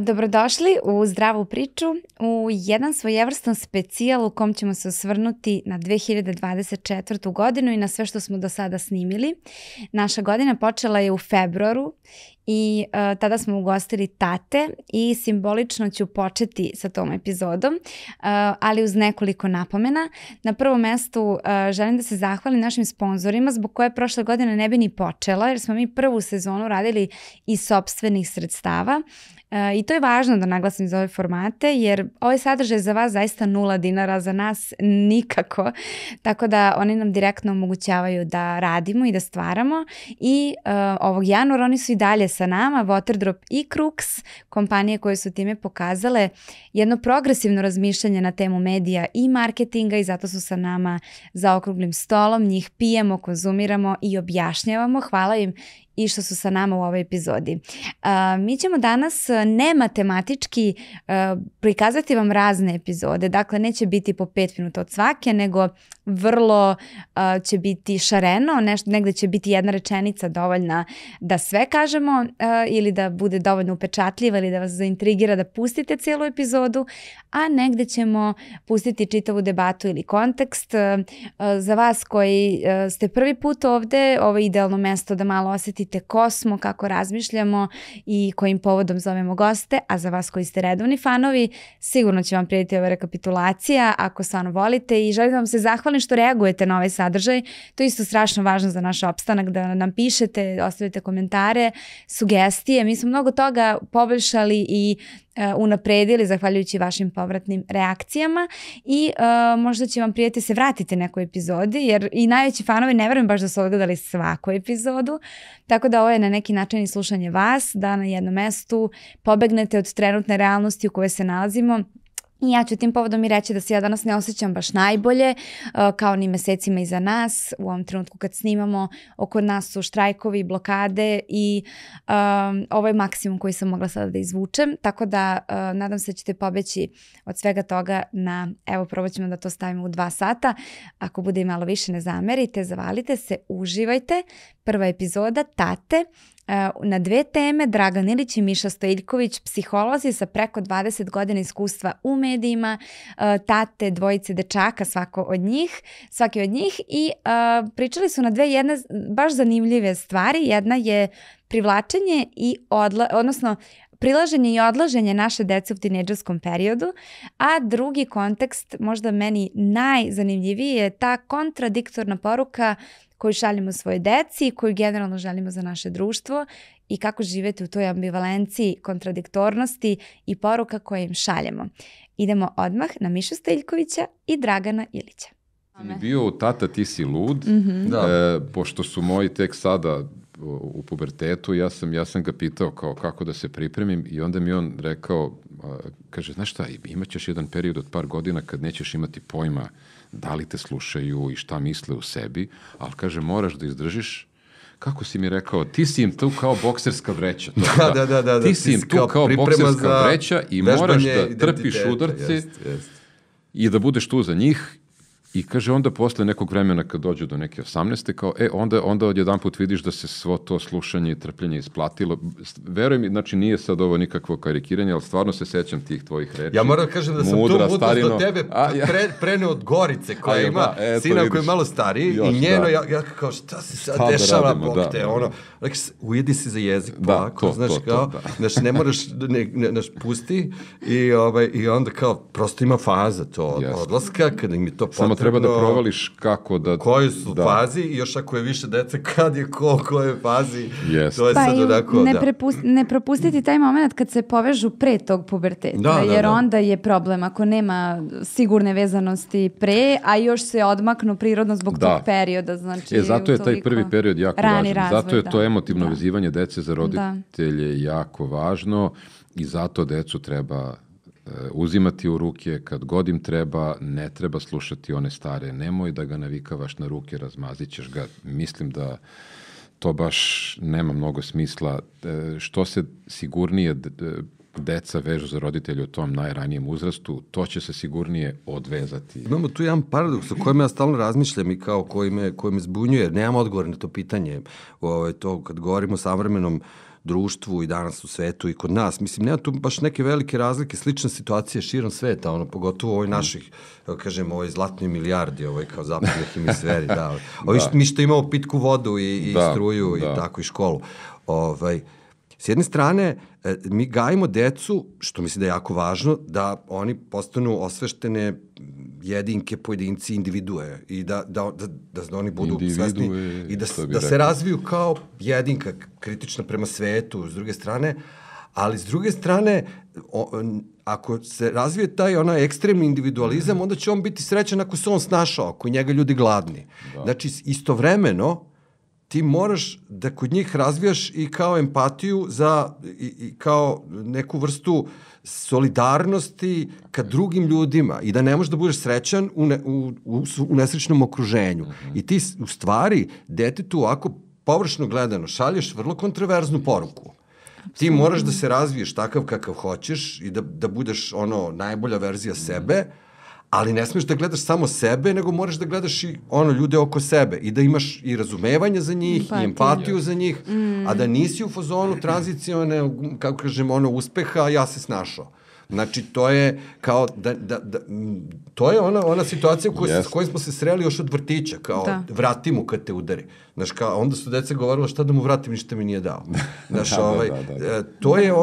Dobrodošli u Zdravu priču, u jedan svojevrstan specijal u kom ćemo se osvrnuti na 2024. godinu i na sve što smo do sada snimili. Naša godina počela je u februaru i tada smo ugostili tate i simbolično ću početi sa tom epizodom, ali uz nekoliko napomena. Na prvom mestu želim da se zahvalim našim sponzorima zbog koje prošle godine ne bi ni počela, jer smo mi prvu sezonu radili iz sopstvenih sredstava. I to je važno da naglasim za ove formate, jer ovaj sadržaj za vas zaista 0 dinara, za nas nikako, tako da oni nam direktno omogućavaju da radimo i da stvaramo i ovog januara oni su i dalje sa nama, Waterdrop i Crux, kompanije koje su time pokazale jedno progresivno razmišljanje na temu medija i marketinga i zato su sa nama za okruglim stolom, njih pijemo, konzumiramo i objašnjavamo. Hvala im i što su sa nama u ovoj epizodi. Mi ćemo danas nematematički prikazati vam razne epizode, dakle neće biti po 5 minuta od svake, nego vrlo će biti šareno, negde će biti jedna rečenica dovoljna da sve kažemo ili da bude dovoljno upečatljiva ili da vas zaintrigira da pustite cijelu epizodu, a negde ćemo pustiti čitavu debatu ili kontekst. Za vas koji ste prvi put ovde, ovo je idealno mesto da malo osetite ko smo, kako razmišljamo i kojim povodom zovemo goste, a za vas koji ste redovni fanovi, sigurno će vam prijeti ova rekapitulacija ako stvarno volite i želim da vam se zahvalim što reagujete na ovaj sadržaj. To je isto strašno važno za naš opstanak, da nam pišete, ostavite komentare, sugestije. Mi smo mnogo toga poboljšali i unapredili zahvaljujući vašim povratnim reakcijama i možda će vam prijeti se vratiti nekoj epizodi, jer i najveći fanovi ne verujem baš da su odgledali svaku epizodu, tako da ovo je na neki način i slušanje vas, da na jednom mestu pobegnete od trenutne realnosti u kojoj se nalazimo. I ja ću tim povodom i reći da se ja danas ne osjećam baš najbolje, kao ni mesecima iza nas. U ovom trenutku kad snimamo, oko nas su štrajkovi, blokade i ovo je maksimum koji sam mogla sada da izvučem. Tako da nadam se da ćete pobeći od svega toga na, evo probat ćemo da to stavimo u 2 sata. Ako bude i malo više ne zamerite, zavalite se, uživajte. Prva epizoda, tate. Na 2 teme, Dragan Ilić i Miša Stojiljković, psiholozi sa preko 20 godina iskustva u medijima, tate dvojice dečaka, svaki od njih i pričali su na 2 jedne baš zanimljive stvari. Jedna je privlačenje i prilaženje i odlaženje naše dece u tinejdžerskom periodu, a drugi kontekst, možda meni najzanimljiviji, je ta kontradiktorna poruka koju šaljemo svojoj deci i koju generalno želimo za naše društvo i kako živeti u toj ambivalenciji, kontradiktornosti i poruka koje im šaljemo. Idemo odmah na Mišu Stojiljkovića i Dragana Ilića. Mi bio tata ti si lud, pošto su moji tek sada u pubertetu, ja sam ga pitao kao kako da se pripremim i onda mi on rekao, kaže, znaš šta, imaćeš jedan period od par godina kad nećeš imati pojma da li te slušaju i šta misle u sebi, ali kaže, moraš da izdržiš. Kako si mi rekao, ti si im tu kao bokserska vreća. Da. Ti si im tu kao bokserska vreća i moraš da trpiš udarci i da budeš tu za njih. I kaže, onda posle nekog vremena kad dođu do neke 18. kao, onda odjedanput vidiš da se svo to slušanje i trpljenje isplatilo. Veruj mi, znači nije sad ovo nikakvo karikiranje, ali stvarno se sećam tih tvojih reči. Ja moram da kažem da sam tu mudrost do tebe preneo od Gorice, koja ima sina koji je malo stariji i njeno, ja kao, šta se sad dešava, bok te, ono, ujedi si za jezik, polako, znaš, kao, ne moraš, pusti i onda kao, prosto ima faza to odlaska, kada im je to potrebno. Treba da provališ kako da... Koji su fazi i još ako je više dece, kad je koje fazi, to je sad onako... Ne propustiti taj moment kad se povežu pre tog puberteta, jer onda je problem ako nema sigurne vezanosti pre, a još se odmaknu prirodno zbog tog perioda. Znači, zato je taj prvi period jako važan. Zato je to emotivno vezivanje dece za roditelje jako važno i zato decu treba uzimati u ruke kad god im treba, ne treba slušati one stare, nemoj da ga navikavaš na ruke, razmazit ćeš ga. Mislim da to baš nema mnogo smisla. Što se sigurnije deca vežu za roditelje u tom najranijem uzrastu, to će se sigurnije odvezati. Imamo tu jedan paradoks o kojem ja stalno razmišljam i kao koji me zbunjuje, jer nemam odgovor na to pitanje. To kad govorimo o savremenom društvu i danas u svetu i kod nas. Mislim, nema tu baš neke velike razlike, slična situacija širom sveta, pogotovo ovoj naših, kažem, ovoj zlatnoj milijardi, ovoj kao zapadnoj hemisferi, da. Mi što imamo pitku vodu i struju i tako i školu. S jedne strane, mi gajimo decu, što mislim da je jako važno, da oni postanu osveštene jedinke, pojedinci, individue i da oni budu svesni i da se razviju kao jedinka, kritična prema svetu, s druge strane, ali s druge strane, ako se razvije taj onaj ekstremni individualizam, onda će on biti srećan ako se on snašao, ako njega ljudi gladni. Znači, istovremeno, ti moraš da kod njih razvijaš i kao empatiju i kao neku vrstu solidarnosti ka drugim ljudima i da ne možeš da budeš srećan u nesrećnom okruženju. I ti u stvari detetu ovako površno gledano šalješ vrlo kontroverznu poruku. Ti moraš da se razviješ takav kakav hoćeš i da budeš najbolja verzija sebe, ali ne smiješ da gledaš samo sebe, nego moraš da gledaš i ljude oko sebe i da imaš i razumevanje za njih i empatiju za njih, a da nisi u fazonu tranzicione, kako kažem, uspeha, ja se snašao. Znači, to je kao to je ona situacija s kojom smo se sreli još od vrtića, kao vrati mu kad te udari. Znaš, onda su deca govorila šta da mu vratim, ništa mi nije dao. Znaš, to je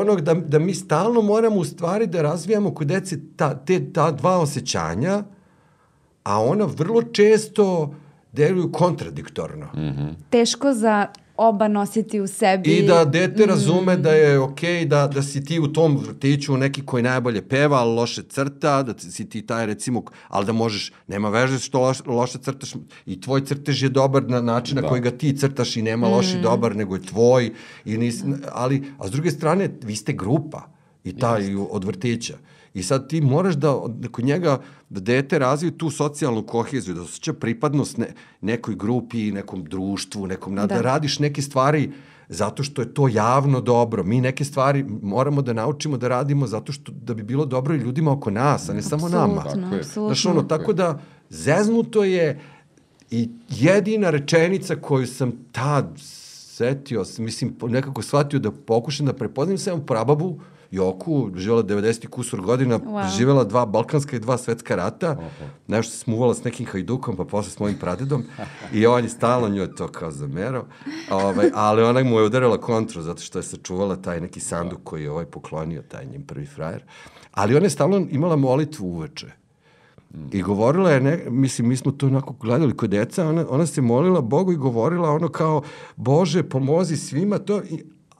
da mi stalno moramo u stvari da razvijamo kod dece ta dva osjećanja, a ona vrlo često deluju kontradiktorno. Teško za oba nositi u sebi. I da dete razume da je okej da si ti u tom vrtiću neki koji najbolje peva, ali loše crta, da si ti taj recimo, ali da možeš, nema veze što loše crtaš i tvoj crtež je dobar na način na koji ga ti crtaš i nema loši dobar, nego je tvoj. A s druge strane, vi ste grupa i taj od vrtića. I sad ti moraš da kod njega dete razvije tu socijalnu koheziju, da osjeća pripadnost nekoj grupi, nekom društvu, da radiš neke stvari zato što je to javno dobro. Mi neke stvari moramo da naučimo da radimo zato što da bi bilo dobro i ljudima oko nas, a ne samo nama. Znaš, tako da zeznuto je i jedina rečenica koju sam tad setio, mislim, nekako shvatio da pokušam da prepoznam sam prababu Joku, živjela 90 kusur godina, živjela 2 balkanska i 2 svetska rata, nešto se smuvala s nekim hajdukom, pa posle s mojim pradedom i on je stalno njoj to kao zamerao, ali ona mu je udarila kontru zato što je sačuvala taj neki sanduk koji je poklonio, taj njen prvi frajer, ali ona je stalno imala molitvu uveče i govorila je, mislim, mi smo to onako gledali kod deca, ona se molila Bogu i govorila kao, Bože, pomozi svima to,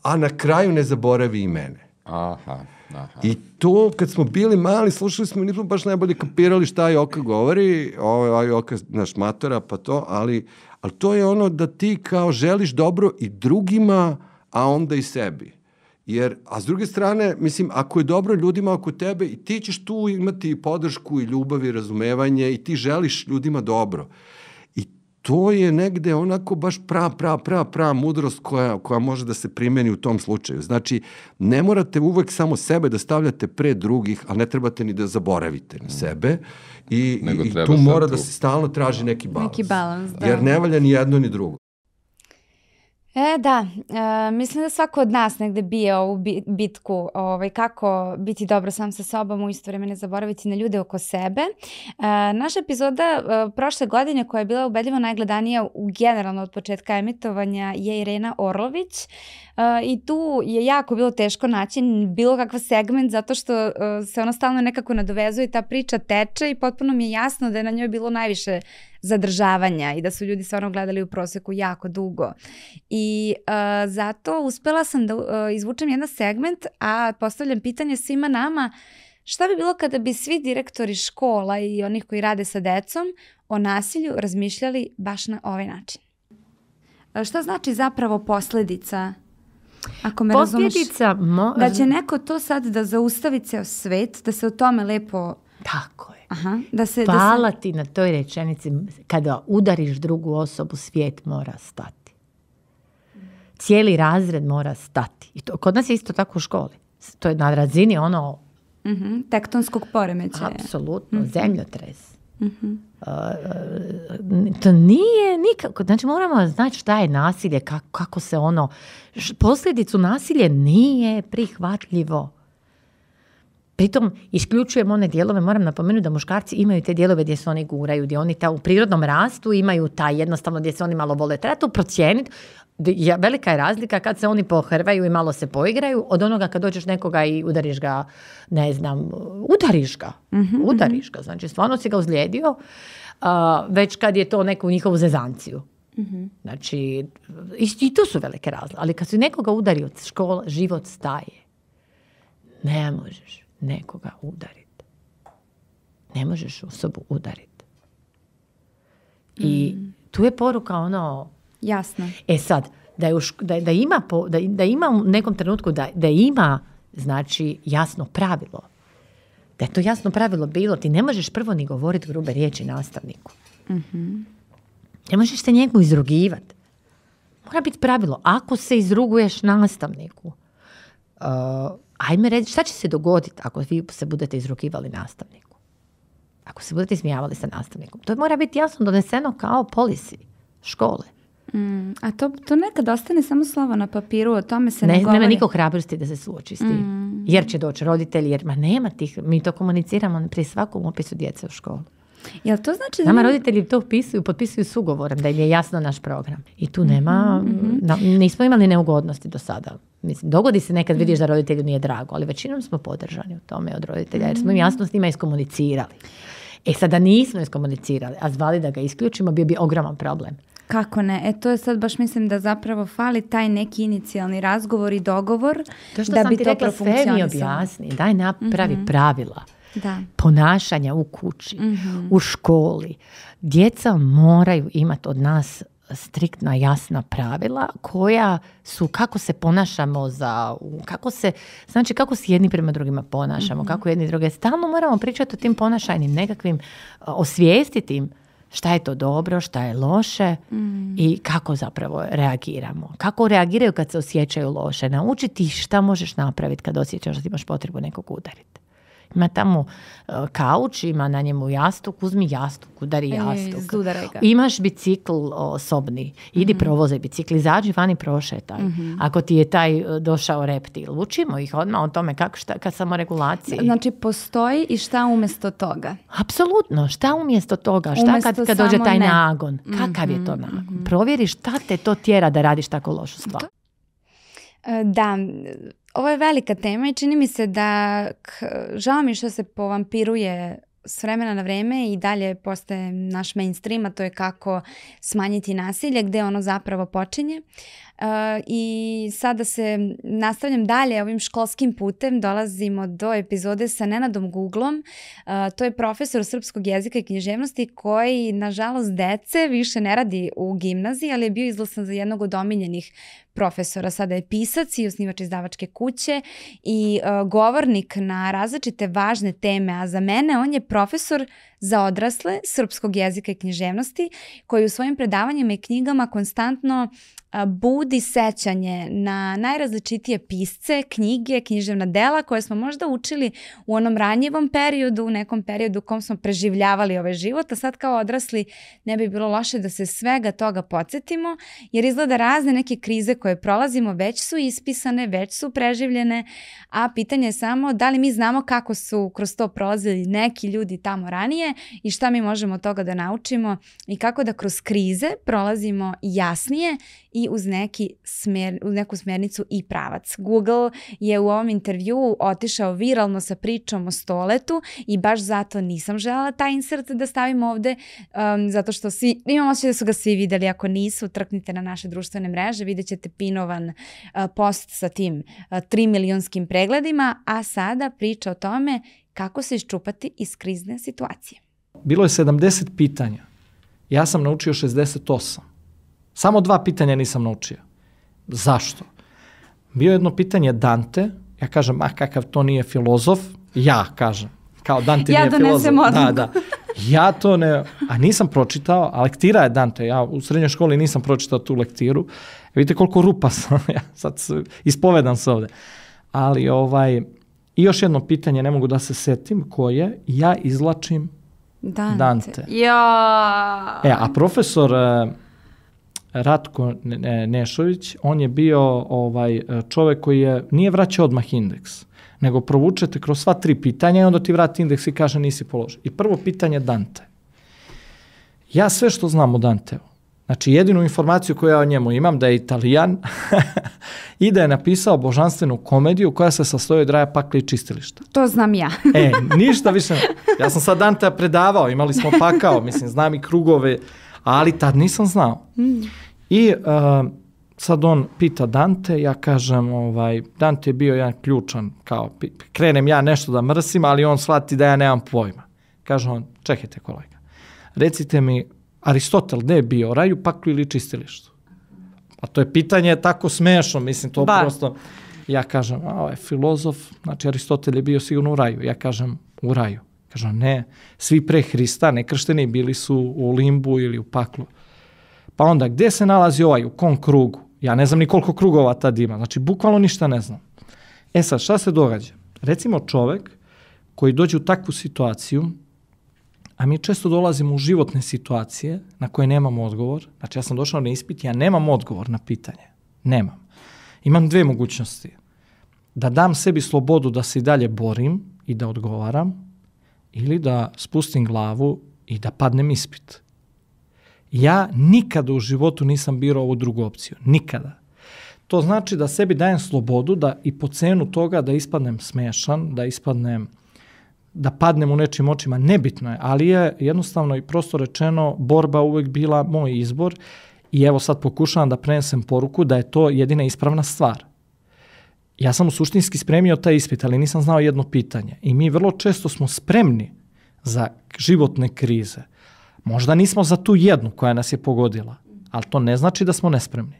a na kraju ne zaboravi i mene. I to, kad smo bili mali, slušali smo, nismo baš najbolje kapirali šta Joka govori, Joka naš matora, pa to, ali to je da ti kao želiš dobro i drugima, a onda i sebi. A s druge strane, mislim, ako je dobro ljudima oko tebe, i ti ćeš tu imati podršku i ljubav i razumevanje i ti želiš ljudima dobro. To je negde onako baš prava mudrost koja može da se primeni u tom slučaju. Znači, ne morate uvek samo sebe da stavljate pre drugih, ali ne trebate ni da zaboravite na sebe i tu mora da se stalno traži neki balans. Jer ne valja ni jedno ni drugo. Da, mislim da svako od nas negde bije ovu bitku kako biti dobro sam sa sobom, u isto vreme ne zaboraviti na ljude oko sebe. Naša epizoda prošle godine koja je bila ubedljivo najgledanija generalno od početka emitovanja je Irena Orlović. I tu je jako bilo teško naći bilo kakav segment zato što se ona stalno nekako nadovezuje, ta priča teče i potpuno mi je jasno da je na njoj bilo najviše zadržavanja i da su ljudi stvarno gledali u proseku jako dugo. I zato uspela sam da izvučem jedan segment, a postavljam pitanje svima nama, šta bi bilo kada bi svi direktori škola i onih koji rade sa decom o nasilju razmišljali baš na ovaj način? Šta znači zapravo posljedica? Ako me razumeš, da će neko to sad da zaustavi ceo svet, da se o tome lepo... Tako je. Hvala ti na toj rečenici. Kada udariš drugu osobu, svijet mora stati. Cijeli razred mora stati. I to, kod nas je isto tako u školi. To je na razini tektonskog poremećaja. Apsolutno, zemljotres. To nije nikako, znači moramo znati šta je nasilje, kako se ono, posljedicu nasilje nije prihvatljivo. Pritom isključujem one dijelove, moram napomenuti da muškarci imaju te dijelove gdje se oni guraju, gdje oni u prirodnom rastu imaju taj jednostavno gdje se oni malo vole. Treba to procijeniti. Velika je razlika kad se oni pohrvaju i malo se poigraju od onoga kad dođeš nekoga i udariš ga, ne znam, udariš ga, znači stvarno si ga uzlijedio, već kad je to neku njihovu zezanciju. Znači, i tu su velike razlike, ali kad si nekoga udari od škola, život staje. Ne možeš nekoga udariti. Ne možeš osobu udariti. I tu je poruka ono... Jasno. Sad, da ima u nekom trenutku, da ima, znači, jasno pravilo. Da je to jasno pravilo bilo, ti ne možeš prvo ni govoriti grube riječi nastavniku. Ne možeš se njegu izrugivati. Mora biti pravilo. Ako se izruguješ nastavniku, ajme reći, šta će se dogoditi ako vi se budete izrugivali nastavniku? Ako se budete smijavali sa nastavnikom. To mora biti jasno doneseno kao policy škole. A to nekad ostane samo slovo na papiru, o tome se ne govori. Nema nikog hrabrosti da se suoči s tim. Jer će doći roditelji, jer nema tih, mi to komuniciramo prije svakom upisu djece u školu. Jel to znači nama roditelji to potpisuju s ugovorom, da im je jasno naš program. I tu nema, nismo imali neugodnosti do sada. Mislim, dogodi se nekad vidiš da roditelju nije drago, ali većinom smo podržani u tome od roditelja, jer smo im jasno s njima iskomunicirali. Sada nismo iskomunicirali, a zvali da ga isključimo, bio bi ogroman problem. Kako ne? To je sad baš mislim da zapravo fali taj neki inicijalni razgovor i dogovor da bi to profunkcionisalo. Sve mi objasni, daj napravi pravila. Ponašanja u kući, u školi. Djeca moraju imati od nas striktna, jasna pravila koja su kako se ponašamo kako se jedni prema drugima ponašamo, kako jedni druge. Stalno moramo pričati o tim ponašajnim nekakvim, osvijestiti im šta je to dobro, šta je loše i kako zapravo reagiramo. Kako reagiraju kad se osjećaju loše. Naučiti šta možeš napraviti kad osjećaš da imaš potrebu nekog udariti. Ima tamo kauč, ima na njemu jastuk, uzmi jastuk, udari jastuk. Imaš bicikl osobni, idi provozaj bicikl, izađi vani, prošetaj. Ako ti je taj došao reptil, učimo ih odmah o tome kad samoregulacije. Znači postoji i šta umjesto toga? Apsolutno, šta umjesto toga? Šta kad dođe taj nagon? Kakav je to nagon? Provjeri šta te to tjera da radiš tako lošu stvar. Da, ovo je velika tema i čini mi se da žao mi što se povampiruje s vremena na vreme i dalje postaje naš mainstream, a to je kako smanjiti nasilje, gdje ono zapravo počinje. I sada se nastavljam dalje ovim školskim putem, dolazimo do epizode sa Nenadom Guglom. To je profesor srpskog jezika i književnosti koji nažalost dece više ne radi u gimnaziji, ali je bio izglasan za jednog od omiljenih profesora. Sada je pisac i osnivač izdavačke kuće i govornik na različite važne teme, a za mene on je profesor za odrasle srpskog jezika i književnosti koji u svojim predavanjima i knjigama konstantno budi sećanje na najrazličitije pisce, knjige, književna dela koje smo možda učili u onom ranjivom periodu, u nekom periodu u kom smo preživljavali ovaj život, a sad kao odrasli ne bi bilo loše da se svega toga podsjetimo, jer izgleda razne neke krize koje prolazimo već su ispisane, već su preživljene, a pitanje je samo da li mi znamo kako su kroz to prolazili neki ljudi tamo ranije i šta mi možemo od toga da naučimo i kako da kroz krize prolazimo jasnije i uz neku smjernicu i pravac. Google je u ovom intervjuu otišao viralno sa pričom o stoletu i baš zato nisam željela taj insert da stavim ovde, zato što imam osjećaj da su ga svi vidjeli. Ako nisu, trknite na naše društvene mreže, vidjet ćete pinovan post sa tim 3 milionskim pregledima, a sada priča o tome kako se iščupati iz krizne situacije. Bilo je 70 pitanja. Ja sam naučio 68. Samo 2 pitanja nisam naučio. Zašto? Bio jedno pitanje Dante. Ja kažem, kakav to nije filozof. Ja kažem, kao Dante nije filozof. Da. Ja to ne... A nisam pročitao, a lektira je Dante. Ja u srednjoj školi nisam pročitao tu lektiru. Vidite koliko rupa sam. Ja sad ispovedam se ovdje. Ali i još jedno pitanje, ne mogu da se setim, koje ja izvlačim Dante. Ja. A profesor Ratko Nešović, on je bio čovek koji nije vraćao odmah indeks, nego provučete kroz sva 3 pitanja i onda ti vrati indeks i kaže nisi položio. I prvo pitanje Dante. Ja sve što znam o Danteu, znači jedinu informaciju koju ja o njemu imam da je Italijan i da je napisao božanstvenu komediju koja se sastoji od raja, pakla i čistilišta. To znam ja. Ništa više. Ja sam sad Dantea predavao, imali smo pakao, znam i krugove, ali tad nisam znao. I sad on pita Dante, ja kažem, Dante je bio jedan ključan, kao krenem ja nešto da mrsim, ali on shvati da ja nemam pojma. Kaže on, čekajte kolega, recite mi, Aristotel gde je bio, raju, paklu ili čistilištu? A to je pitanje tako smešno, to prosto, ja kažem, filozof, znači Aristotel je bio sigurno u raju, ja kažem u raju. Kažem, ne, svi pre Hrista, nekršteni, bili su u limbu ili u paklu. Pa onda, gde se nalazi u kom krugu? Ja ne znam ni koliko krugova tad ima, znači bukvalno ništa ne znam. Sad, šta se događa? Recimo čovek koji dođe u takvu situaciju, a mi često dolazimo u životne situacije na koje nemamo odgovor. Znači ja sam došao na ispit, ja nemam odgovor na pitanje. Nemam. Imam 2 mogućnosti. Da dam sebi slobodu da se i dalje borim i da odgovaram, ili da spustim glavu i da padnem ispit. Ja nikada u životu nisam birao ovu drugu opciju. Nikada. To znači da sebi dajem slobodu da i po cenu toga da ispadnem smešan, da padnem u nečim očima, nebitno je, ali je jednostavno i prosto rečeno borba uvek bila moj izbor i evo sad pokušavam da prenesem poruku da je to jedina ispravna stvar. Ja sam u suštinski spremio taj ispit, ali nisam znao jedno pitanje i mi vrlo često smo spremni za životne krize. Možda nismo za tu jednu koja nas je pogodila, ali to ne znači da smo nespremni.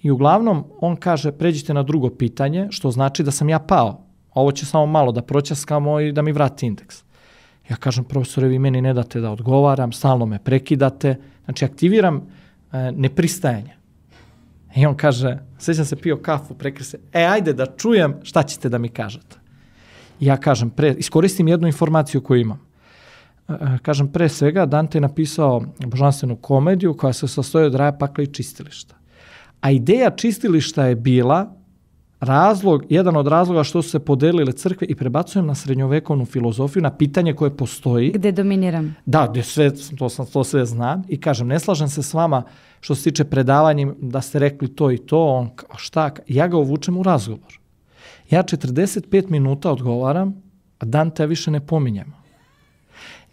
I uglavnom on kaže pređite na drugo pitanje, što znači da sam ja pao. Ovo će samo malo da proćaskamo i da mi vrati indeks. Ja kažem, profesore, vi meni ne date da odgovaram, stalno me prekidate. Znači, aktiviram nepristajanje. I on kaže, sjećam se, pio kafu, prekrese, ajde da čujem šta ćete da mi kažete. I ja kažem, iskoristim jednu informaciju koju imam. Kažem, pre svega, Dante je napisao božanstvenu komediju koja se sastoji od raja, pakla i čistilišta. A ideja čistilišta je bila jedan od razloga što su se podelile crkve i prebacujem na srednjovekovnu filozofiju, na pitanje koje postoji. Gde dominiram. Da, to sve znam i kažem, ne slažem se s vama što se tiče predavanjem da ste rekli to i to, on šta, ja ga uvučem u razgovor. Ja 45 minuta odgovaram, a Dantea više ne pominjem.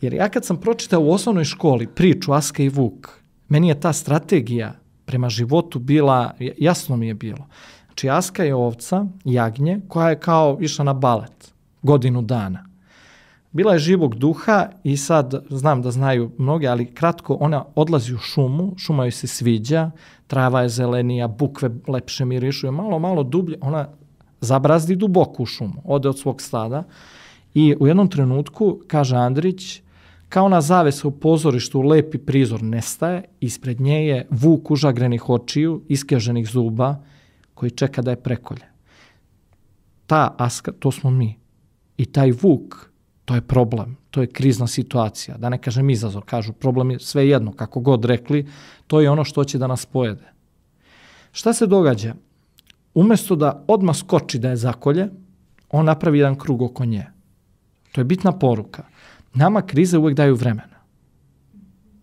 Jer ja kad sam pročitao u osnovnoj školi priču Aska i Vuk, meni je ta strategija prema životu bila, jasno mi je bilo. Znači, Aska je ovca, jagnje, koja je kao išla na balet, godinu dana. Bila je živog duha i sad, znam da znaju mnogi, ali kratko, ona odlazi u šumu, šuma joj se sviđa, trava je zelenija, bukve lepše mirišu, malo dublje, ona zabrazdi duboko u šumu, ode od svog stada i u jednom trenutku, kaže Andrić, kao ona zavesa u pozorištu, lepi prizor nestaje, ispred nje je vuk užagrenih očiju, iskeženih zuba, koji čeka da je prekolje. Ta Aska, to smo mi. I taj vuk, to je problem, to je krizna situacija. Da ne kažem izazov, kažu problem je sve jedno, kako god rekli, to je ono što će da nas pojede. Šta se događa? Umesto da odmah skoči da je zakolje, on napravi jedan krug oko nje. To je bitna poruka. Nama krize uvek daju vremena.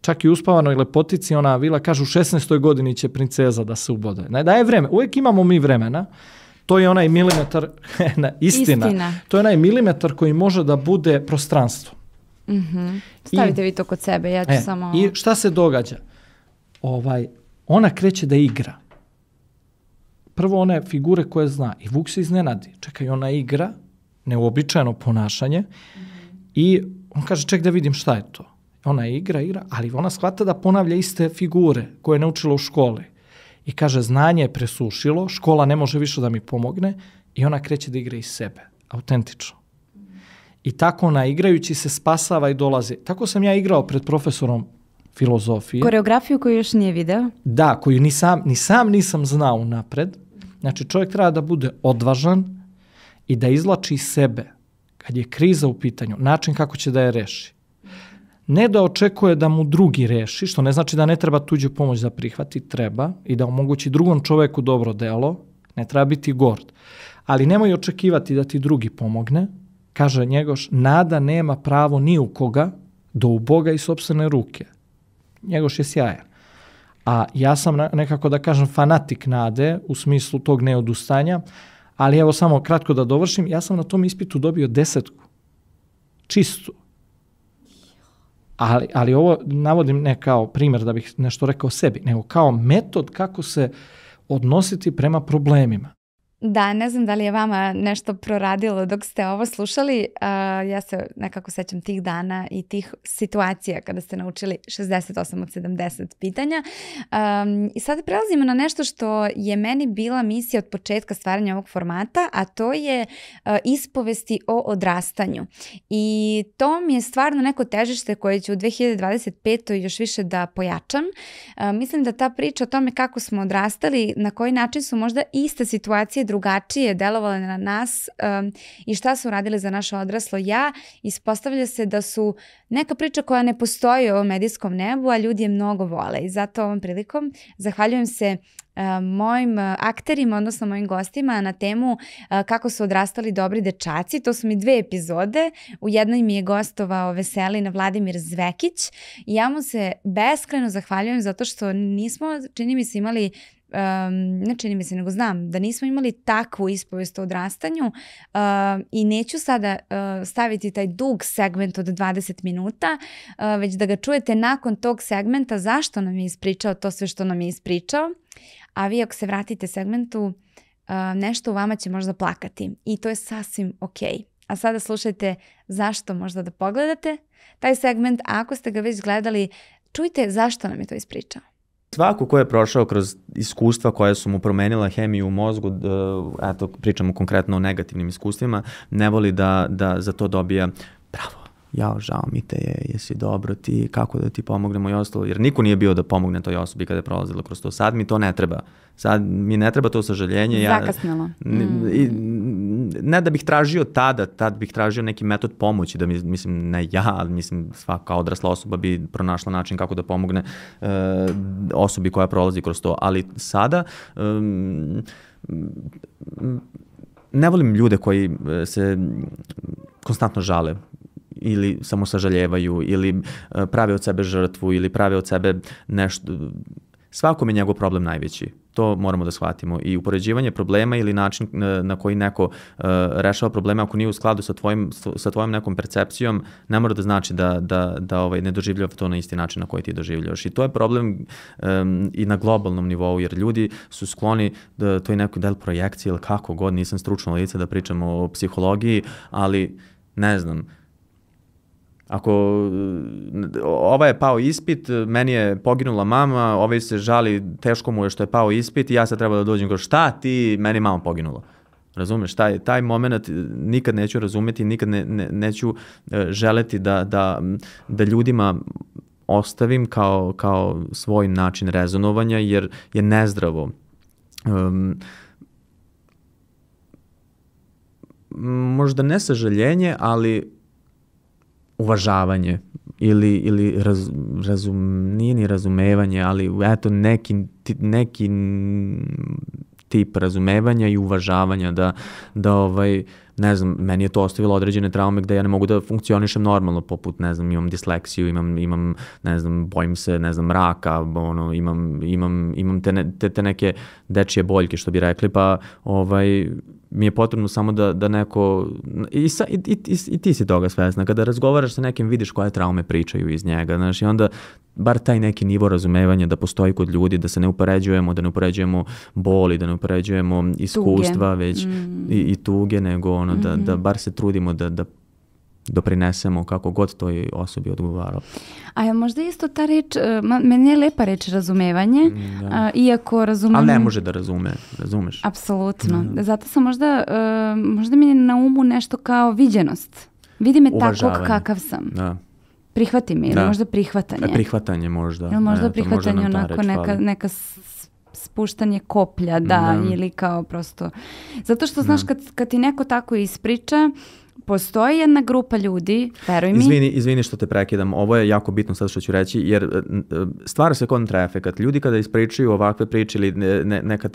Čak i u Uspavanoj lepotici ona vila kaže u 16. godini će princeza da se ubode. Daje vreme. Uvijek imamo mi vremena. To je onaj milimetar, istina. To je onaj milimetar koji može da bude prostranstvo. Mm-hmm. Stavite vi to kod sebe, ja ću samo... I šta se događa? Ona kreće da igra. Prvo one figure koje zna. I Vuk se iznenadi. Čekaj, ona igra, neuobičajeno ponašanje. I on kaže, ček da vidim šta je to. Ona igra, ali ona shvata da ponavlja iste figure koje je naučila u školi. I kaže, znanje je presušilo, škola ne može više da mi pomogne i ona kreće da igra iz sebe, autentično. I tako ona igrajući se spasava i dolazi. Tako sam ja igrao pred profesorom filozofije. Koreografiju koju još nije video? Da, koju ni sam nisam znao napred. Znači, čovjek treba da bude odvažan i da izvlači iz sebe, kad je kriza u pitanju, način kako će da je reši. ne da očekuje da mu drugi reši, što ne znači da ne treba tuđu pomoć da prihvati, treba, i da omogući drugom čoveku dobro delo, ne treba biti gord. Ali nemoj očekivati da ti drugi pomogne, kaže Njegoš, nada nema pravo ni u koga, do u Boga i sopstvene ruke. Njegoš je sjajan. A ja sam nekako da kažem fanatik nade u smislu tog neodustanja, ali evo samo kratko da dovršim, ja sam na tom ispitu dobio 10. Čistu. Ali ovo navodim ne kao primjer da bih nešto rekao sebi, nego kao metod kako se odnositi prema problemima. Da, ne znam da li je vama nešto proradilo dok ste ovo slušali. Ja se nekako sećam tih dana i tih situacija kada ste naučili 68 od 70 pitanja. I sada prelazimo na nešto što je meni bila misija od početka stvaranja ovog formata, a to je ispovesti o odrastanju. I to mi je stvarno neko težište koje ću u 2025. još više da pojačam. Mislim da ta priča o tome kako smo odrastali, na koji način su možda iste situacije drugačije delovale na nas i šta su radili za naše odraslo ja, ispostavlja se da su neka priča koja ne postoji u ovom medijskom nebu, a ljudi je mnogo vole. I zato ovom prilikom zahvaljujem se mojim akterima, odnosno mojim gostima na temu kako su odrastali dobri dečaci. To su mi 2 epizode. U jednoj mi je gostovao Veselina Vladimir Zvekić i ja mu se beskrajno zahvaljujem zato što nismo, čini mi se, imali ne čini mi se, nego znam da nismo imali takvu ispovest o odrastanju i neću sada staviti taj dug segment od 20 minuta, već da ga čujete nakon tog segmenta zašto nam je ispričao to sve što nam je ispričao, a vi ako se vratite segmentu nešto u vama će možda plakati i to je sasvim ok. A sada slušajte zašto možda da pogledate taj segment, a ako ste ga već gledali, čujte zašto nam je to ispričao. Svako ko je prošao kroz iskustva koja su mu promenila hemiju u mozgu, eto pričamo konkretno o negativnim iskustvima, ne voli da za to dobija bravo, jao, žao mi te je, jesi dobro ti, kako da ti pomognemo i ostalo, jer niko nije bio da pomogne toj osobi kada je prolazila kroz to. Sad mi to ne treba. Sad mi ne treba to sažaljenje. Zakasnilo. Ne da bih tražio tad bih tražio neki metod pomoći, da mislim, ne ja, ali mislim svaka odrasla osoba bi pronašla način kako da pomogne osobi koja prolazi kroz to. Ali sada ne volim ljude koji se konstantno žale ili samo sažaljevaju ili prave od sebe žrtvu ili prave od sebe nešto. Svakom je njegov problem najveći. To moramo da shvatimo. I upoređivanje problema ili način na koji neko rešava probleme, ako nije u skladu sa tvojom nekom percepcijom, ne mora da znači da ne doživljava to na isti način na koji ti doživljavaš. I to je problem i na globalnom nivou, jer ljudi su skloni, to je neki del projekcije ili kako god, nisam stručno lice da pričamo o psihologiji, ali ne znam, ako ovaj je pao ispit, meni je poginula mama, ovaj se žali, teško mu je što je pao ispit i ja sad treba da dođem kao šta ti, meni mama poginula. Razumeš, taj moment nikad neću razumeti, nikad neću želeti da ljudima ostavim kao svoj način rezonovanja, jer je nezdravo. Možda ne sažaljenje, ali uvažavanje ili nije ni razumevanje, ali eto neki tip razumevanja i uvažavanja da ne znam, meni je to ostavilo određene traume gde ja ne mogu da funkcionišem normalno, poput, ne znam, imam disleksiju, imam ne znam, bojim se, ne znam, raka, imam te neke dečije boljke, što bi rekli, pa mi je potrebno samo da neko, i ti si toga svesna, kada razgovaraš sa nekim vidiš koje traume pričaju iz njega, znaš, i onda bar taj neki nivo razumevanja da postoji kod ljudi, da se ne upoređujemo boli, da ne upoređujemo iskustva, već i tuge, nego da bar se trudimo da doprinesemo kako god toj osobi odgovaralo. A možda isto ta reč, meni je lepa reč razumevanje, iako razumem... Ali ne može da razumeš. Apsolutno. Zato sam možda mi je na umu nešto kao viđenost. Vidi me takvog kakav sam. Da. Prihvati me, ili možda prihvatanje. Prihvatanje možda. Ili možda prihvatanje onako neka spuštanje koplja, ili kao prosto... Zato što, znaš, kad ti neko tako ispriča, postoji jedna grupa ljudi, veruj mi. Izvini što te prekidam, ovo je jako bitno sad što ću reći, jer stvara se kontraefekat. Ljudi kada ispričaju ovakve priče ili neka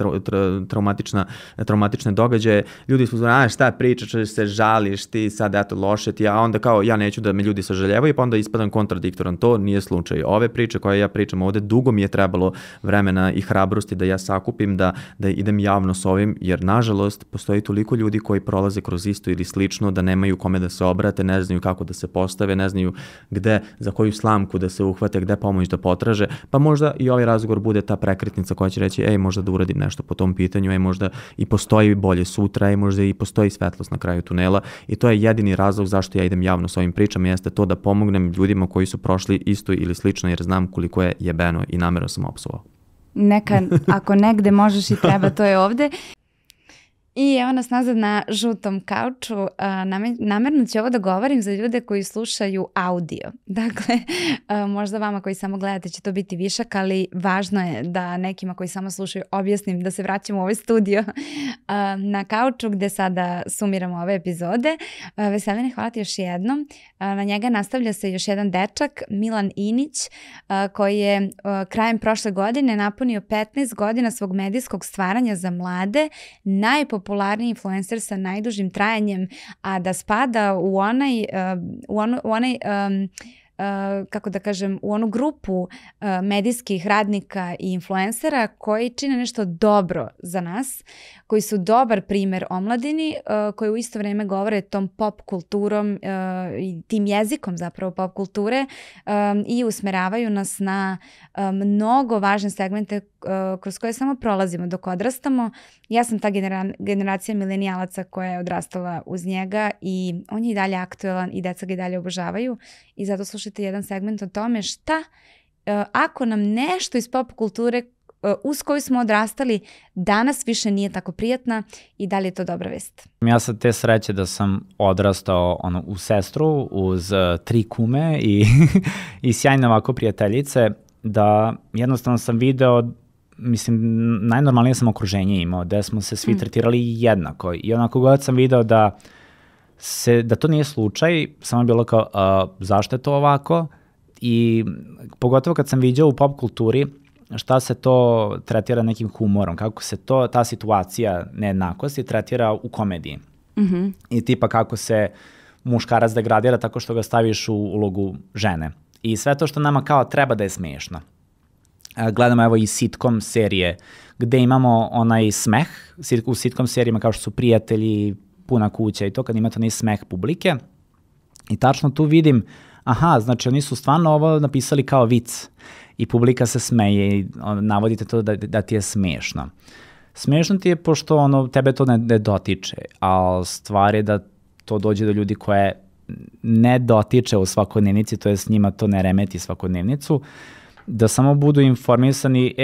traumatične događaje, ljudi su šta pričaš, se žališ, ti sad eto loše ti, a onda kao ja neću da me ljudi sažaljevaju, pa onda ispadam kontradiktoran. To nije slučaj. Ove priče koje ja pričam ovde, dugo mi je trebalo vremena i hrabrosti da ja sakupim, da idem javno s ovim, jer nažalost postoji toliko ljudi koji prolaze kroz isto ili slično, da nemaju kome da se obrate, ne znaju kako da se postave, ne znaju gde, za koju slamku da se uhvate, gde pomoć da potraže, pa možda i ovaj razgovor bude ta prekretnica koja će reći, možda da uradim nešto po tom pitanju, možda i postoji bolje sutra, možda i postoji svetlost na kraju tunela, i to je jedini razlog zašto ja idem javno s ovim pričama, jeste to da pomognem ljudima koji su prošli isto ili slično, jer znam koliko je jebeno i namerno sam opsovao. Neka, ako negde možeš i treba, to je ovde. I evo nas nazad na žutom kauču. Namerno ću ovo da govorim za ljude koji slušaju audio. Dakle, možda vama koji samo gledate će to biti višak, ali važno je da nekima koji samo slušaju objasnim da se vraćamo u ovaj studio na kauču gde sada sumiramo ove epizode. Veseline, hvala ti još jednom. Na njega nastavlja se još jedan dečak, Milan Inić, koji je krajem prošle godine napunio 15 godina svog medijskog stvaranja za mlade, najpopularniji influencer sa najdužim trajanjem, a da spada u kako da kažem, u onu grupu medijskih radnika i influencera koji čine nešto dobro za nas, koji su dobar primer omladini, koji u isto vrijeme govore tom pop kulturom i tim jezikom zapravo pop kulture i usmeravaju nas na mnogo važne segmente kroz koje samo prolazimo dok odrastamo. Ja sam ta generacija milenijalaca koja je odrastala uz njega i on je i dalje aktuelan i deca ga i dalje obožavaju i zato slušajte jedan segment o tome šta ako nam nešto iz pop kulture uz koju smo odrastali danas više nije tako prijatna i da li je to dobra vest? Ja sam te sreće da sam odrastao u sestru uz 3 kume i sjajne ovako prijateljice, da jednostavno sam video, mislim, najnormalnije sam okruženje imao, da smo se svi tretirali jednako i onako god sam video da to nije slučaj, samo je bilo kao zašto je to ovako, i pogotovo kad sam vidio u pop kulturi šta se to tretira nekim humorom, kako se ta situacija nejednakosti tretira u komediji. I tipa kako se muškarac degradira tako što ga staviš u ulogu žene. I sve to što nama kao treba da je smiješno. Gledamo evo i sitcom serije gde imamo onaj smeh, u sitcom serijima kao što su Prijatelji, Puna kuća i to, kad imate onaj smeh publike. I tačno tu vidim, znači oni su stvarno ovo napisali kao vic i publika se smeje i navodite to da ti je smiješno. Smiješno ti je pošto tebe to ne dotiče, ali stvar je da to dođe do ljudi koje ne dotiče u svakodnevnici, to je s njima to ne remeti svakodnevnicu, da samo budu informisani,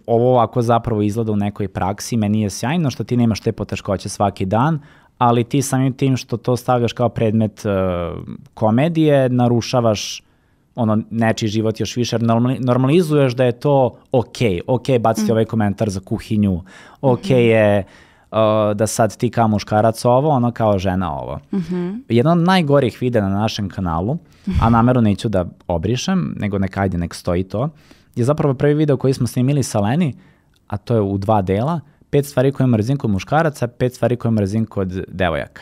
ovo ovako zapravo izgleda u nekoj praksi, meni je sjajno što ti nemaš te poteškoće svaki dan, ali ti samim tim što to stavljaš kao predmet komedije, narušavaš nečiji život još više, normalizuješ da je to ok, baciti ovaj komentar za kuhinju, ok je da sad ti kao muškarac ovo, ono kao žena ovo. Jedan od najgorih videa na našem kanalu, a namjerno neću da obrišem, nego nek stoji to, je zapravo prvi video koji smo snimili sa Leni, a to je u 2 dela, 5 stvari koje mrzim kod muškaraca, 5 stvari koje mrzim kod devojaka.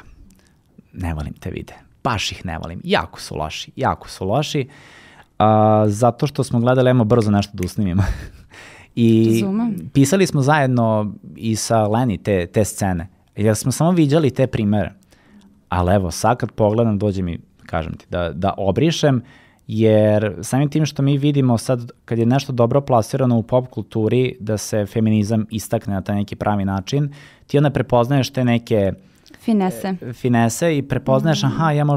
Ne volim te vide, baš ih ne volim, jako su loši, zato što smo gledali, brzo nešto da usnimimo. I pisali smo zajedno i sa Leni te scene, jer smo samo viđali te primere. Ali evo, sad kad pogledam, dođe mi, kažem ti, da obrišem, jer samim tim što mi vidimo sad, kad je nešto dobro plasirano u pop kulturi, da se feminizam istakne na taj neki pravi način, ti onda prepoznaješ te neke finese i prepoznaješ,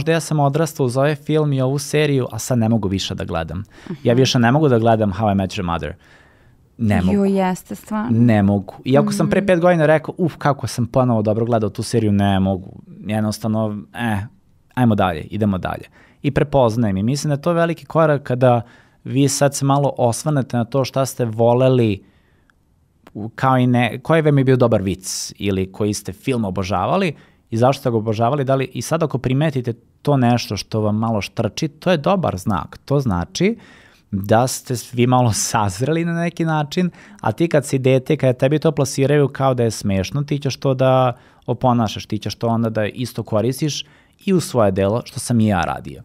ja sam odrastao uz ovaj film i ovu seriju, a sad ne mogu više da gledam. Ja više ne mogu da gledam How I Met Your Mother. Ne mogu. Jeste stvarno. Ne mogu. Iako sam pre 5 godina rekao, kako sam ponovo dobro gledao tu seriju, ne mogu. Jednostavno, ajmo dalje, idemo dalje. I prepoznajem. I mislim da je to veliki korak kada vi sad se malo osvrnete na to šta ste voleli, koji vam je bio dobar vic ili koji ste film obožavali i zašto ga obožavali, da li i sad ako primetite to nešto što vam malo štrči, to je dobar znak. To znači da ste svi malo sazreli na neki način, a ti kad si dete, kada tebi to plasiraju kao da je smešno, ti ćeš to da oponašaš, ti ćeš to onda da isto koristiš i u svoje delo, što sam i ja radio.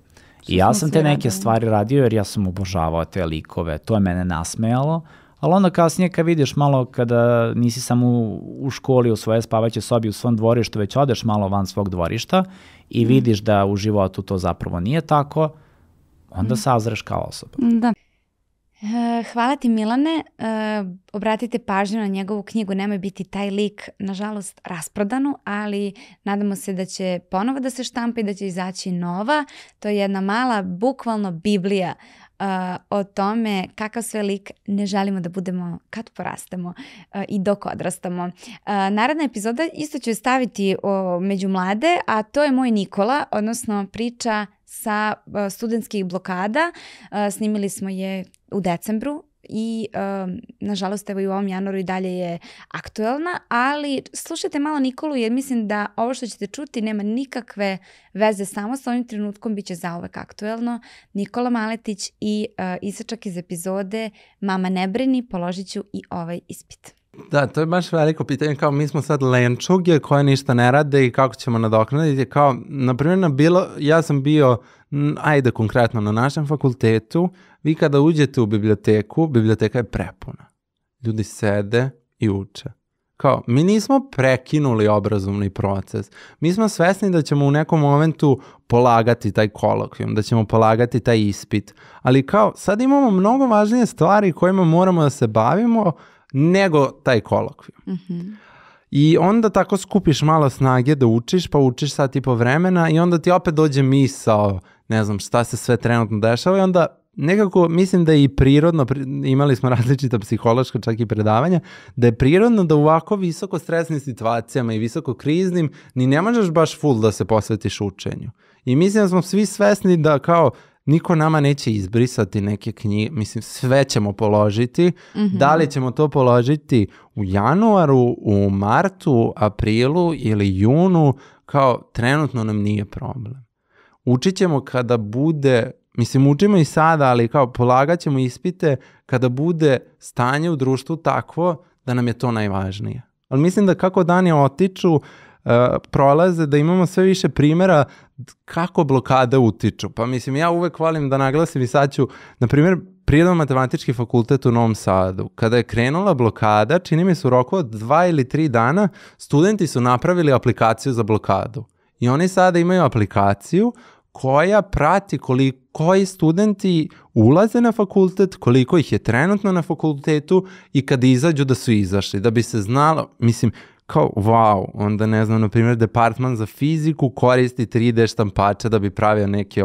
I ja sam te neke stvari radio jer ja sam obožavao te likove, to je mene nasmejalo, ali onda kasnije kad vidiš malo kada nisi samo u školi, u svoje spavaće sobi, u svom dvorištu, već odeš malo van svog dvorišta i vidiš da u životu to zapravo nije tako, onda sazreš kao osoba. Da. Hvala ti Milane, obratite pažnju na njegovu knjigu Nemoj biti taj lik, nažalost rasprodanu, ali nadamo se da će ponovo da se štampa i da će izaći nova. To je jedna mala, bukvalno Biblija o tome kakav sve lik ne želimo da budemo kad porastemo i dok odrastamo. Naredna epizoda isto ću staviti među mlade, a to je moj Nikola, odnosno priča sa studentskih blokada. Snimili smo je u decembru i nažalost evo i u ovom januaru i dalje je aktuelna, ali slušajte malo Nikolu jer mislim da ovo što ćete čuti nema nikakve veze samo s ovim trenutkom, bit će zauvek aktuelno. Nikola Maletić i isečak iz epizode Mama ne brini, položit ću i ovaj ispit. Da, to je baš veliko pitanje, kao mi smo sad lenčuge koje ništa ne rade i kako ćemo nadoknaditi, kao, na primjer, ja sam bio, ajde konkretno na našem fakultetu, vi kada uđete u biblioteku, biblioteka je prepuna. Ljudi sede i uče. Kao, mi nismo prekinuli obrazovni proces. Mi smo svesni da ćemo u nekom momentu polagati taj kolokvijum, da ćemo polagati taj ispit, ali kao, sad imamo mnogo važnije stvari kojima moramo da se bavimo nego taj kolokvijum. Mm-hmm. I onda tako skupiš malo snage da učiš, pa učiš sat i po vremena i onda ti opet dođe misao, ne znam šta se sve trenutno dešava i onda nekako mislim da je i prirodno, imali smo različita psihološka čak i predavanja, da je prirodno da u ovako visoko stresnim situacijama i visoko kriznim ni ne možeš baš full da se posvetiš učenju. I mislim da smo svi svesni da kao niko nama neće izbrisati neke knjige, mislim sve ćemo položiti, mm-hmm. Da li ćemo to položiti u januaru, u martu, aprilu ili junu, kao trenutno nam nije problem. Učit ćemo kada bude, mislim učimo i sada, ali kao polagat ćemo ispite kada bude stanje u društvu takvo da nam je to najvažnije. Ali mislim da kako dani otiču, prolaze, da imamo sve više primjera kako blokade utiču. Pa mislim, ja uvek volim da naglasim i sad ću, na primjer, Prirodno-matematički fakultet u Novom Sadu. Kada je krenula blokada, čini mi se u roku od 2 ili 3 dana, studenti su napravili aplikaciju za blokadu. I oni sada imaju aplikaciju koja prati koji studenti ulaze na fakultet, koliko ih je trenutno na fakultetu i kad izađu da su izašli, da bi se znalo, mislim, kao, wow, onda ne znam, na primjer, departman za fiziku koristi 3D štampača da bi pravio neke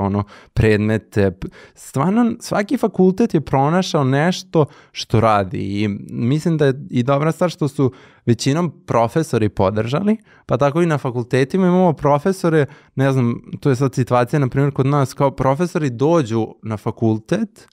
predmete. Stvarno, svaki fakultet je pronašao nešto što radi i mislim da je i dobra stvar što su većinom profesori podržali, pa tako i na fakultetima imamo profesore, ne znam, to je sad situacija, na primjer, kod nas, kao profesori dođu na fakultet,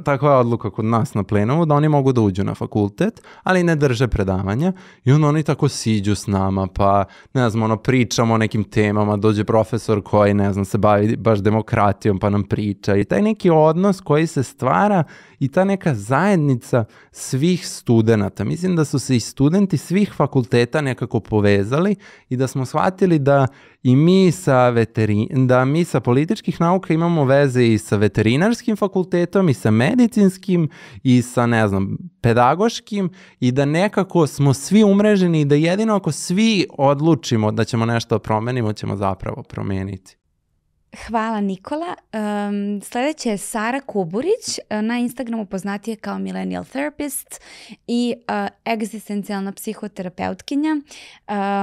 takva je odluka kod nas na plenumu, da oni mogu da uđu na fakultet, ali ne drže predavanja i onda oni tako siđu s nama, pa ne znam, pričamo o nekim temama, dođe profesor koji, ne znam, se bavi baš demokratijom, pa nam priča i taj neki odnos koji se stvara i ta neka zajednica svih studenata. Mislim da su se i studenti svih fakulteta nekako povezali i da smo shvatili da i mi sa političkih nauka imamo veze i sa veterinarskim fakultetom i sa medicinskim i sa, ne znam, pedagoškim i da nekako smo svi umreženi i da jedino ako svi odlučimo da ćemo nešto promenimo, ćemo zapravo promeniti. Hvala Nikola. Sljedeća je Sara Kuburić, na Instagramu poznatija kao Millennial Therapist i egzistencijalna psihoterapeutkinja.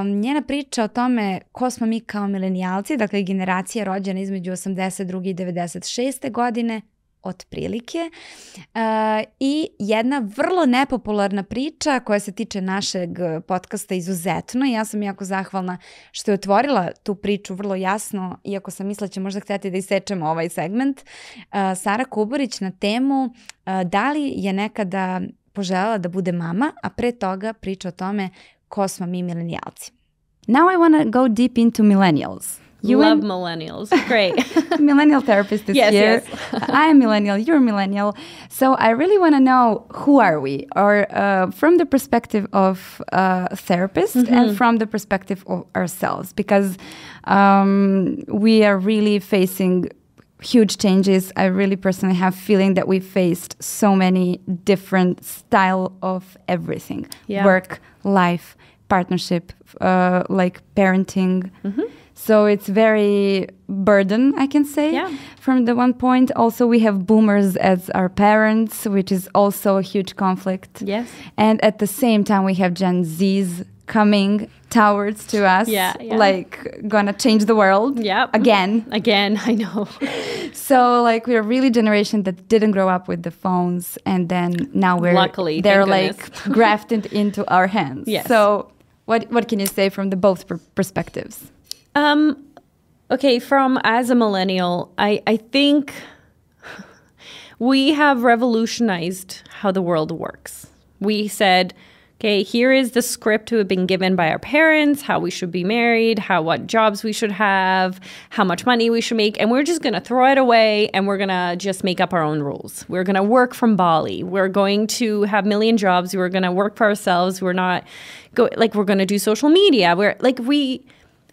Njena priča o tome ko smo mi kao milenijalci, dakle generacija rođena između 82. i 96. godine, otprilike, i jedna vrlo nepopularna priča koja se tiče našeg podcasta izuzetno. Ja sam jako zahvalna što je otvorila tu priču vrlo jasno, iako sam mislila će možda htjeti da isečemo ovaj segment. Sara Kuburić na temu da li je nekada poželjela da bude mama, a pre toga priča o tome ko smo mi milenijalci. now I want to go deep into millennials. You love millennials. Great. Millennial therapist is here. Yes. I'm millennial. You're millennial. So I really want to know, who are we? Or from the perspective of therapists and from the perspective of ourselves. Because we are really facing huge changes. I really personally have feeling that we faced so many different style of everything. Yeah. Work, life, partnership, like parenting. So it's very burden, I can say, from the one point. Also, we have boomers as our parents, which is also a huge conflict. Yes. And at the same time, we have Gen Zs coming towards to us, like gonna change the world again. Again, I know. So like we're really generation that didn't grow up with the phones, and then now luckily they're like grafted into our hands. Yes. So what can you say from the both perspectives? Okay, as a millennial, I think we have revolutionized how the world works. We said, okay, here is the script we've been given by our parents, how we should be married, what jobs we should have, how much money we should make, and we're just going to throw it away and we're going to just make up our own rules. We're going to work from Bali. We're going to have a million jobs. We're going to work for ourselves. We're not we're going to do social media.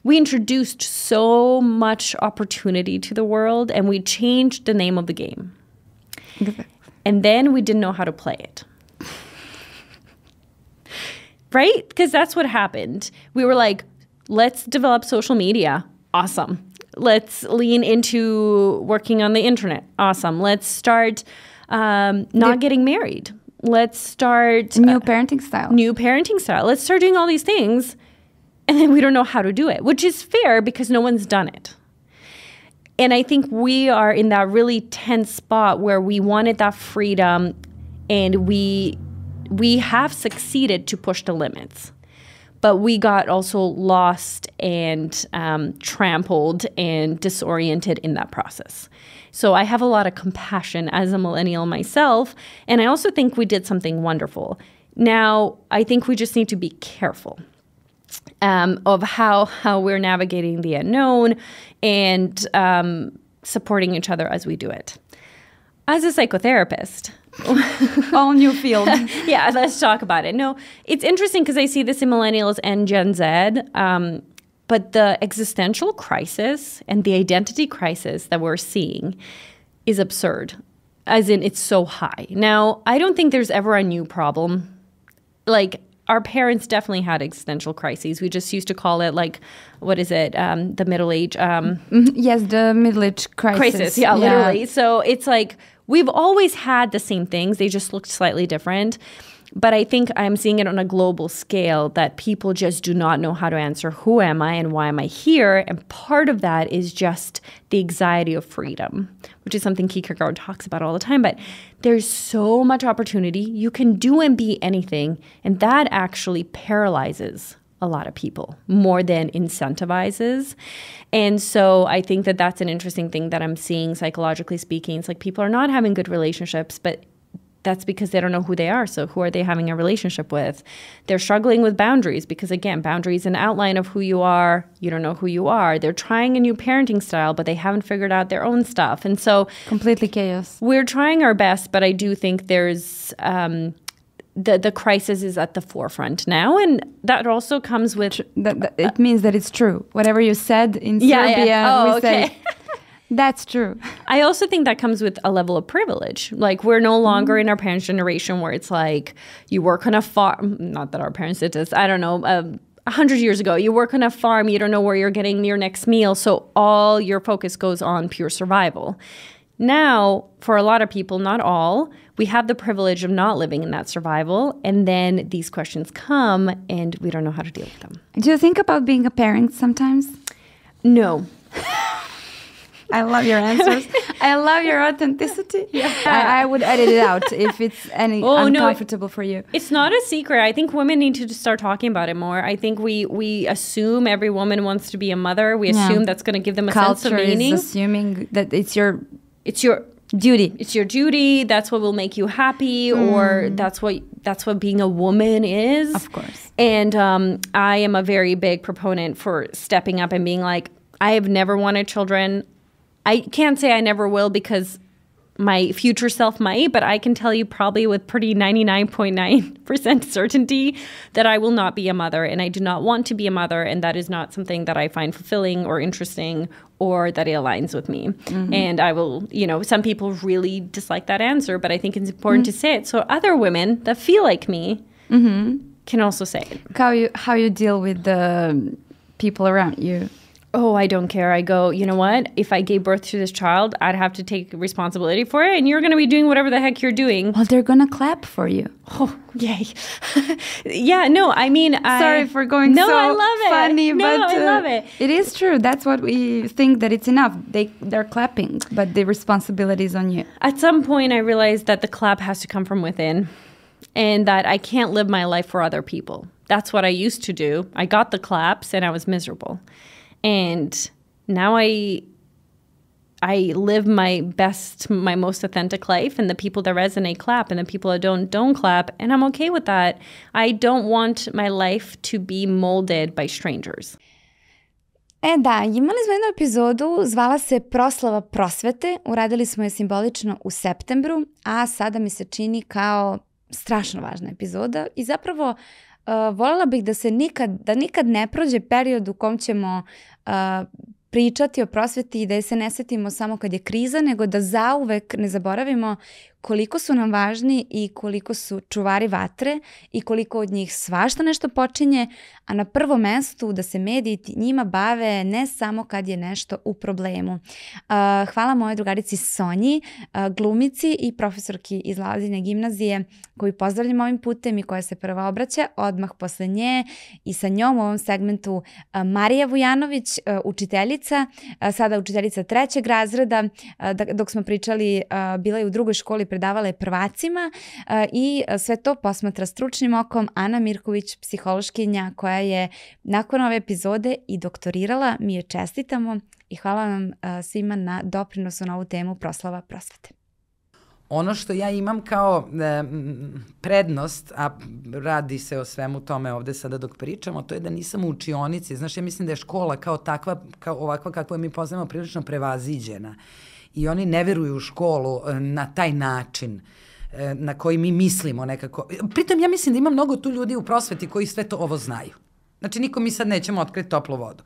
We introduced so much opportunity to the world, and we changed the name of the game. And then we didn't know how to play it. Right? Because that's what happened. We were like, let's develop social media. Awesome. Let's lean into working on the internet. Awesome. Let's start not getting married. Let's start... New parenting style. Let's start doing all these things. And then we don't know how to do it, which is fair because no one's done it. And I think we are in that really tense spot where we wanted that freedom, and we have succeeded to push the limits. But we got also lost and trampled and disoriented in that process. So I have a lot of compassion as a millennial myself, and I also think we did something wonderful. Now, I think we just need to be careful of how we're navigating the unknown and supporting each other as we do it. As a psychotherapist... All new field. Yeah, let's talk about it. No, it's interesting because I see this in millennials and Gen Z, but the existential crisis and the identity crisis that we're seeing is absurd, as in it's so high. Now, I don't think there's ever a new problem. Like, our parents definitely had existential crises. We just used to call it the middle age? Yes, the middle age crisis. Yeah, literally. So it's like we've always had the same things. They just looked slightly different. But I think I'm seeing it on a global scale that people just do not know how to answer who am I and why am I here? And part of that is just the anxiety of freedom, which is something Kierkegaard talks about all the time. But there's so much opportunity. You can do and be anything. And that actually paralyzes a lot of people more than incentivizes. And so I think that that's an interesting thing that I'm seeing psychologically speaking. It's like people are not having good relationships, but that's because they don't know who they are. So who are they having a relationship with? They're struggling with boundaries because, again, boundaries an outline of who you are. You don't know who you are. They're trying a new parenting style, but they haven't figured out their own stuff. And so completely chaos. We're trying our best, but I do think there's the crisis is at the forefront now. And that also comes with... it means that it's true. Whatever you said in Serbia, say... That's true. I also think that comes with a level of privilege. Like, we're no longer in our parents' generation where it's like you work on a farm. Not that our parents did this. I don't know. 100 years ago, you work on a farm. You don't know where you're getting your next meal. So all your focus goes on pure survival. Now, for a lot of people, not all, we have the privilege of not living in that survival. And then these questions come and we don't know how to deal with them. Do you think about being a parent sometimes? No. I love your answers. I love your authenticity. Yeah. I would edit it out if it's uncomfortable for you. It's not a secret. I think women need to start talking about it more. I think we assume every woman wants to be a mother. We assume that's going to give them a sense of meaning. Culture is assuming that it's your duty. It's your duty. That's what will make you happy, or that's what being a woman is. Of course. And I am a very big proponent for stepping up and being like, I have never wanted children. I can't say I never will because my future self might, but I can tell you probably with pretty 99.9% certainty that I will not be a mother, and I do not want to be a mother, and that is not something that I find fulfilling or interesting or that it aligns with me. And I will, some people really dislike that answer, but I think it's important to say it so other women that feel like me can also say it. How you deal with the people around you? Oh, I don't care. I go, you know what? If I gave birth to this child, I'd have to take responsibility for it, and you're going to be doing whatever the heck you're doing. Well, they're going to clap for you. Oh, yay. Yeah, no, I mean... Sorry for going I love it. Funny, but I love it. It is true. That's what we think that it's enough. They're clapping, but the responsibility is on you. At some point, I realized that the clap has to come from within, and that I can't live my life for other people. That's what I used to do. I got the claps, and I was miserable. And now I live my most authentic life, and the people that resonate clap, and the people that don't clap, and I'm okay with that. I don't want my life to be molded by strangers. Da, imali smo jednu epizodu, zvala se Proslava prosvete, uradili smo je simbolično u septembru, a sada mi se čini kao strašno važna epizoda i zapravo voljela bih da nikad ne prođe period u kom ćemo pričati o prosveti i da je se ne setimo samo kad je kriza, nego da zauvek ne zaboravimo koliko su nam važni i koliko su čuvari vatre i koliko od njih svašta nešto počinje, a na prvom mestu da se mediji njima bave ne samo kad je nešto u problemu. Hvala mojoj drugarici Sonji, glumici i profesorki iz Lazine gimnazije, koju pozdravljam ovim putem i koja se prva obraća odmah posle nje, i sa njom u ovom segmentu Marija Vujanović, učiteljica, sada učiteljica 3. razreda, dok smo pričali bila je u drugoj školi, predavala je prvacima, i sve to posmatra stručnim okom Ana Mirković, psihološkinja koja je nakon ove epizode i doktorirala. Mi je čestitamo i hvala vam svima na doprinosu na ovu temu proslava prosvete. Ono što ja imam kao prednost, a radi se o svemu tome ovde sada dok pričamo, to je da nisam u učionici. Znaš, ja mislim da je škola kao takva, kao ovakva kakvu mi poznajemo, prilično prevaziđena. I oni ne veruju u školu na taj način na koji mi mislimo nekako. Pritom ja mislim da ima mnogo tu ljudi u prosveti koji sve to ovo znaju. Znači, niko mi sad nećemo otkriti toplu vodu.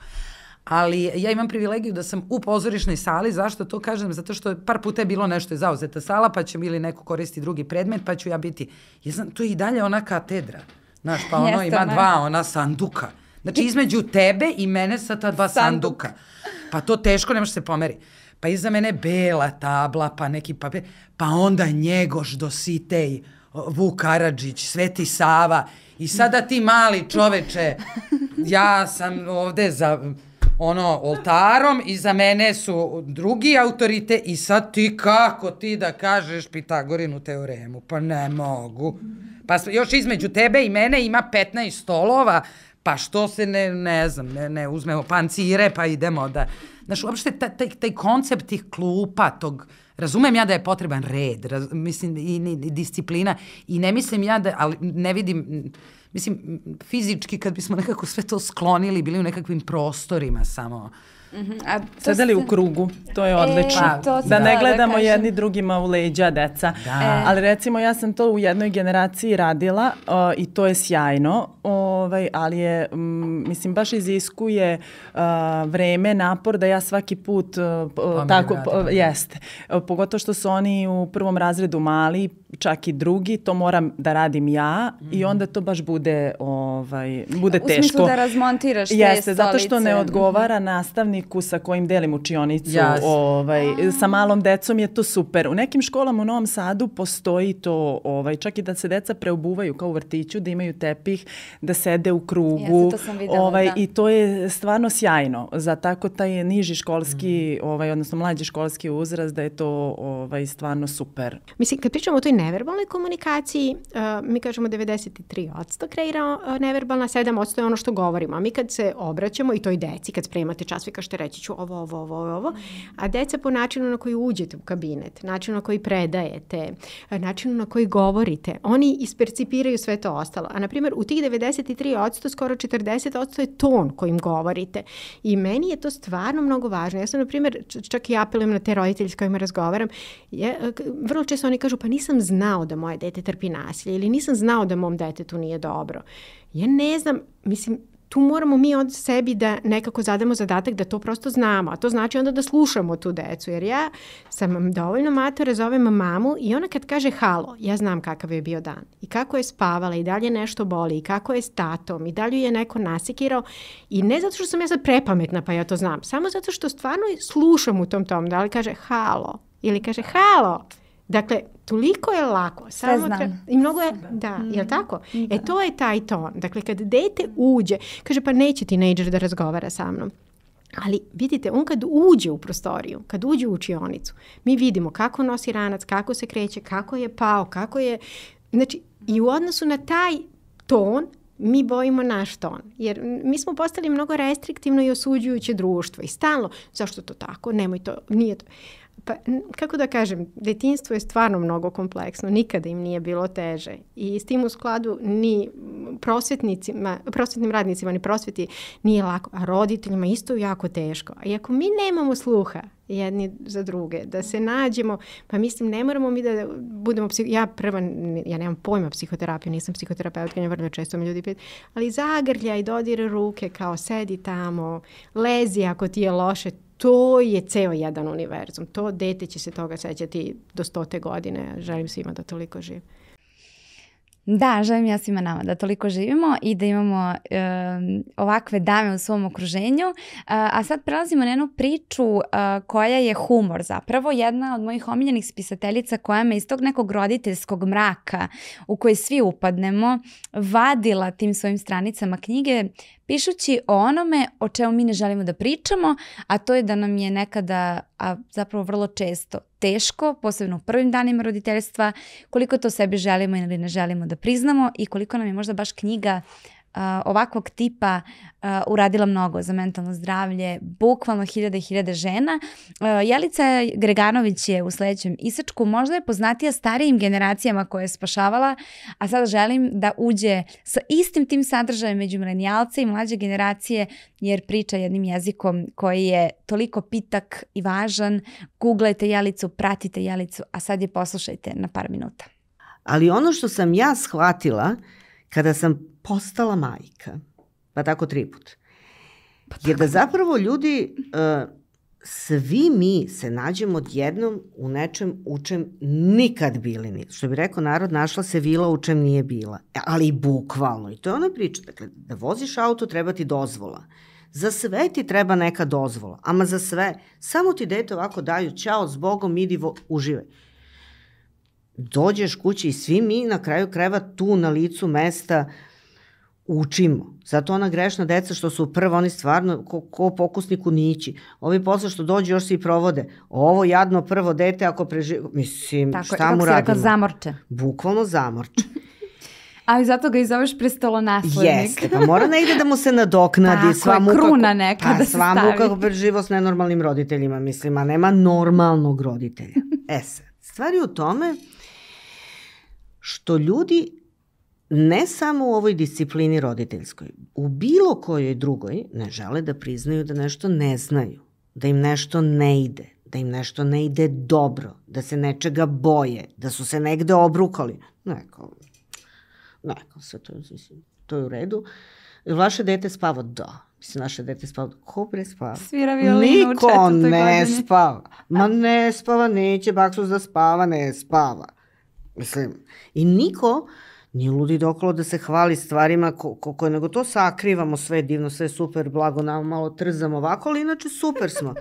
Ali ja imam privilegiju da sam u pozorišnoj sali. Zašto to kažem? Zato što par puta je bilo nešto je zauzeta sala, pa će ili neko koristi drugi predmet, pa ću ja biti... Ja znam, to je i dalje ona katedra. Znaš, pa ono ima dva ona sanduka. Znači, između tebe i mene sa ta dva sanduka. Pa to teško, ne može se pomeri. Pa iza mene bela tabla, pa neki papir, pa onda Njegoš Dositej, Vuk Karadžić, Sveti Sava. I sada ti mali čoveče, ja sam ovde za oltarom, i za mene su drugi autorite, i sad ti kako ti da kažeš Pitagorinu teoremu? Pa ne mogu. Pa još između tebe i mene ima 15 stolova, pa što se ne uzmemo pancire, pa idemo da... Znaš, uopšte taj koncept tih klupa, razumem ja da je potreban red, mislim, i disciplina, i ne mislim ja da, ali ne vidim, mislim, fizički kad bismo nekako sve to sklonili, bili u nekakvim prostorima samo... Sedeli u krugu, to je odlično. Da ne gledamo jedni drugima u leđa, deca. Ali recimo ja sam to u jednoj generaciji radila i to je sjajno, ali je, mislim, baš iziskuje vreme, napor da ja svaki put tako, jeste. Pogotovo što su oni u prvom razredu mali, čak i drugi, to moram da radim ja i onda to baš bude teško. U smislu da razmontiraš te stolice. Jeste, zato što ne odgovara nastavniku sa kojim delim učionicu. Sa malom decom je to super. U nekim školama u Novom Sadu postoji to, čak i da se deca preobuvaju kao u vrtiću, da imaju tepih, da sede u krugu. To sam videla, I to je stvarno sjajno. Za tako taj niži školski, odnosno mlađi školski uzrast, da je to stvarno super. Mislim, kad pričamo o toj neverbalnoj komunikaciji mi kažemo 93% kreira neverbalna, 7% je ono što govorimo. A mi kad se obraćamo, i to i deci, kad spremate čas, vi kažete reći ću ovo, a deca po načinu na koji uđete u kabinet, načinu na koji predajete, načinu na koji govorite, oni ispercipiraju sve to ostalo. A na primjer u tih 93% skoro 40% je ton kojim govorite. I meni je to stvarno mnogo važno. Ja sam, na primjer, čak i apelujem na te roditelje s kojima razgovaram, vrlo često oni kažu pa nisam znao da moje dete trpi nasilje ili nisam znao da mom detetu nije dobro. Ja ne znam, mislim, tu moramo mi od sebi da nekako zadamo zadatak da to prosto znamo, a to znači onda da slušamo tu decu, jer ja sam dovoljno matora, zovem mamu i ona kad kaže halo, ja znam kakav je bio dan i kako je spavala i dalje nešto boli i kako je s tatom i dalje je neko nasikirao i ne zato što sam ja sad prepametna pa ja to znam, samo zato što stvarno slušam u tom, da li kaže halo ili kaže halo. Dakle, toliko je lako. Sve znam. I mnogo je, da, je li tako? Da. To je taj ton. Dakle, kad dete uđe, kaže pa neće tinejdžer da razgovara sa mnom. Ali vidite, on kad uđe u prostoriju, kad uđe u učionicu, mi vidimo kako nosi ranac, kako se kreće, kako je pao, kako je... Znači, i u odnosu na taj ton, mi bojimo naš ton. Jer mi smo postali mnogo restriktivno i osuđujuće društvo. I stalno, zašto to tako? Nemoj to, nije to... Pa, kako da kažem, detinjstvo je stvarno mnogo kompleksno, nikada im nije bilo teže i s tim u skladu ni prosvetnim radnicima ni prosveti nije lako, a roditeljima isto jako teško. A i ako mi nemamo sluha jedni za druge, da se nađemo, pa mislim ne moramo mi da budemo, ja nemam pojma psihoterapiju, nisam psihoterapeutka, vrlo često me ljudi pitaju, ali zagrljaj, dodir ruke, kao sedi tamo, lezi ako ti je loše, to je ceo jedan univerzum. To dete će se toga sećati do 100. godine. Želim svima da toliko žive. Da, želim ja svima nama da toliko živimo i da imamo ovakve dame u svom okruženju. A sad prelazimo na jednu priču koja je humor zapravo. Jedna od mojih omiljenih spisateljica koja me iz tog nekog roditeljskog mraka u koji svi upadnemo vadila tim svojim stranicama knjige pišući o onome o čemu mi ne želimo da pričamo, a to je da nam je nekada, a zapravo vrlo često, teško, posebno u prvim danima roditeljstva, koliko to sebi želimo ili ne želimo da priznamo i koliko nam je možda baš knjiga ovakvog tipa uradila mnogo za mentalno zdravlje, bukvalno hiljade i hiljade žena. Jelica Greganović je u sledećem isečku, možda je poznatija starijim generacijama koje je spašavala, a sada želim da uđe sa istim tim sadržajem među milenijalce i mlađe generacije, jer priča jednim jezikom koji je toliko pitak i važan. Googlajte Jelicu, pratite Jelicu, a sad je poslušajte na par minuta. Ali ono što sam ja shvatila kada sam postala majka, pa tako 3 puta, je da zapravo ljudi, svi mi se nađemo odjednom u nečem u čem nikad bili nisu. Što bi rekao narod, našla se vila u čem nije bila. Ali i bukvalno. I to je ona priča. Dakle, da voziš auto treba ti dozvola. Za sve ti treba neka dozvola. Ama za sve. Samo ti dete ovako daju, ćao, zbogom, idi, uživaj. Dođeš kući i svi mi na kraju krajeva tu na licu mesta učimo. Zato ona grešna deca što su prvo, oni stvarno ko pokusni kunići. Ovi posle što dođu još se i provode. Ovo jadno prvo dete ako preživi... Mislim, tako, šta mu radimo? Tako je, kako si rekao, zamorče. Bukvalno zamorče. Ali zato ga i zoveš prestolonaslednik. Jeste, pa mora negde da mu se nadoknadi sva muka. Kruna neka da se stavi. Sva muka preživo s nenormalnim roditeljima, mislim, a nema normalnog roditelja. Sad, stvari u tome što ljudi ne samo u ovoj disciplini roditeljskoj, u bilo kojoj drugoj ne žele da priznaju da nešto ne znaju, da im nešto ne ide, da im nešto ne ide dobro, da se nečega boje, da su se negde obrukali. Neko, sve to je u redu. Vaše dete spava? Da. Mislim, naše dete spava. Ko bre spava? Svira violinu u 4. godini. Niko ne spava. Ma ne spava, neće baksus da spava, ne spava. Mislim, i niko nije ludi dokolo da se hvali stvarima koje, nego to sakrivamo, sve divno, sve super, blago, nam malo trzamo ovako, ali inače super smo.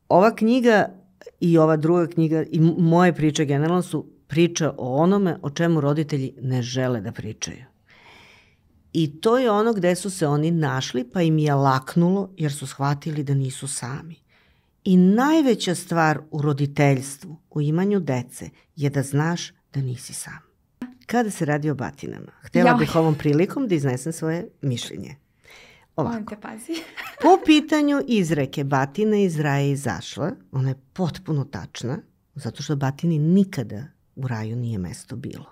Ova knjiga i ova druga knjiga i moje priče generalno su priča o onome o čemu roditelji ne žele da pričaju. I to je ono gde su se oni našli, pa im je laknulo jer su shvatili da nisu sami. I najveća stvar u roditeljstvu, u imanju dece, je da znaš da nisi sam. Kada se radi o batinama, htjela bih ovom prilikom da iznesem svoje mišljenje. Ovako, po pitanju izreke batina iz raja izašla, ona je potpuno tačna, zato što batini nikada u raju nije mesto bilo.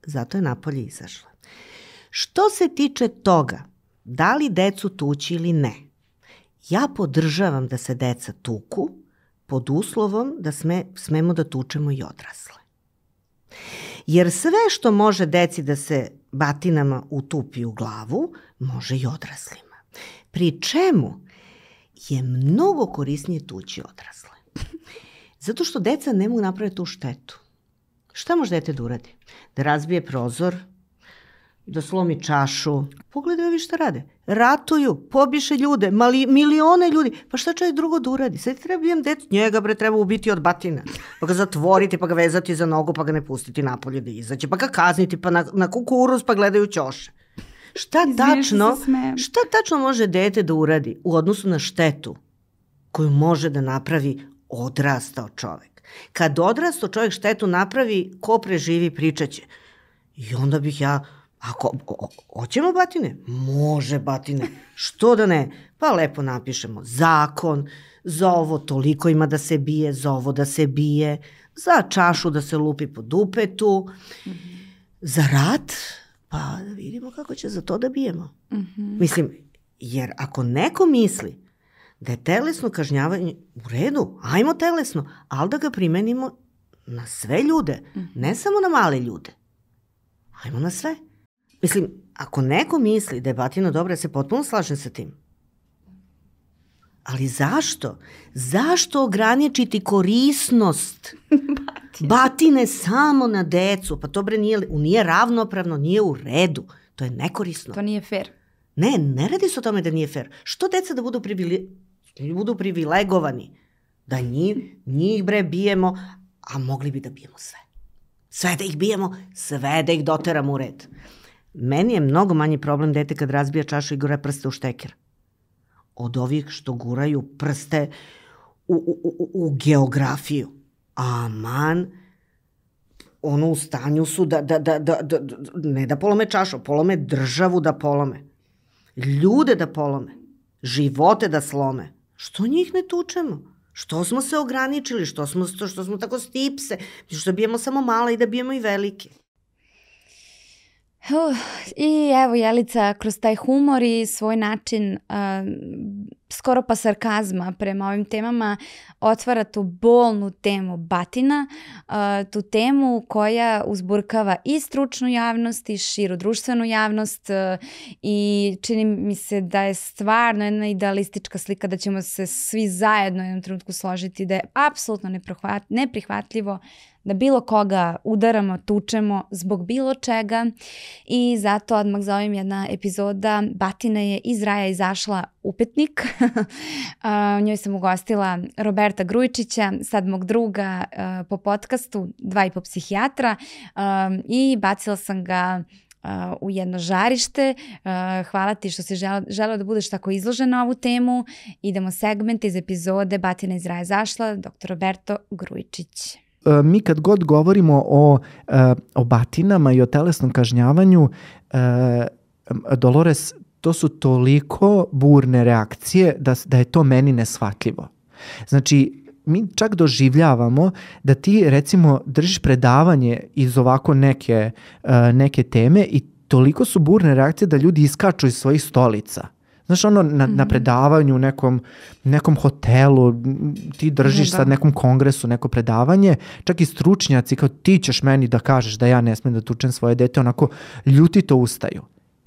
Zato je napolje izašla. Što se tiče toga, da li decu tući ili ne, ja podržavam da se deca tuku pod uslovom da smemo da tučemo i odrasle. Jer sve što može deci da se batinama utupi u glavu, može i odraslima. Pri čemu je mnogo korisnije tući odrasle. Zato što deca ne mogu napraviti tu štetu. Šta može dete da uradi? Da razbije prozor, da slomi čašu. Pogledaj ovi šta rade. Ratuju, pobiše ljude, milione ljudi. Pa šta čovjek drugo da uradi? Sad treba bijem dete, njega treba ubiti od batina. Pa ga zatvoriti, pa ga vezati za nogu, pa ga ne pustiti napolje da izađe. Pa ga kazniti, pa na kukuruz, pa gledaju ćoše. Šta tačno može dete da uradi u odnosu na štetu koju može da napravi odrastao čovjek? Kad odrastao čovjek štetu napravi, ko preživi, pričaće. I onda bih ja, ako hoćemo batine, može batine, što da ne, pa lepo napišemo zakon, za ovo toliko ima da se bije, za ovo da se bije, za čašu da se lupi po dupetu, za rat, pa vidimo kako će za to da bijemo. Mislim, jer ako neko misli da je telesno kažnjavanje u redu, ajmo telesno, ali da ga primenimo na sve ljude, ne samo na male ljude. Ajmo na sve. Mislim, ako neko misli da je batina dobra, ja se potpuno slažem sa tim. Ali zašto? Zašto ograničiti korisnost batine samo na decu? Pa to bre nije ravnopravno, nije u redu. To je nekorisno. To nije fair. Ne radi se o tome da nije fair. Što deca da budu privilegovani? Da njih bre bijemo, a mogli bi da bijemo sve. Sve da ih bijemo, sve da ih doteramo u red. Meni je mnogo manji problem dete kad razbija čašu i gura prste u šteker. Od ovih što guraju prste u geografiju. Aman, ono u stanju su ne da polome čašu, polome državu da polome. Ljude da polome. Živote da slome. Što njih ne tučemo? Što smo se ograničili? Što smo tako stipse? Što bijemo samo male i da bijemo i velike? I evo Jelica kroz taj humor i svoj način skoro pa sarkazma prema ovim temama otvara tu bolnu temu batina, tu temu koja uzburkava i stručnu javnost i širu društvenu javnost i čini mi se da je stvarno jedna idealistička slika da ćemo se svi zajedno u jednom trenutku složiti da je apsolutno neprihvatljivo da bilo koga udaramo, tučemo zbog bilo čega i zato odmah zovem jedna epizoda Batina je iz raja izašla upetnik. U njoj sam ugostila Roberta Grujičića, sad mog druga po podcastu, 2,5 psihijatra i bacila sam ga u jedno žarište. Hvala ti što si želeo da budeš tako izložen na ovu temu. Idemo segment iz epizode Batina iz raja izašla, dr. Roberto Grujičić. Mi kad god govorimo o batinama i o telesnom kažnjavanju, Dolores, to su toliko burne reakcije da je to meni neshvatljivo. Znači, mi čak doživljavamo da ti recimo držiš predavanje iz ovako neke teme i toliko su burne reakcije da ljudi iskaču iz svojih stolica. Znaš, ono na predavanju u nekom hotelu, ti držiš sad nekom kongresu neko predavanje, čak i stručnjaci kao ti ćeš meni da kažeš da ja ne smijem da tučem svoje dete, onako ljutito ustaju.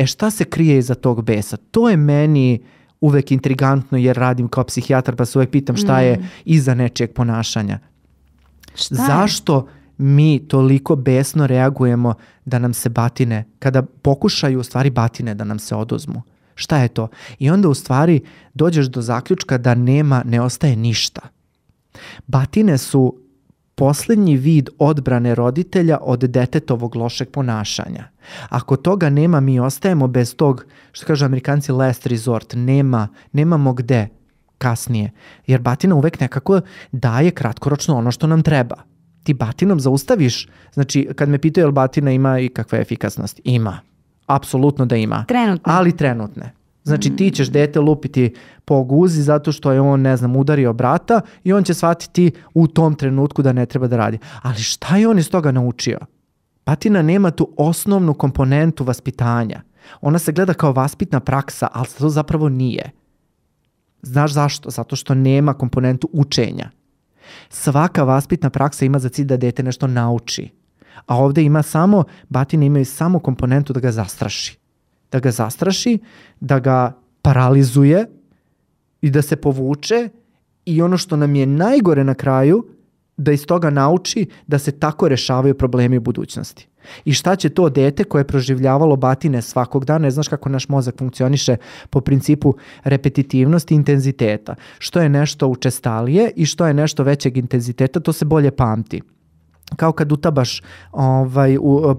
Šta se krije iza tog besa? To je meni uvek intrigantno jer radim kao psihijatar pa se uvek pitam šta je iza nečijeg ponašanja. Zašto mi toliko besno reagujemo da nam se batine, kada pokušaju u stvari batine da nam se oduzmu? Šta je to? I onda u stvari dođeš do zaključka da ne ostaje ništa. Batine su posljednji vid odbrane roditelja od detetovog lošeg ponašanja. Ako toga nema, mi ostajemo bez tog, što kažu Amerikanci, last resort. Nemamo gde. kasnije. Jer batina uvek nekako daje kratkoročno ono što nam treba. Ti batinom zaustaviš, znači kad me pitaju je li batina ima i kakva je efikasnost? Ima. Apsolutno da ima. Trenutne. Ali trenutne. Znači ti ćeš dete lupiti po guzi zato što je on, ne znam, udario brata i on će shvatiti u tom trenutku da ne treba da radi. Ali šta je on iz toga naučio? Batina nema tu osnovnu komponentu vaspitanja. Ona se gleda kao vaspitna praksa, ali to zapravo nije. Znaš zašto? Zato što nema komponentu učenja. Svaka vaspitna praksa ima za cilj da dete nešto nauči. A ovdje ima samo, batine imaju samo komponentu da ga zastraši. Da ga zastraši, da ga paralizuje i da se povuče i ono što nam je najgore na kraju, da iz toga nauči da se tako rešavaju problemi u budućnosti. I šta će to dete koje je proživljavalo batine svakog dana, ne znaš kako naš mozak funkcioniše po principu repetitivnosti i intenziteta. Što je nešto učestalije i što je nešto većeg intenziteta, to se bolje pamti. Kao kad utabaš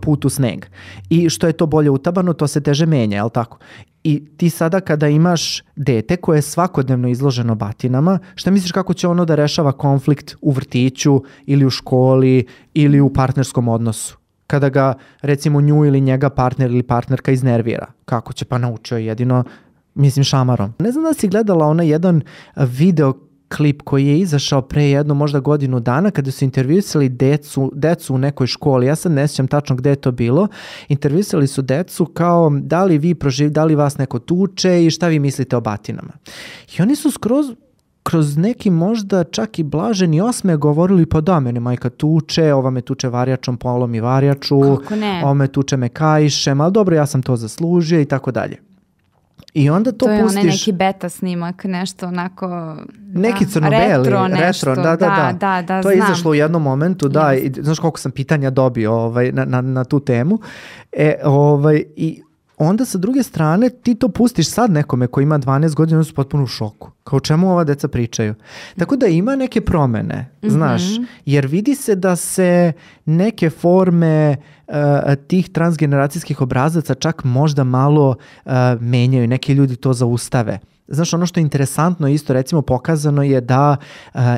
put u sneg. I što je to bolje utabano, to se teže menja, jel tako? I ti sada kada imaš dete koje je svakodnevno izloženo batinama, šta misliš kako će ono da rešava konflikt u vrtiću ili u školi ili u partnerskom odnosu? Kada ga, recimo, nju ili njega partner ili partnerka iznervira. Kako će? Pa naučio jedino, šamarom. Ne znam da si gledala onaj jedan video klip koji je izašao pre jedno možda godinu dana kada su intervjuisali decu u nekoj školi. Ja sad ne sjećam tačno gde je to bilo. Intervjuisali su decu kao da li vas neko tuče i šta vi mislite o batinama. I oni su kroz neki možda čak i blaženi osmeh govorili pa da, mene majka tuče, ova me tuče varjačom, polomi varjaču, ova me tuče me kaišem, ali dobro, ja sam to zaslužio i tako dalje. I onda to pustiš... To je onaj neki beta snimak, nešto onako... Neki crno-beli, retro, da. To je izašlo u jednom momentu, da, i znaš koliko sam pitanja dobio na tu temu. I onda sa druge strane ti to pustiš sad nekome koji ima 12 godina, oni su potpuno u šoku. Kao čemu ova deca pričaju. Tako da ima neke promene, znaš, jer vidi se da se neke forme tih transgeneracijskih obrazaca čak možda malo menjaju, neki ljudi to zaustave. Znaš, ono što je interesantno isto, recimo pokazano je da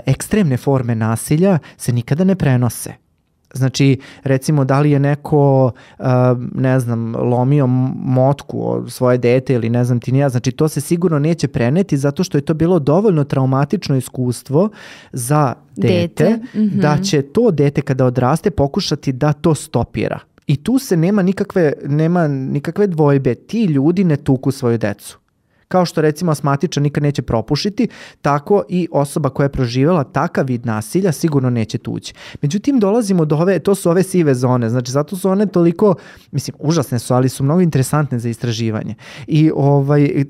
ekstremne forme nasilja se nikada ne prenose. Znači, recimo, da li je neko, ne znam, lomio motku od svoje dete ili ne znam ti ni ja, znači to se sigurno neće preneti zato što je to bilo dovoljno traumatično iskustvo za dete. Da će to dete kada odraste pokušati da to stopira. I tu se nema nikakve dvojbe. Ti ljudi ne tuku svoju decu. Kao što recimo astmatičar nikad neće propušiti, tako i osoba koja je proživjela takav vid nasilja sigurno neće tući. Međutim, dolazimo do to su ove sive zone, znači zato su one toliko, užasne su, ali su mnogo interesantne za istraživanje. I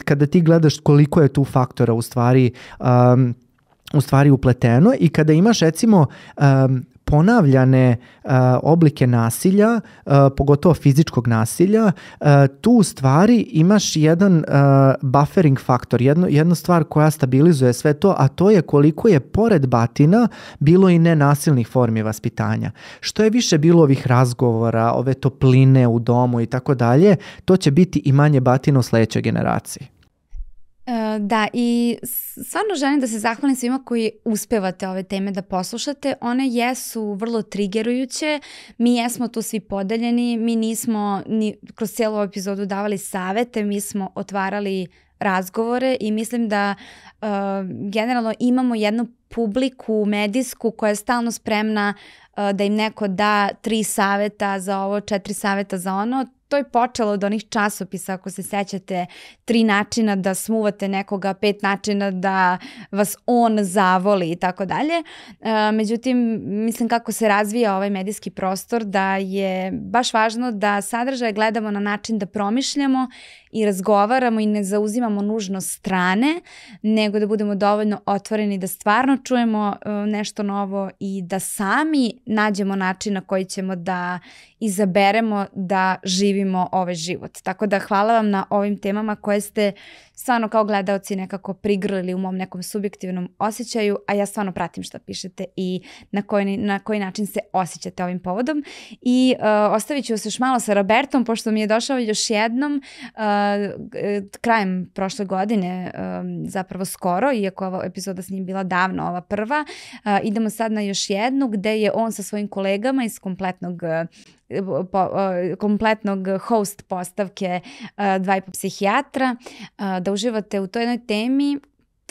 kada ti gledaš koliko je tu faktora u stvari upleteno i kada imaš recimo ponavljane oblike nasilja, pogotovo fizičkog nasilja, tu u stvari imaš jedan buffering faktor, jednu stvar koja stabilizuje sve to, a to je koliko je pored batina bilo i nenasilnih formi vaspitanja. Što je više bilo ovih razgovora, ove topline u domu i tako dalje, to će biti i manje batina u sljedećoj generaciji. Da, i stvarno želim da se zahvalim svima koji uspevate ove teme da poslušate. One jesu vrlo trigerujuće, mi jesmo tu svi podeljeni, mi nismo ni kroz cijelu ovu epizodu davali savete, mi smo otvarali razgovore i mislim da generalno imamo jednu publiku medijsku koja je stalno spremna da im neko da 3 saveta za ovo, 4 saveta za ono. To je počelo od onih časopisa, ako se sećate, 3 načina da smuvate nekoga, 5 načina da vas on zavoli i tako dalje. Međutim, mislim kako se razvija ovaj medijski prostor, da je baš važno da sadržaje gledamo na način da promišljamo i razgovaramo i ne zauzimamo nužno strane, nego da budemo dovoljno otvoreni da stvarno čujemo nešto novo i da sami nađemo način na koji ćemo da izaberemo da živimo ovaj život. Tako da hvala vam na ovim temama koje ste stvarno kao gledaoci nekako prigrlili u mom nekom subjektivnom osjećaju, a ja stvarno pratim šta pišete i na koji način se osjećate ovim povodom. I ostavit ću se još malo sa Robertom, pošto mi je došao još jednom krajem prošle godine, zapravo skoro, iako ova epizoda s njim bila davno, ova prva. Idemo sad na još jednu gde je on sa svojim kolegama iz kompletnog host postavke 2,5 psihijatra, da uživate u toj jednoj temi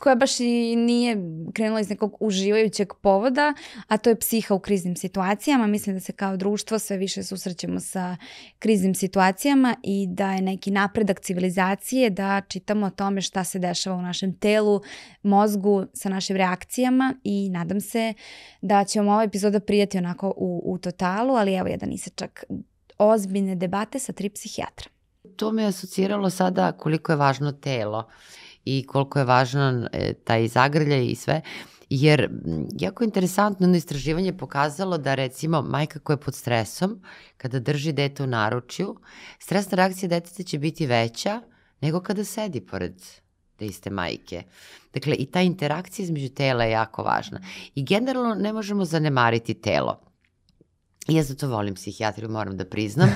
koja baš i nije krenula iz nekog uživajućeg povoda, a to je psiha u kriznim situacijama. Mislim da se kao društvo sve više susrećemo sa kriznim situacijama i da je neki napredak civilizacije da čitamo o tome šta se dešava u našem telu, mozgu, sa našim reakcijama i nadam se da će vam ova epizoda prijati onako u totalu, ali evo jedan isečak ozbiljne debate sa 3 psihijatra. To me asociralo sada koliko je važno telo i koliko je važan taj zagrljaj i sve, jer jako interesantno jedno istraživanje pokazalo da recimo majka koja je pod stresom, kada drži dete u naručju, stresna reakcija deteta će biti veća nego kada sedi pored te iste majke. Dakle, i ta interakcija između tela je jako važna. I generalno ne možemo zanemariti telo. Ja zato volim psihijatriju, moram da priznam,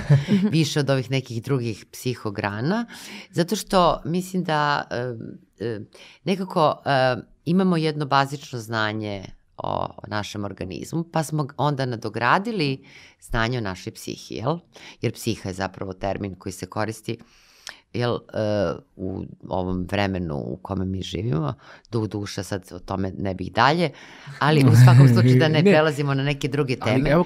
više od ovih nekih drugih psihograna, zato što mislim da nekako imamo jedno bazično znanje o našem organizmu, pa smo onda nadogradili znanje o našoj psihi, jer psiha je zapravo termin koji se koristi u ovom vremenu u kome mi živimo, duša, sad o tome ne bih dalje, ali u svakom slučaju da ne prelazimo na neke druge teme. Ali evo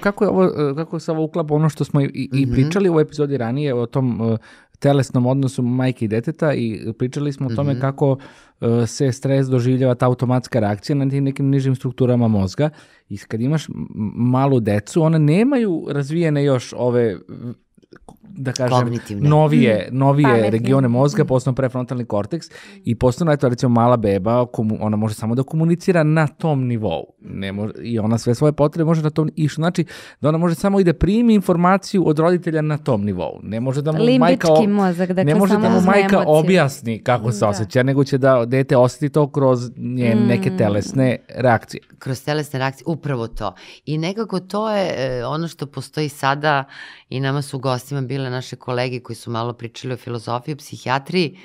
kako se ovo uklapa ono što smo i pričali u epizodi ranije o tom telesnom odnosu majke i deteta i pričali smo o tome kako se stres doživljava, ta automatska reakcija na tim nekim nižim strukturama mozga i kad imaš malu decu, one nemaju razvijene još ove, da kažem, novije regione mozga, posebno prefrontalni korteks i posebno, eto, recimo mala beba, ona može samo da komunicira na tom nivou i ona sve svoje potrebe može na tom, i što znači da ona može samo i da primi informaciju od roditelja na tom nivou. Ne može da mu majka objasni kako se osjeća, nego će da dete osjeti to kroz neke telesne reakcije. Kroz telesne reakcije, upravo to. I nekako to je ono što postoji sada i nama su gostima bile naše kolege koji su malo pričali o filozofiji, o psihijatriji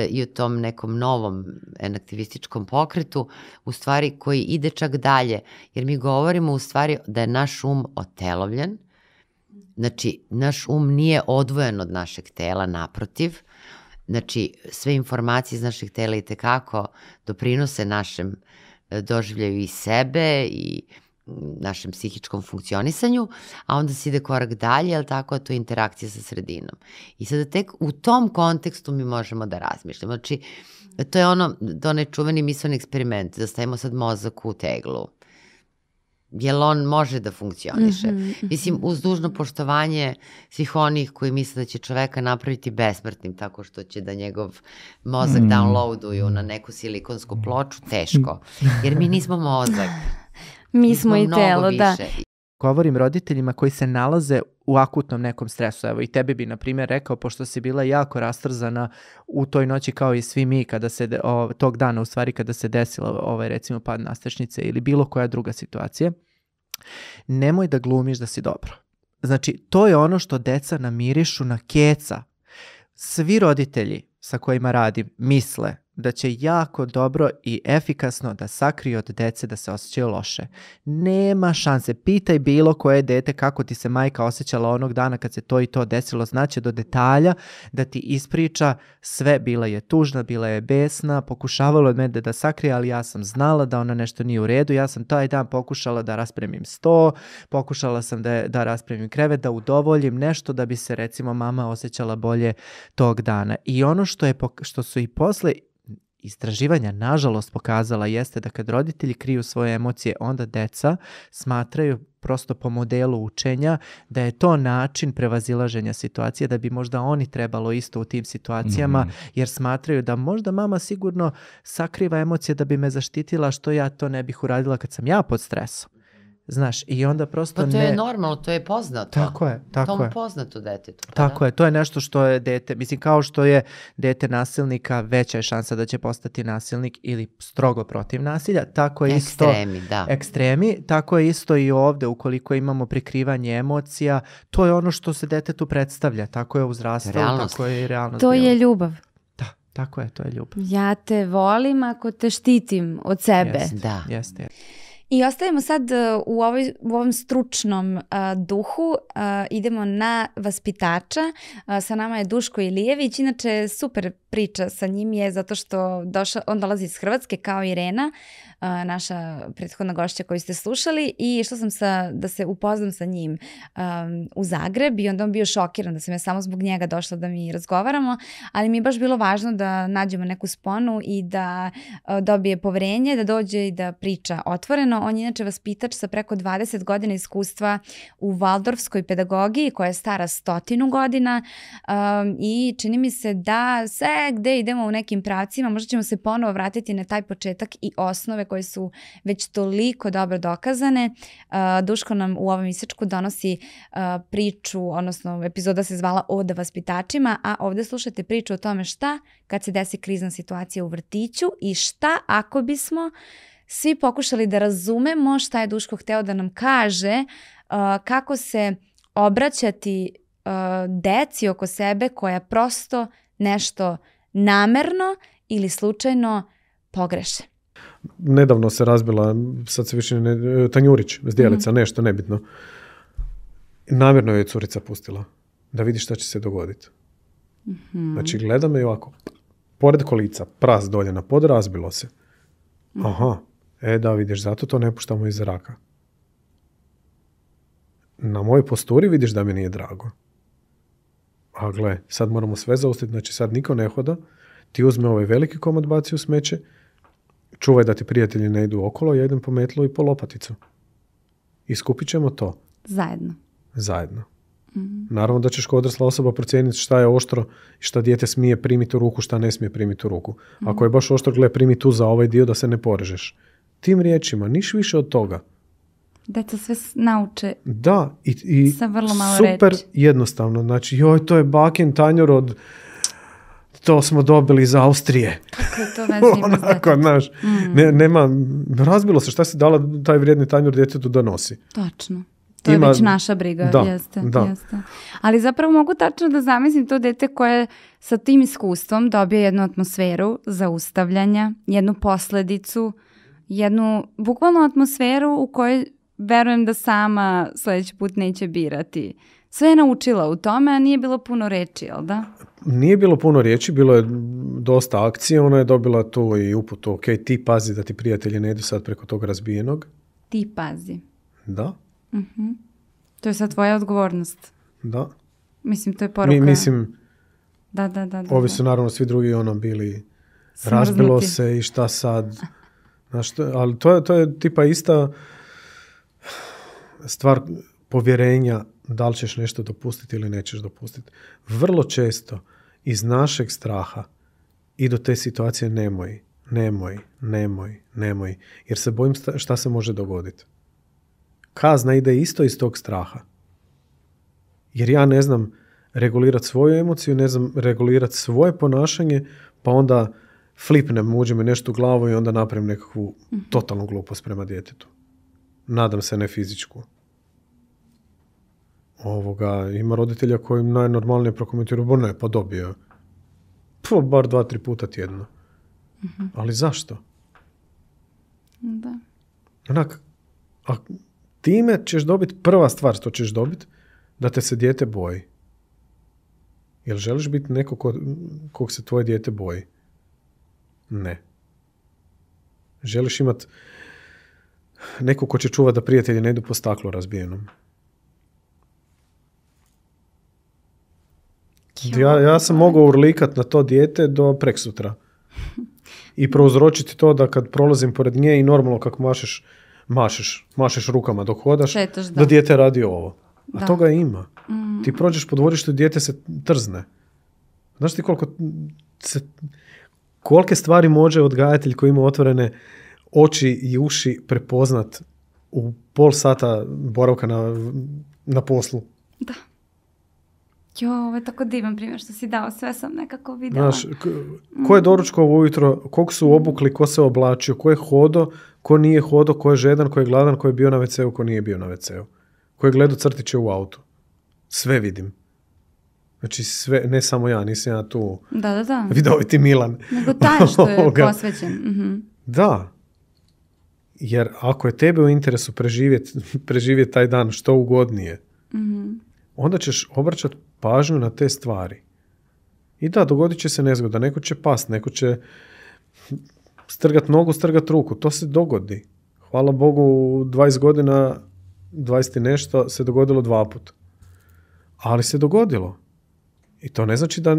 i o tom nekom novom enaktivističkom pokretu, u stvari koji ide čak dalje, jer mi govorimo u stvari da je naš otelovljen, znači naš nije odvojen od našeg tela, naprotiv, znači sve informacije iz našeg tela i tekako doprinose našem doživljaju i sebe i našem psihičkom funkcionisanju, a onda se ide korak dalje, ali tako, to je interakcija sa sredinom. I sada tek u tom kontekstu mi možemo da razmišljamo. Znači, to je onaj čuveni misaoni eksperiment, da stavimo sad mozak u teglu. Jel on može da funkcioniše? Mislim, uz dužno poštovanje svih onih koji misle da će čoveka napraviti besmrtnim tako što će da njegov mozak downloaduju na neku silikonsku ploču, teško. Jer mi nismo mozak. Mi smo i telo, da. Govorim roditeljima koji se nalaze u akutnom nekom stresu. Evo i tebi bi, na primjer, rekao, pošto si bila jako rastrzana u toj noći kao i svi mi, kada se, tog dana u stvari kada se desila recimo pad nastrešnice ili bilo koja druga situacija, nemoj da glumiš da si dobro. Znači, to je ono što deca namirišu na keca. Svi roditelji sa kojima radim misle da će jako dobro i efikasno da sakriju od dece da se osjećaju loše. Nema šanse. Pitaj bilo koje dete kako ti se majka osjećala onog dana kad se to i to desilo. Znaće do detalja da ti ispriča sve. Bila je tužna, bila je besna, pokušavala od mene da sakrije, ali ja sam znala da ona nešto nije u redu. Ja sam taj dan pokušala da raspremim sto, pokušala sam da raspremim krevet, da udovoljim nešto da bi se recimo mama osjećala bolje tog dana. I ono što su i posle istraživanja nažalost pokazala jeste da kad roditelji kriju svoje emocije, onda deca smatraju prosto po modelu učenja da je to način prevazilaženja situacije, da bi možda oni trebalo isto u tim situacijama, jer smatraju da možda mama sigurno sakriva emocije da bi me zaštitila, što ja to ne bih uradila kad sam ja pod stresom. Znaš, i onda prosto to je normalno, to je poznato. Tako je. To je poznato detetu. Tako je, to je nešto što je dete, mislim kao što je dete nasilnika, veća je šansa da će postati nasilnik ili strogo protiv nasilja, tako je ekstremi, tako je isto i ovde, ukoliko imamo prikrivanje emocija, to je ono što se detetu predstavlja, tako je uzrastao, tako je i realnost. To je ljubav. Tako je, to je ljubav. Ja te volim ako te štitim od sebe. Jeste. I ostavimo sad u ovom stručnom duhu, idemo na vaspitača. Sa nama je Duško Ilijević, inače super priča sa njim je zato što on dolazi iz Hrvatske kao Irena, naša prethodna gošća koju ste slušali, i išla sam da se upoznam sa njim u Zagreb i onda on bio šokiran da sam ja samo zbog njega došla da mi razgovaramo, ali mi je baš bilo važno da nađemo neku sponu i da dobije poverenje, da dođe i da priča otvoreno. On je inače vaspitač sa preko 20 godina iskustva u Valdorfskoj pedagogiji koja je stara 100 godina i čini mi se da sve gde idemo u nekim pravcima, možda ćemo se ponovo vratiti na taj početak i osnove koje su već toliko dobro dokazane. Duško nam u ovom isečku donosi priču, odnosno epizoda se zvala Oda vaspitačima, a ovde slušate priču o tome šta kad se desi krizna situacija u vrtiću i šta ako bismo svi pokušali da razumemo šta je Duško hteo da nam kaže, kako se obraćati deci oko sebe koja prosto nešto namerno ili slučajno pogreše. Nedavno se razbila, sad se više tanjurić, zdjelica, nešto nebitno. Namjerno je curica pustila da vidi šta će se dogoditi. Znači gleda me i ovako, pored kolica, pras dolje na pod, razbilo se. Aha, da vidiš, zato to ne puštamo iz zraka. Na mojoj posturi vidiš da mi nije drago. A gle, sad moramo sve zaustaviti, znači sad niko ne hoda, ti uzme ovaj veliki komad, baci u smeće, čuvaj da ti prijatelji ne idu okolo, ja idem po metlu i po lopaticu. I skupit ćemo to. Zajedno. Naravno da ćeš kao odrasla osoba procijeniti šta je oštro i šta dijete smije primiti u ruku, šta ne smije primiti u ruku. Ako je baš oštro, gle, primi tu za ovaj dio da se ne porežeš. Tim riječima, niš više od toga. Deca sve nauče. Da, i super jednostavno. Znači, joj, to je bakin tanjur od... To smo dobili iz Austrije. Kako je to već onako, znaš, nema, razbilo se, šta si dala taj vrijedni tanjur djetetu da nosi. Točno. To je već naša briga. Jeste. Ali zapravo mogu tačno da zamislim to dete koje sa tim iskustvom dobije jednu atmosferu zaustavljanja, jednu posledicu, jednu bukvalnu atmosferu u kojoj verujem da sama sljedeći put neće birati. Sve je naučila u tome, a nije bilo puno reči, jel da? Nije bilo puno riječi, bilo je dosta akcije, ona je dobila tu i uputu, ok, ti pazi da ti prijatelji ne idu sad preko tog razbijenog. Ti pazi. Da. To je sad tvoja odgovornost. Da. Mislim, to je poruka. Mislim, da. Ovi su naravno svi drugi bili smrznuti. Razbilo se i šta sad. Znaš, ali to je tipa ista stvar povjerenja da li ćeš nešto dopustiti ili nećeš dopustiti. Vrlo često iz našeg straha i do te situacije nemoj. Jer se bojim šta se može dogoditi. Kazna ide isto iz tog straha. Jer ja ne znam regulirati svoju emociju, ne znam regulirati svoje ponašanje, pa onda flipnem, uđe mi nešto u glavu i onda napravim nekakvu totalnu glupost prema djetetu. Nadam se ne fizičku. Ima roditelja koji najnormalnije prokomentiraju, ne, pa dobio. Bar 2-3 puta tjedno. Ali zašto? Da. A time ćeš dobiti, prva stvar što ćeš dobiti, da te se dijete boji. Jel želiš biti neko kog se tvoje dijete boji? Ne. Želiš imati neko ko će čuvati da prijatelji ne idu po staklu razbijenom. Ja sam mogao urlikat na to dijete do preksutra. I prouzročiti to da kad prolazim pored nje i normalno kako mašeš rukama dok hodaš, da dijete radi ovo. A toga ima. Ti prođeš po dvorištu i dijete se trzne. Znaš ti kolike stvari može odgajatelj koji ima otvorene oči i uši prepoznat u pol sata boravka na poslu. Da. Ovo je tako divan primjer što si dao, sve sam nekako vidjela. Znaš, ko je doručkao ujutro, kog su obukli, ko se oblačio, ko je hodo, ko nije hodo, ko je žedan, ko je gladan, ko je bio na WC-u, ko nije bio na WC-u. Ko je gledao crtiće u autu. Sve vidim. Znači sve, ne samo ja, nisam ja tu vidoviti Milan. Nego taj što je posvećen. Mm-hmm. Da. Jer ako je tebe u interesu preživjeti taj dan što ugodnije, onda ćeš obraćati pažnju na te stvari. I da, dogodit će se nezgoda. Neko će past, neko će strgat nogu, strgat ruku. To se dogodi. Hvala Bogu, 20 godina, 20 i nešto se dogodilo 2 puta. Ali se dogodilo. I to ne znači da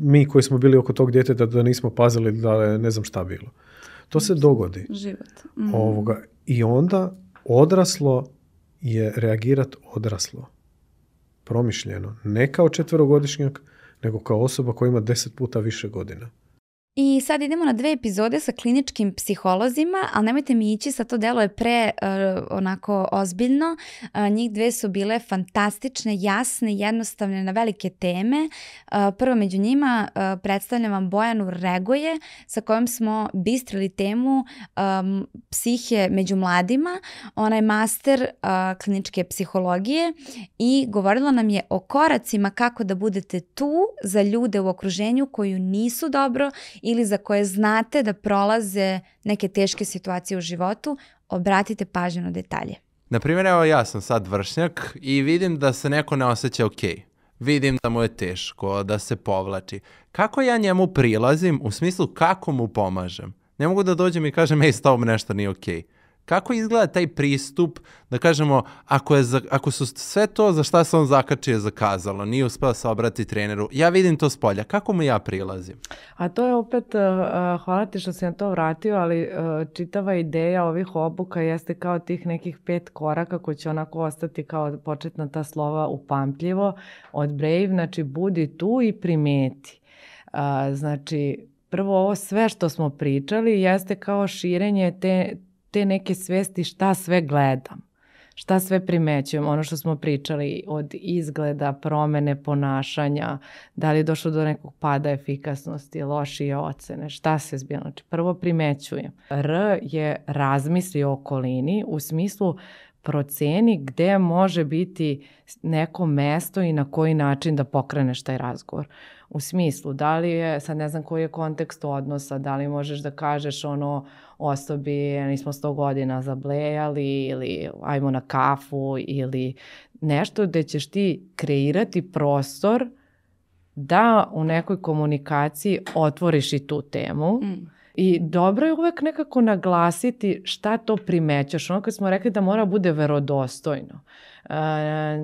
mi koji smo bili oko tog djeteta da nismo pazili da je ne znam šta bilo. To se dogodi. Život. I onda odraslo je reagirati odraslo. Promišljeno. Ne kao 4-godišnjak, nego kao osoba koja ima 10 puta više godina. I sad idemo na 2 epizode sa kliničkim psiholozima, ali nemojte mi ići, sad to delo je pre onako ozbiljno. Njih 2 su bile fantastične, jasne, jednostavne na velike teme. Prvo među njima predstavljam vam Bojanu Regoje, sa kojom smo bistrili temu psihe među mladima. Ona je master kliničke psihologije i govorila nam je o koracima kako da budete tu za ljude u okruženju koji nisu dobro ili za koje znate da prolaze neke teške situacije u životu. Obratite pažnju na detalje. Naprimjer, evo ja sam sad vršnjak i vidim da se neko ne osjeća ok. Vidim da mu je teško, da se povlači. Kako ja njemu prilazim, u smislu kako mu pomažem? Ne mogu da dođem i kažem, s tobom nešto nije ok. Kako izgleda taj pristup, da kažemo, ako su sve to za šta se on zakačio zakazalo, nije uspeo se obrati treneru, ja vidim to s polja, kako mu ja prilazim? A to je opet, hvala ti što si na to vratio, ali čitava ideja ovih obuka jeste kao tih nekih 5 koraka koji će onako ostati kao početna ta slova upamtljivo od Brave, znači budi tu i primeti. Znači, prvo ovo sve što smo pričali jeste kao širenje te neke svesti šta sve gledam, šta sve primećujem, ono što smo pričali od izgleda, promene ponašanja, da li je došlo do nekog pada efikasnosti, lošije ocene, šta se zbilo. Znači, prvo primećujem. R je razmisli o okolini u smislu proceni gde može biti neko mesto i na koji način da pokreneš taj razgovor. U smislu, da li je, sad ne znam koji je kontekst odnosa, da li možeš da kažeš osobi, nismo 100 godina zablejali ili ajmo na kafu ili nešto gde ćeš ti kreirati prostor da u nekoj komunikaciji otvoriš i tu temu. I dobro je uvek nekako naglasiti šta to primećaš. Ono kad smo rekli da mora bude verodostojno.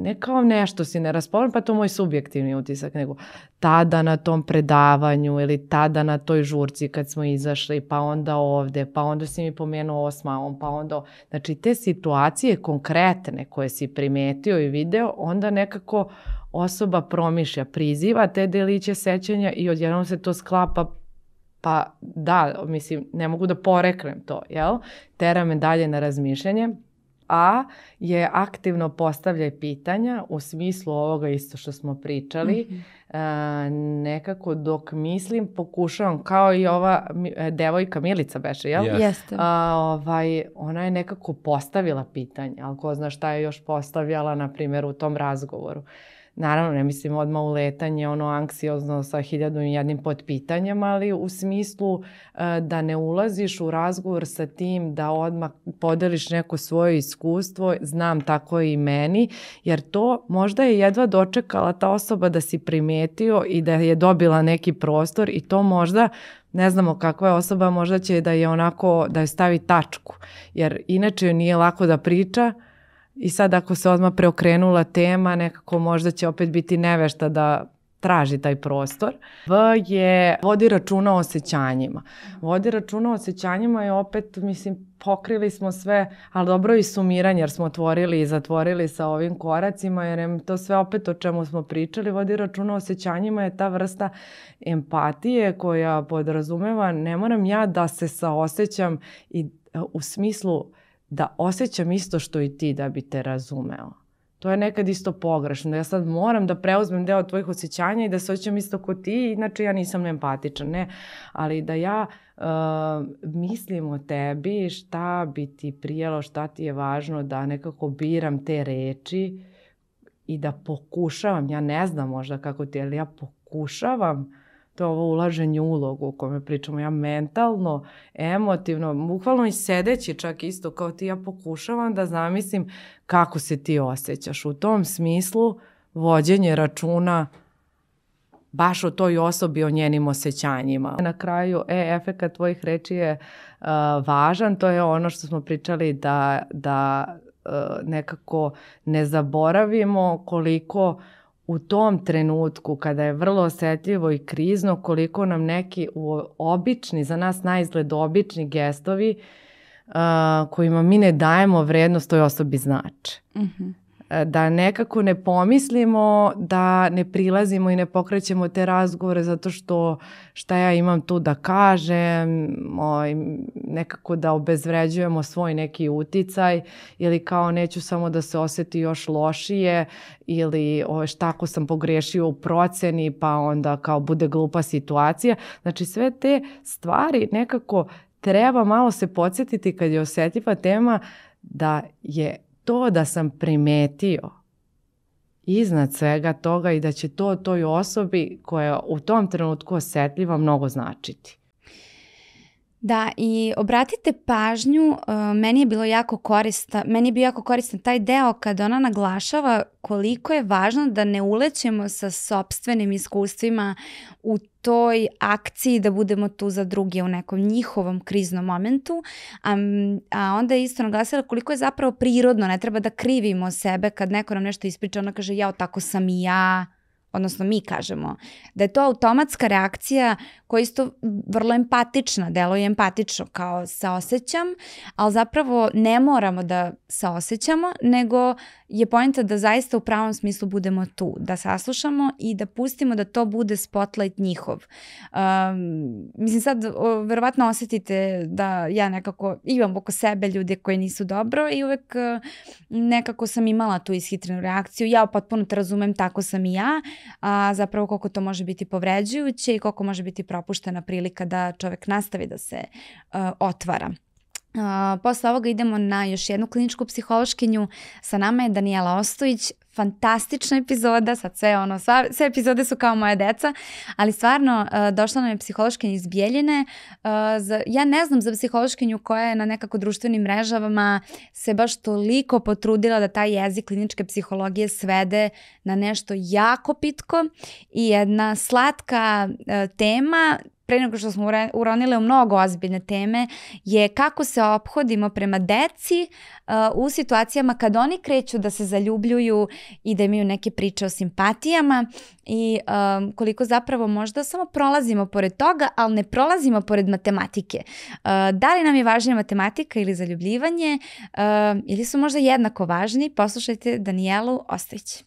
Ne kao nešto si ne raspoložen, pa to moj subjektivni utisak, nego tada na tom predavanju ili tada na toj žurci kad smo izašli, pa onda ovde, pa onda si mi pomenuo osmavom, pa onda... Znači te situacije konkretne koje si primetio i video, onda nekako osoba promišlja, priziva te deliće sećanja i odjednom se to sklapa. Pa da, mislim, ne mogu da poreknem to, jel? Tera me dalje na razmišljanje. A je aktivno postavljaj pitanja u smislu ovoga isto što smo pričali. Nekako dok mislim pokušavam, kao i ova devojka Milica beše, jel? Jeste. Ona je nekako postavila pitanje, ali ko zna šta je još postavljala, na primjer, u tom razgovoru. Naravno, ne mislim odmah uletanje, anksiozno sa 1001 potpitanjem, ali u smislu da ne ulaziš u razgovor sa tim, da odmah podeliš neko svoje iskustvo, znam tako i meni, jer to možda je jedva dočekala ta osoba da si primetio i da je dobila neki prostor i to možda, ne znamo kakva je osoba, možda će da je da je stavi tačku, jer inače joj nije lako da priča. I sad ako se odmah preokrenula tema, nekako možda će opet biti nevešta da traži taj prostor. V je vodi računa o osjećanjima. Vodi računa o osjećanjima je opet, mislim, pokrili smo sve, ali dobro i sumiranje jer smo otvorili i zatvorili sa ovim koracima, jer je to sve opet o čemu smo pričali. Vodi računa o osjećanjima je ta vrsta empatije koja podrazumeva ne moram ja da se saosećam i u smislu da osjećam isto što i ti da bi te razumeo. To je nekad isto pogrešno, da ja sad moram da preuzmem deo tvojih osjećanja i da se osjećam isto kao ti, inače ja nisam empatičan, ne, ali da ja mislim o tebi, šta bi ti prijelo, šta ti je važno, da nekako biram te reči i da pokušavam, ja ne znam možda kako ti, ali ja pokušavam, to je ovo ulaženje ulogu o kome pričamo, ja mentalno, emotivno, bukvalno i sedeći čak isto kao ti, ja pokušavam da zamislim kako se ti osjećaš. U tom smislu vođenje računa baš o toj osobi, o njenim osjećanjima. Na kraju, efekat tvojih reči je važan, to je ono što smo pričali da nekako ne zaboravimo koliko u tom trenutku kada je vrlo osjetljivo i krizno, koliko nam neki obični, za nas naizgled obični gestovi kojima mi ne dajemo vrednost toj osobi znače. Da nekako ne pomislimo, da ne prilazimo i ne pokrećemo te razgovore zato što šta ja imam tu da kažem, nekako da obezvređujemo svoj neki uticaj ili kao neću samo da se osjeti još lošije ili šta ako sam pogrešio u proceni pa onda kao bude glupa situacija. Znači sve te stvari nekako treba malo se podsjetiti kad je osjetljiva tema da je to da sam primetio iznad svega toga i da će to toj osobi koja je u tom trenutku osjetljiva mnogo značiti. Da, i obratite pažnju, meni je bio jako koristan taj deo kada ona naglašava koliko je važno da ne ulećemo sa sopstvenim iskustvima u toj akciji da budemo tu za druge u nekom njihovom kriznom momentu, a onda je isto naglasila koliko je zapravo prirodno, ne treba da krivimo sebe kad neko nam nešto ispriča, ona kaže jao tako sam i ja, odnosno mi kažemo, da je to automatska reakcija koja je isto vrlo empatična, deluje empatično kao saosećam, ali zapravo ne moramo da saosećamo, nego je poenta da zaista u pravom smislu budemo tu, da saslušamo i da pustimo da to bude spotlight njihov. Mislim sad, verovatno osjetite da ja nekako imam oko sebe ljude koji nisu dobro i uvek nekako sam imala tu ishitrenu reakciju, ja potpuno te razumem, tako sam i ja, a zapravo koliko to može biti povređujuće i koliko može biti propuštena prilika da čovjek nastavi da se otvara. Posle ovoga idemo na još jednu kliničku psihološkinju. Sa nama je Danijela Ostojić. Fantastična epizoda, sad sve epizode su kao moja deca, ali stvarno došla nam je psihološkinja iz Bijeljine. Ja ne znam za psihološkinju koja je na nekako društvenim mrežama se baš toliko potrudila da taj jezik kliničke psihologije svede na nešto jako pitko i jedna slatka tema, pre nego što smo uronile u mnogo ozbiljne teme, je kako se ophodimo prema deci u situacijama kad oni kreću da se zaljubljuju i da imaju neke priče o simpatijama i koliko zapravo možda samo prolazimo pored toga, ali ne prolazimo pored matematike. Da li nam je važnija matematika ili zaljubljivanje ili su možda jednako važni? Poslušajte Danijelu Ostojić.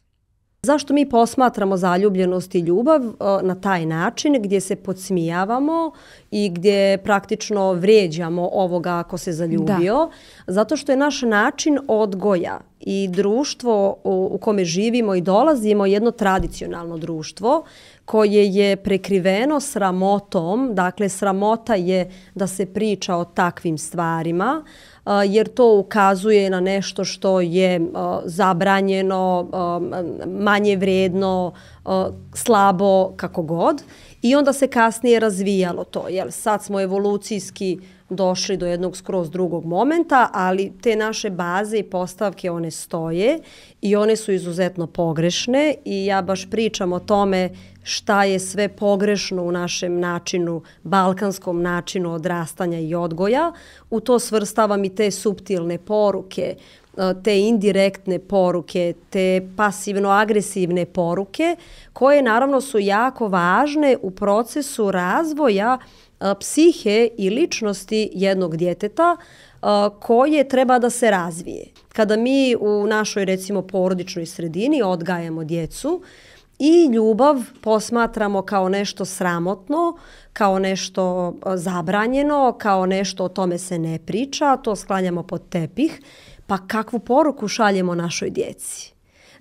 Zašto mi posmatramo zaljubljenost i ljubav na taj način gdje se podsmijavamo i gdje praktično vrijeđamo ovoga ko se zaljubio? Da. Zato što je naš način odgoja i društvo u kome živimo i dolazimo jedno tradicionalno društvo koje je prekriveno sramotom. Dakle, sramota je da se priča o takvim stvarima, jer to ukazuje na nešto što je zabranjeno, manje vrijedno, slabo, kako god. I onda se kasnije razvijalo to. Jer sad smo evolucijski došli do jednog skroz drugog momenta, ali te naše baze i postavke, one stoje i one su izuzetno pogrešne i ja baš pričam o tome šta je sve pogrešno u našem načinu, balkanskom načinu odrastanja i odgoja. U to svrstavam i te suptilne poruke, te indirektne poruke, te pasivno-agresivne poruke, koje naravno su jako važne u procesu razvoja psihe i ličnosti jednog djeteta koje treba da se razvije. Kada mi u našoj, recimo, porodičnoj sredini odgajamo djecu I ljubav posmatramo kao nešto sramotno, kao nešto zabranjeno, kao nešto o tome se ne priča, to sklanjamo pod tepih. Pa kakvu poruku šaljemo našoj djeci?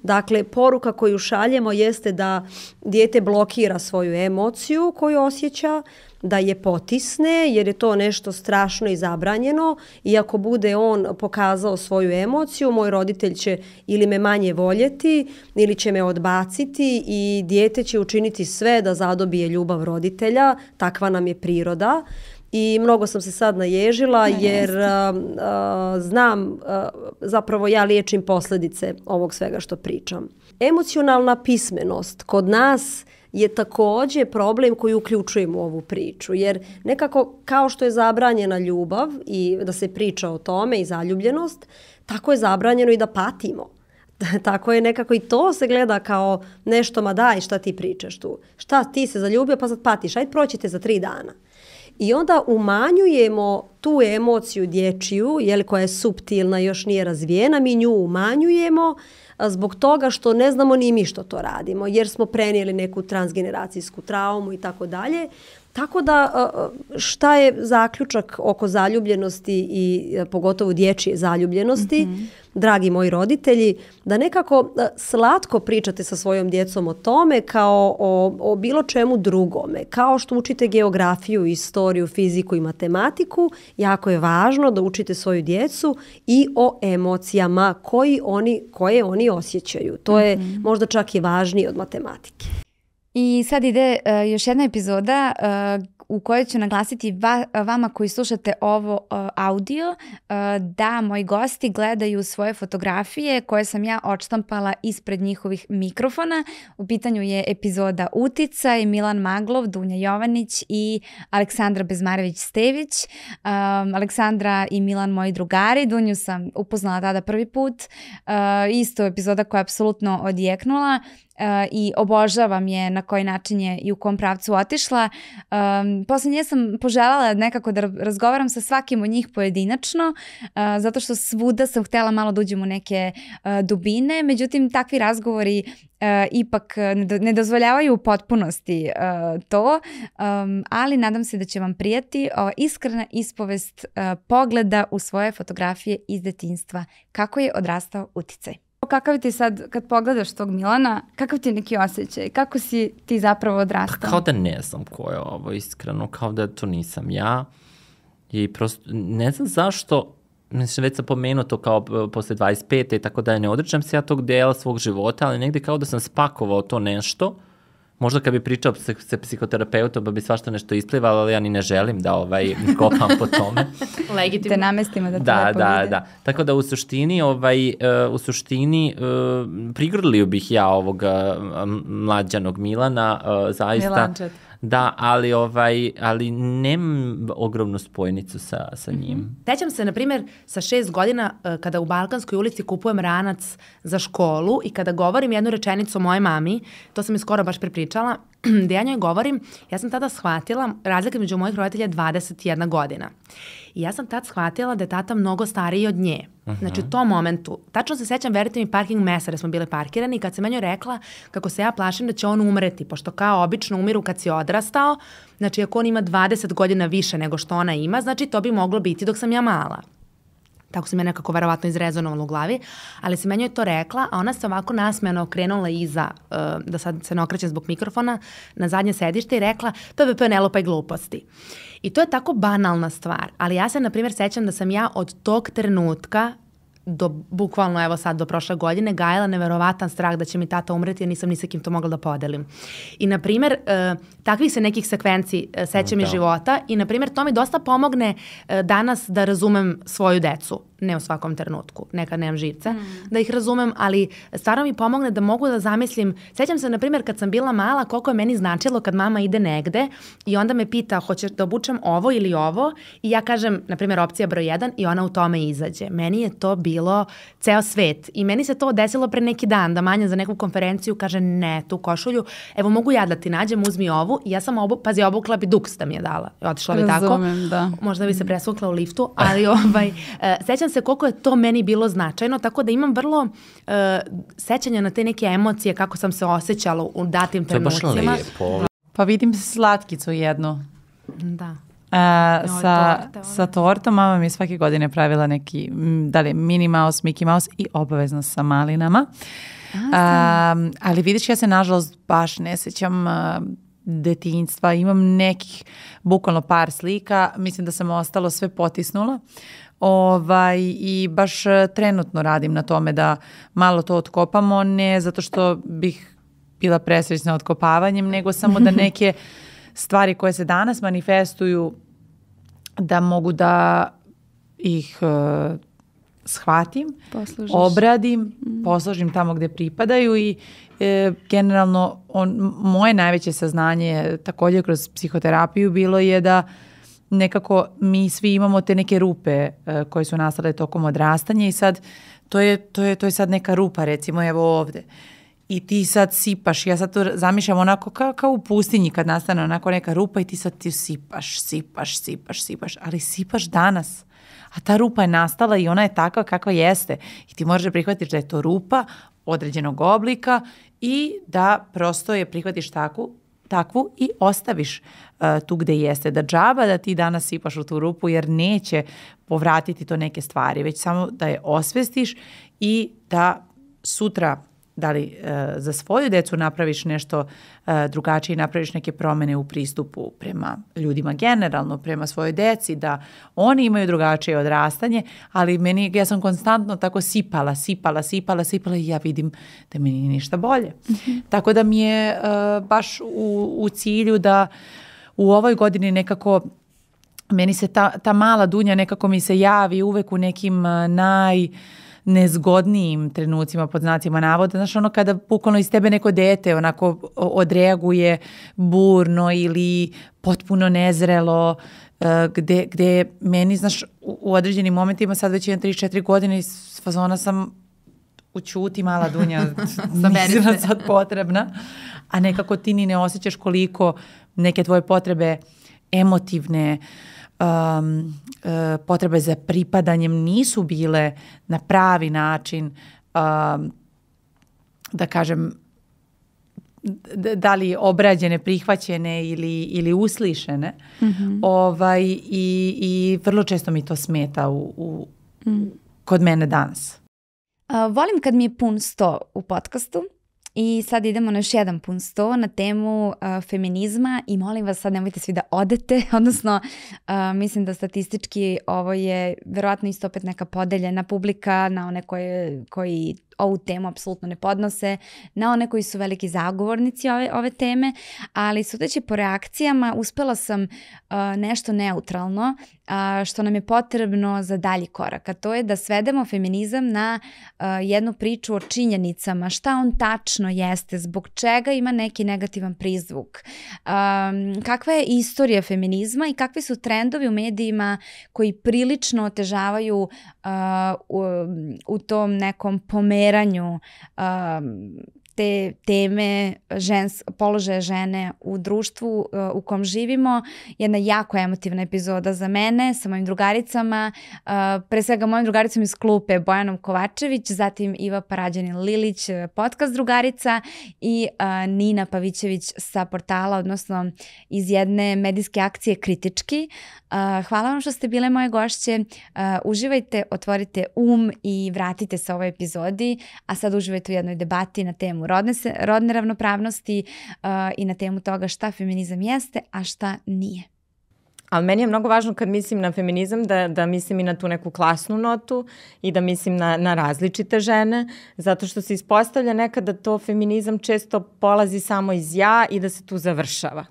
Dakle, poruka koju šaljemo jeste da dijete blokira svoju emociju koju osjeća, da je potisne jer je to nešto strašno i zabranjeno i ako bude on pokazao svoju emociju, moj roditelj će ili me manje voljeti ili će me odbaciti i dijete će učiniti sve da zadobije ljubav roditelja, takva nam je priroda. I mnogo sam se sad naježila jer znam, zapravo ja liječim posljedice ovog svega što pričam. Emocionalna pismenost kod nas je također problem koji uključujemo u ovu priču. Jer nekako kao što je zabranjena ljubav i da se priča o tome i zaljubljenost, tako je zabranjeno i da patimo. Tako je nekako i to se gleda kao nešto, ma daj šta ti pričaš tu. Šta ti se zaljubio pa sad patiš, ajde proćite za 3 dana. I onda umanjujemo tu emociju dječju, koja je suptilna, još nije razvijena, mi nju umanjujemo zbog toga što ne znamo ni mi što to radimo, jer smo prenijeli neku transgeneracijsku traumu i tako dalje. Tako da šta je zaključak oko zaljubljenosti i pogotovo dječje zaljubljenosti, dragi moji roditelji, da nekako slatko pričate sa svojom djecom o tome kao o bilo čemu drugome. Kao što učite geografiju, istoriju, fiziku i matematiku, jako je važno da učite svoju djecu i o emocijama koje oni osjećaju. To je možda čak i važnije od matematike. I sad ide još jedna epizoda u kojoj ću naglasiti vama koji slušate ovo audio da moji gosti gledaju svoje fotografije koje sam ja odštampala ispred njihovih mikrofona. U pitanju je epizoda Uticaj, Milan Maglov, Dunja Jovanić i Aleksandra Bezmarević-Stević. Aleksandra i Milan moji drugari, Dunju sam upoznala tada prvi put. Isto epizoda koja je apsolutno odjeknula. I obožavam je na koji način je i u kom pravcu otišla. Posle nje sam poželjela nekako da razgovaram sa svakim od njih pojedinačno, zato što svuda sam htjela malo da uđem u neke dubine, međutim takvi razgovori ipak ne dozvoljavaju u potpunosti to, ali nadam se da će vam prijati iskrena ispovest pogleda u svoje fotografije iz detinjstva, kako je odrastao Uticaj. Kakav ti sad, kad pogledaš tog Milana, kakav ti je neki osjećaj? Kako si ti zapravo odrastao? Pa kao da ne znam ko je ovo, iskreno, kao da to nisam ja. I prosto, ne znam zašto, mislim, već sam pomenuo to kao posle 25. i tako da ne odričam se ja tog dela svog života, ali negde kao da sam spakovao to nešto. Možda kad bi pričao sa psihoterapeutom, pa bi svašta nešto isplivalo, ali ja ni ne želim da kopam po tome. Legitimno. Te namestimo da te lepo vide. Da. Tako da u suštini prigrlio bih ja ovoga mlađanog Milana, zaista. Milančet. Da, ali nemam ogromnu spojnicu sa njim. Sećam se, na primjer, sa 6 godina kada u Balkanskoj ulici kupujem ranac za školu i kada govorim jednu rečenicu o mojoj mami, to sam mi skoro baš prepričala, da ja njoj govorim, ja sam tada shvatila, razlika među mojih roditelja je 21 godina. I ja sam tad shvatila da je tata mnogo stariji od nje. Znači u tom momentu, tačno se sećam, verite mi, parking mesa jer smo bile parkirani i kad se meni rekla kako se ja plašim da će on umreti, pošto kao obično umiru kad si odrastao, znači ako on ima 20 godina više nego što ona ima, znači to bi moglo biti dok sam ja mala. Tako se me nekako verovatno izrezonovalo u glavi, ali se meni je to rekla, a ona se ovako nasmejano okrenula iza, da sad se ne okreće zbog mikrofona, na zadnje sedište i rekla ne lupaj gluposti. I to je tako banalna stvar, ali ja se, na primjer, sećam da sam ja od tog trenutka bukvalno evo sad do prošle godine gajala neverovatan strah da će mi tata umreti jer nisam ni sa kim to mogla da podelim. I na primjer, takvih se nekih sekvenci sećam iz života i na primjer to mi dosta pomogne danas da razumem svoju decu. Ne u svakom trenutku, nekad nemam živce, da ih razumem, ali stvarno mi pomogne da mogu da zamislim. Sećam se, na primjer, kad sam bila mala, koliko je meni značilo kad mama ide negde i onda me pita hoćeš da obučem ovo ili ovo i ja kažem, na primjer, opcija broj 1 i ona u tome izađe. Meni je to bilo ceo svet i meni se to desilo pre neki dan, da Manja za neku konferenciju kaže ne, tu košulju, evo mogu ja da ti nađem, uzmi ovu i ja sam obukla bi duks da mi je dala. Otišla bi tako. Da. Možda bi se presvukla u liftu, ali sećam sećam se koliko je to meni bilo značajno, tako da imam vrlo sećanja na te neke emocije, kako sam se osjećala u datim trenucima. To je baš lepo. Pa vidim slatkicu jednu. Da. Sa tortom mama mi je svake godine pravila neki, da li Minnie Mouse, Mickey Mouse i obavezno sa malinama. Ali vidiš, ja se nažalost baš ne sjećam detinjstva. Imam nekih, bukvalno par slika. Mislim da sam ostalo sve potisnula. I baš trenutno radim na tome da malo to otkopamo, ne zato što bih bila presrećna otkopavanjem, nego samo da neke stvari koje se danas manifestuju da mogu da ih shvatim, obradim, posložim tamo gdje pripadaju i generalno moje najveće saznanje također kroz psihoterapiju bilo je da nekako mi svi imamo te neke rupe koje su nastale tokom odrastanja i sad to je sad neka rupa, recimo evo ovdje. I ti sad sipaš, ja sad to zamišljam onako kao u pustinji kad nastane onako neka rupa i ti sad ti sipaš, ali sipaš danas. A ta rupa je nastala i ona je takva kakva jeste. I ti možeš prihvatiti da je to rupa određenog oblika i da prosto je prihvatiš takvu i ostaviš tu gde jeste. Da džaba da ti danas sipaš u tu rupu jer neće povratiti to neke stvari, već samo da je osvestiš i da sutra da li za svoju decu napraviš nešto drugačije, napraviš neke promjene u pristupu prema ljudima generalno, prema svojoj deci, da oni imaju drugačije odrastanje, ali ja sam konstantno tako sipala i ja vidim da mi nije ništa bolje. Mm-hmm. Tako da mi je baš u cilju da u ovoj godini nekako meni se ta mala Dunja nekako mi se javi uvek u nekim nezgodnijim trenucima pod znacima navoda, znaš ono kada bukvalno iz tebe neko dete onako odreaguje burno ili potpuno nezrelo, gde meni, znaš, u određenim momentima sad već imam 3-4 godine i s fazona sam u ćuti mala Dunja, mislim da sad potrebna, a nekako ti ni ne osjećaš koliko neke tvoje potrebe emotivne, potrebe za pripadanjem nisu bile na pravi način, da kažem, da li obrađene, prihvaćene ili uslišene. Mm-hmm. I vrlo često mi to smeta kod mene danas. Volim kad mi je pun 100 u podcastu. I sad idemo na još jedan pun 100 na temu feminizma i molim vas sad nemojte svi da odete, odnosno mislim da statistički ovo je verovatno isto opet neka podeljena publika na one koji ovu temu apsolutno ne podnose, na one koji su veliki zagovornici ove teme, ali sudeći po reakcijama uspela sam nešto neutralno što nam je potrebno za dalji korak, a to je da svedemo feminizam na jednu priču o činjenicama, šta on tačno jeste, zbog čega ima neki negativan prizvuk, kakva je istorija feminizma i kakvi su trendovi u medijima koji prilično otežavaju u tom nekom pomeranju te teme položaja žene u društvu u kom živimo. Jedna jako emotivna epizoda za mene sa mojim drugaricama, pre svega mojim drugaricom iz klupe Bojanom Kovačević, zatim Iva Parađanin-Lilić, podcast drugarica i Nina Pavićević sa portala, odnosno iz jedne medijske akcije Kritički. Hvala vam što ste bile moje gošće. Uživajte, otvorite i vratite se ovoj epizodi, a sad uživajte u jednoj debati na temu rodne ravnopravnosti i na temu toga šta feminizam jeste, a šta nije. Ali meni je mnogo važno kad mislim na feminizam da mislim i na tu neku klasnu notu i da mislim na različite žene, zato što se ispostavlja nekada to feminizam često polazi samo iz ja i da se tu završava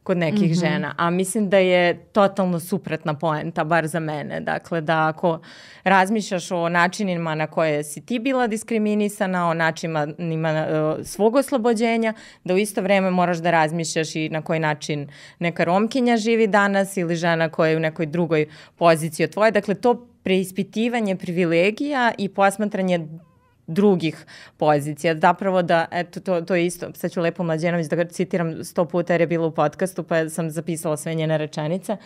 kod nekih žena, a mislim da je totalno suprotna poenta, bar za mene. Dakle, da ako razmišljaš o načinima na koje si ti bila diskriminisana, o načinima svog oslobođenja, da u isto vreme moraš da razmišljaš i na koji način neka Romkinja živi danas ili žena koja je u nekoj drugoj poziciji od tvoje. Dakle, to preispitivanje privilegija i posmatranje drugih pozicija. Zapravo da, eto, to je isto. Sad ću Lepu Mlađenović da ga citiram 100 puta jer je bilo u podcastu pa sam zapisala sve njene rečenice.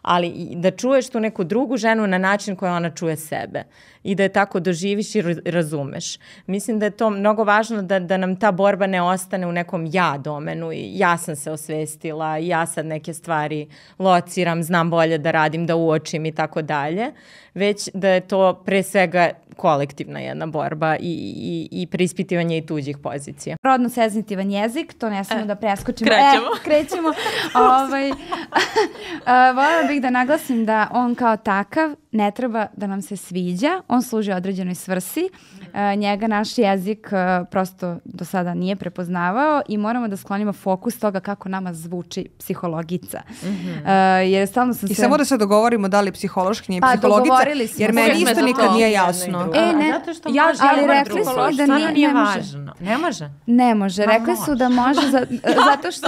ali da čuješ tu neku drugu ženu na način koji ona čuje sebe i da je tako doživiš i razumeš. Mislim da je to mnogo važno da nam ta borba ne ostane u nekom ja domenu i ja sam se osvestila, ja sad neke stvari lociram, znam bolje da radim, da uočim i tako dalje, već da je to pre svega kolektivna jedna borba i preispitivanje i tuđih pozicija. Rodno senzitivan jezik, to ne smemo da preskočimo. Krećemo. Voljela bih da naglasim da on kao takav ne treba da nam se sviđa, on služi određenoj svrsi, njega naš jezik prosto do sada nije prepoznavao i moramo da sklonimo fokus toga kako nama zvuči psihologica. Jer stalno sam I samo da se dogovorimo da li psihološki nije psihologica, jer meni isto nikad nije jasno. Zato što ali rekli su da nije važno. Ne može? Ne može, rekli su da može zato što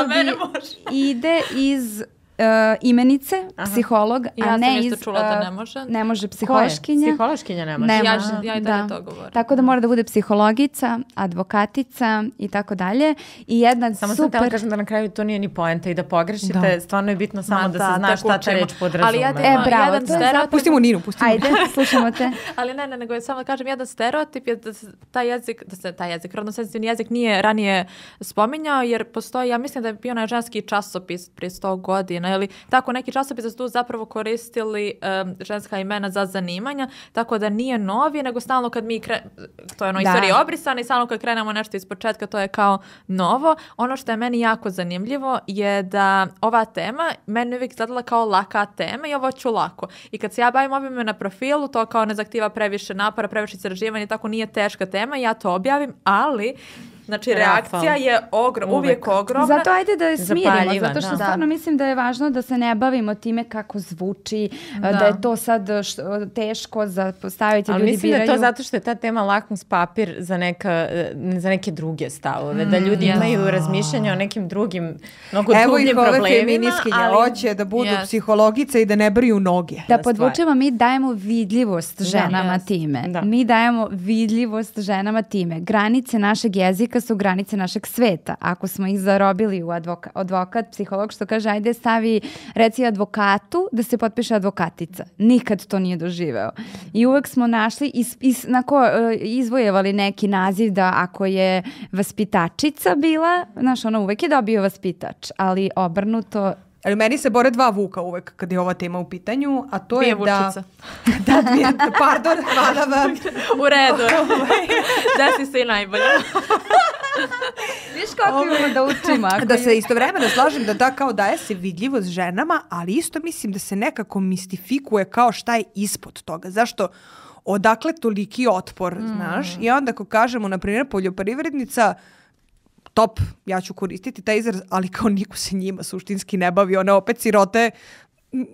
ide iz imenice, psiholog, a ne iz... Ja sam isto čula da ne može. Ne može psihološkinja. Psihološkinja ne može. Ja i dalje to govorim. Tako da mora da bude psihologica, advokatica i tako dalje. I jedna samo super... Samo sam kažem da na kraju to nije ni poenta i da pogrešite. Stvarno je bitno samo da se zna šta ta reč podrazume. Ali ja bravo, pustimo Ninu, Ajde, slušamo te. Ali ne, nego je samo da kažem, jedan stereotip je da se taj jezik, rodno senzitivni jezik nije ranije spominjao, jer postoji, ja mislim da je bio onaj ženski časopis prije 100 godina, ili tako neki časopis da su tu zapravo koristili ženska imena za zanimanja, tako da nije novi, nego stalno kad mi to je ono istorije obrisane i stalno kad krenemo nešto iz početka, to je kao novo. Ono što je meni jako zanimljivo je da ova tema meni uvijek izgledala kao laka tema i ovo ću lako. I kad se ja bavim ovime na profilu, to kao ne zahtijeva previše napora, previše istraživanja, tako nije teška tema, ja to objavim, ali znači, reakcija je uvijek ogromna. Zato ajde da je smirimo, zato što stvarno mislim da je važno da se ne bavimo time kako zvuči, da je to sad teško za postaviti, ljudi biraju. Ali mislim da je to zato što je ta tema lakmus papir za neke druge stavove, da ljudi imaju razmišljanja o nekim drugim, mnogo drugim problemima. Evo ih ove feminiskinje hoće da budu psihologice i da ne briju noge. Da podvučemo, mi dajemo vidljivost ženama time. Mi dajemo vidljivost ženama time. Granice našeg jezika su granice našeg sveta. Ako smo ih zarobili u advokat, psiholog što kaže ajde stavi reci advokatu da se potpiše advokatica. Nikad to nije doživeo. I uvek smo našli izvojevali neki naziv da ako je vaspitačica bila, znaš, ona uvek je dobio vaspitač, ali obrnuto. Ali meni se bore dva vuka uvek kad je ova tema u pitanju, a to je vučica. Pardon, hvala vam. U redu. Desi se i najbolje. Viš kako imamo da učimo. Da se istovremeno slažem da kao daje se vidljivost ženama, ali isto mislim da se nekako mistifikuje kao šta je ispod toga. Zašto? Odakle toliki otpor, znaš? I onda ako kažemo, na primjer, poljoprivrednica, top, ja ću koristiti taj izraz, ali kao niko se njima suštinski ne bavi, one opet sirote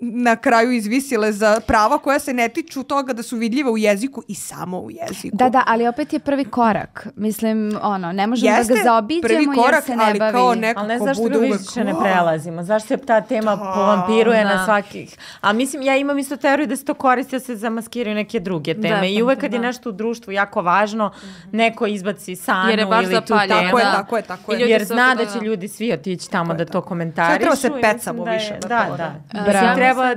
na kraju izvisile za prava koja se ne tiču toga da su vidljive u jeziku i samo u jeziku. Da, ali opet je prvi korak. Mislim, ne možemo da ga zaobiđemo jer se ne bavi. Ali ne zašto ga više ne prelazimo. Zašto se ta tema povampiruje na svakih. A mislim, ja imam isto teoriju da se to koristi da se zamaskiraju neke druge teme. I uvek kad je nešto u društvu jako važno, neko izbaci Sanu ili tu temu. Tako je. Jer zna da će ljudi svi otići tamo da to komentarišu. Treba se pecamo više. Da.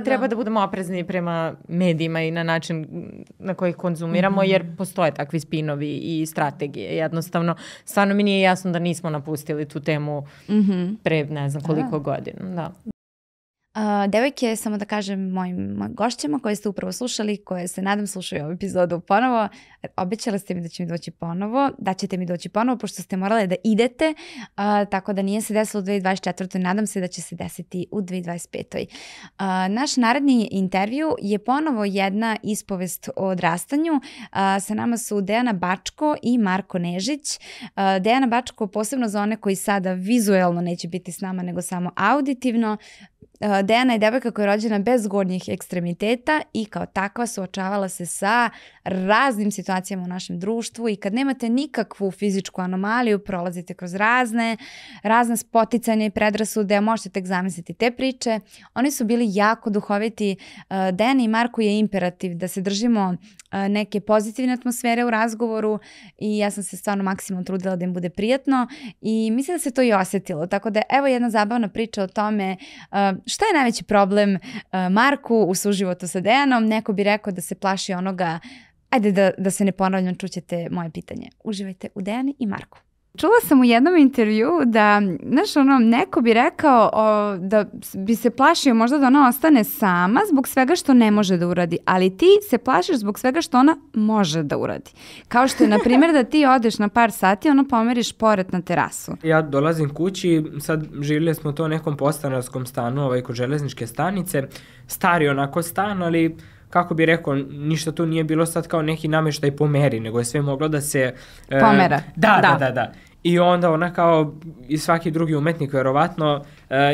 Treba da budemo oprezni prema medijima i na način na koji ih konzumiramo, jer postoje takvi spinovi i strategije. Jednostavno, stvarno mi nije jasno da nismo napustili tu temu pre ne znam koliko godina. Da. Devojke, samo da kažem mojim gošćama koje ste upravo slušali, koje se nadam slušaju ovu epizodu ponovo, obećala ste mi da će mi doći ponovo, da ćete mi doći ponovo pošto ste morale da idete, tako da nije se desilo u 2024. Nadam se da će se desiti u 2025. Naš naredni intervju je ponovo jedna ispovest o odrastanju. Sa nama su Dejana Bačko i Marko Nežić. Dejana Bačko posebno za one koji sada vizuelno neće biti s nama nego samo auditivno. Dejana je devojka koja je rođena bez gornjih ekstremiteta i kao takva suočavala se sa raznim situacijama u našem društvu i kad nemate nikakvu fizičku anomaliju, prolazite kroz razne spoticanje i predrasude, možete tek zamisliti te priče. Oni su bili jako duhoviti. Dejana i Marku je imperativ da se držimo neke pozitivne atmosfere u razgovoru i ja sam se stvarno maksimalno trudila da im bude prijatno i mislim da se to i osjetilo. Tako da evo jedna zabavna priča o tome šta je najveći problem Marku u suživotu sa Dejanom? Neko bi rekao da se plaši onoga, ajde da se ne ponavljam, čućete moje pitanje. Uživajte u Dejani i Marku. Čula sam u jednom intervju da, znaš, neko bi rekao da bi se plašio možda da ona ostane sama zbog svega što ne može da uradi, ali ti se plašiš zbog svega što ona može da uradi. Kao što je, na primjer, da ti odeš na par sati, pomeriš pored na terasu. Ja dolazim kući, sad živjeli smo to u nekom podstanarskom stanu, kod železničke stanice, stari onako stan, ali kako bi rekao, ništa tu nije bilo sad kao neki namještaj po meri, nego je sve moglo da se... pomera. Da. I onda ona kao i svaki drugi umetnik, verovatno,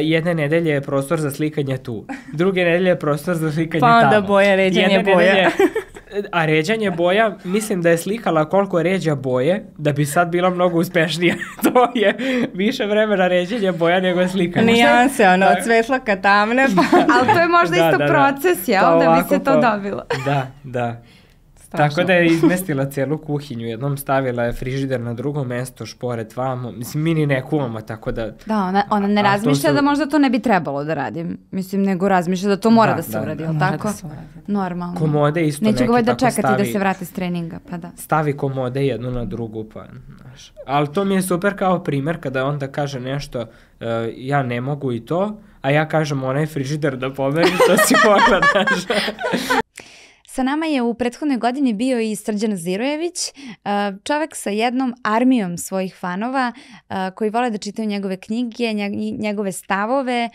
jedne nedelje je prostor za slikanje tu, druge nedelje je prostor za slikanje tamo. Pa onda boja, ređanje boja. A ređanje boja, mislim da je slikala koliko ređa boje, da bi sad bila mnogo uspešnija. To je više vremena ređenje boja nego slikanje. Nijanse, od svetla ka tamne. Ali to je možda isto proces, jel? Da bi se to dobilo. Da. Tako da je izmestila cijelu kuhinju, jednom stavila je frižider na drugo mesto, šporet vamo, mislim, mi ni ne kuvamo, tako da... Da, ona ne razmišlja da možda to ne bi trebalo da radim, mislim, nego razmišlja da to mora da se uradi, jel tako? Normalno. Komode isto neće neke tako čekati stavi, da se vrate s treninga, pa da. Stavi komode jednu na drugu, pa, znaš. Ali to mi je super kao primjer kada onda kaže nešto, ja ne mogu i to, a ja kažem onaj frižider da pomeri, to si mogla, znaš. Sa nama je u prethodnoj godini bio i Srđan Zirojević, čovjek sa jednom armijom svojih fanova koji vole da čitaju njegove knjige, njegove stavove,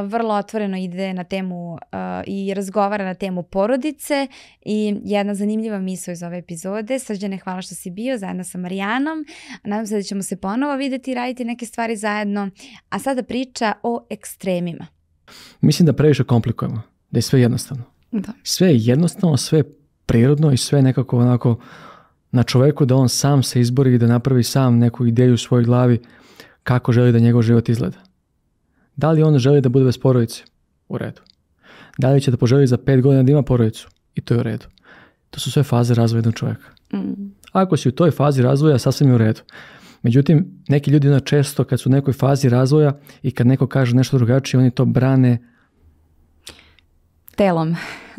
vrlo otvoreno ide na temu i razgovara na temu porodice i jedna zanimljiva misao iz ove epizode. Srđane, hvala što si bio zajedno sa Marijanom. Nadam se da ćemo se ponovo vidjeti i raditi neke stvari zajedno. A sada priča o ekstremima. Mislim da previše komplikujemo, da je sve jednostavno. Da. Sve je jednostavno, sve je prirodno i sve nekako onako na čovjeku da on sam se izbori i da napravi sam neku ideju u svojoj glavi kako želi da njegov život izgleda. Da li on želi da bude bez porodice? U redu. Da li će da poželi za 5 godina da ima porodicu? I to je u redu. To su sve faze razvoja jednog čovjeka. Ako si u toj fazi razvoja, sasvim je u redu. Međutim, neki ljudi često kad su u nekoj fazi razvoja i kad neko kaže nešto drugačije, oni to brane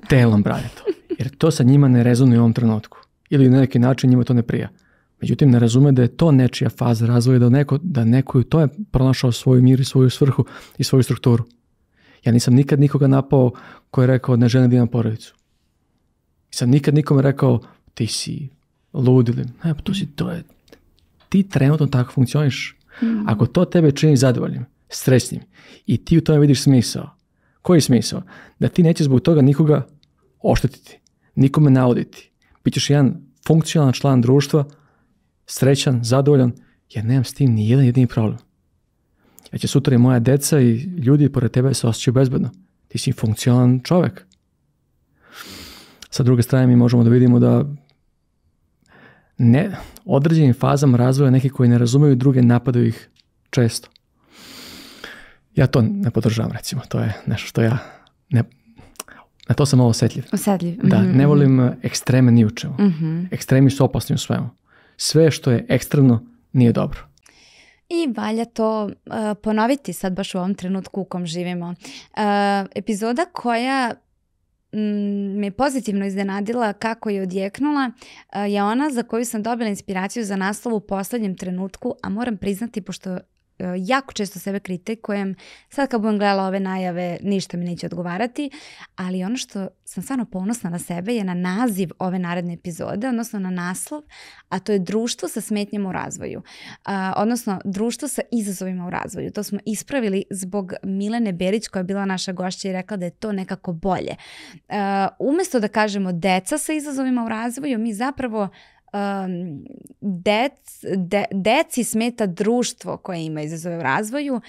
Telom brane to. Jer to sa njima ne rezonuje u ovom trenutku. Ili na neki način njima to ne prija. Međutim, ne razume da je to nečija faza razvoja, da neko u to je pronašao svoj mir i svoju svrhu i svoju strukturu. Ja nisam nikad nikoga napao koji je rekao ne želim da imam porodicu. Nisam nikad nikome rekao ti si lud ili ne, to je. Ti trenutno tako funkcioniš. Ako to tebe čini zadovoljnim, srećnim i ti u tome vidiš smisao, koji je smisao? Da ti neće zbog toga nikoga oštetiti, nikome nauditi. Bićeš jedan funkcionalan član društva, srećan, zadovoljan, jer nemam s tim ni jedan jedini problem. Ja će sutra i moja deca i ljudi pored tebe se osjećaju bezbedno. Ti si funkcionalan čovjek. Sa druge strane mi možemo da vidimo da određenim fazama razvoja neki koji ne razumiju druge napadaju ih često. Ja to ne podržavam, recimo. To je nešto što ja na to sam malo osjetljiv. Da, ne volim ekstreme ni u čemu. Ekstremi su opasni u svemu. Sve što je ekstremno nije dobro. I valja to ponoviti sad baš u ovom trenutku u kom živimo. Epizoda koja me pozitivno iznenadila kako je odjeknula je ona za koju sam dobila inspiraciju za naslov u posljednjem trenutku, a moram priznati, pošto jako često sebe kritikujem, sad kad budem gledala ove najave ništa mi neće odgovarati, ali ono što sam stvarno ponosna na sebe je na naziv ove naredne epizode, odnosno na naslov, a to je društvo sa smetnjama u razvoju, odnosno društvo sa izazovima u razvoju. To smo ispravili zbog Milene Berić koja je bila naša gošća i rekla da je to nekako bolje. Umjesto da kažemo deca sa izazovima u razvoju, mi zapravo deci smeta društvo koje ima izazove u razvoju.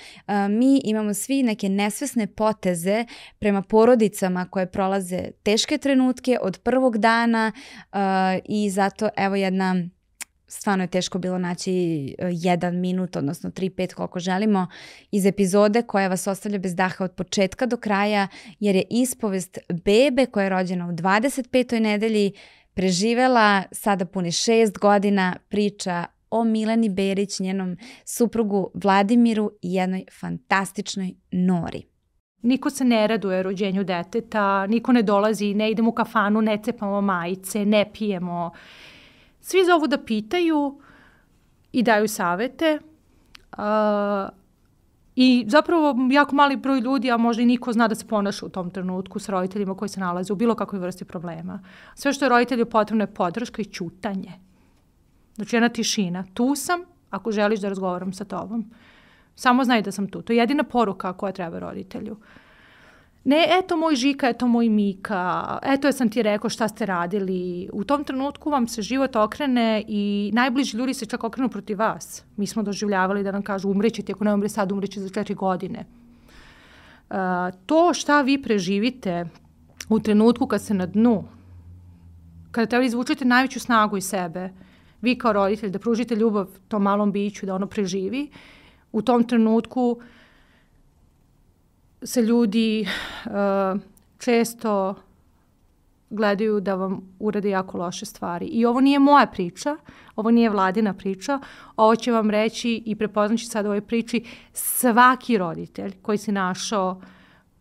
Mi imamo svi neke nesvesne poteze prema porodicama koje prolaze teške trenutke od prvog dana i zato evo stvarno je teško bilo naći 1 minut, odnosno 3-5 koliko želimo iz epizode koja vas ostavlja bez daha od početka do kraja, jer je ispovest bebe koja je rođena u 25. nedelji, preživela, sada puni 6 godina, priča o Mileni Berić, njenom suprugu Vladimiru i jednoj fantastičnoj Nori. Niko se ne raduje rođenju deteta, niko ne dolazi, ne idemo u kafanu, ne cepamo majice, ne pijemo. Svi zovu da pitaju i daju savete. I zapravo jako mali broj ljudi, a možda i niko zna da se ponaša u tom trenutku s roditeljima koji se nalaze u bilo kakvoj vrsti problema. Sve što je roditelju potrebno je podrška i ćutanje. Znači jedna tišina. Tu sam ako želiš da razgovaram sa tobom. Samo znaj da sam tu. To je jedina poruka koja treba roditelju. Ne, eto moj Žika, eto moj Mika, eto ja sam ti rekao šta ste radili. U tom trenutku vam se život okrene i najbliži ljudi se čak okrenu protiv vas. Mi smo doživljavali da nam kažu umreći ti, ako ne umre sad, umreći za 4 godine. To šta vi preživite u trenutku kad ste na dnu, kada treba izvučete najveću snagu iz sebe, vi kao roditelj, da pružite ljubav tom malom biću, da ono preživi, u tom trenutku se ljudi često gledaju da vam urade jako loše stvari. I ovo nije moja priča, ovo nije Vladina priča, ovo će vam reći i prepoznaći sad u ovoj priči svaki roditelj koji se našao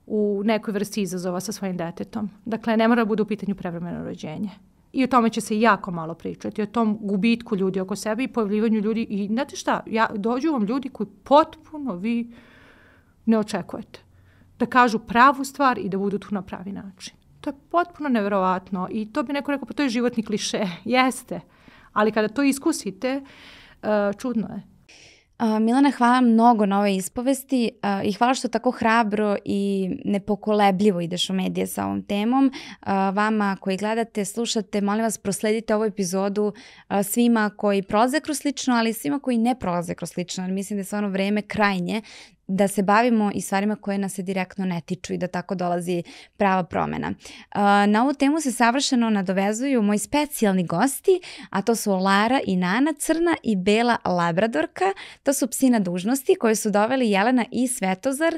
u nekoj vrsti izazova sa svojim detetom. Dakle, ne mora da bude u pitanju prevremeno rođenje. I o tome će se jako malo pričati, o tom gubitku ljudi oko sebe i pojavljivanju ljudi. I znate šta, dođu vam ljudi koji potpuno vi ne očekujete. Da kažu pravu stvar i da budu tu na pravi način. To je potpuno neverovatno i to bi neko rekao, pa to je životni kliše. Jeste, ali kada to iskusite, čudno je. Milana, hvala mnogo na ovoj ispovesti i hvala što tako hrabro i nepokolebljivo ideš u medije sa ovom temom. Vama koji gledate, slušate, molim vas prosledite ovu epizodu svima koji prolaze kroz slično, ali i svima koji ne prolaze kroz slično. Mislim da je stvarno vreme krajnje da se bavimo i stvarima koje nas se direktno ne tiču i da tako dolazi prava promena. Na ovu temu se savršeno nadovezuju moji specijalni gosti, a to su Lara i Nana, crna i bela labradorka. To su psi na dužnosti koje su doveli Jelena i Svetozar,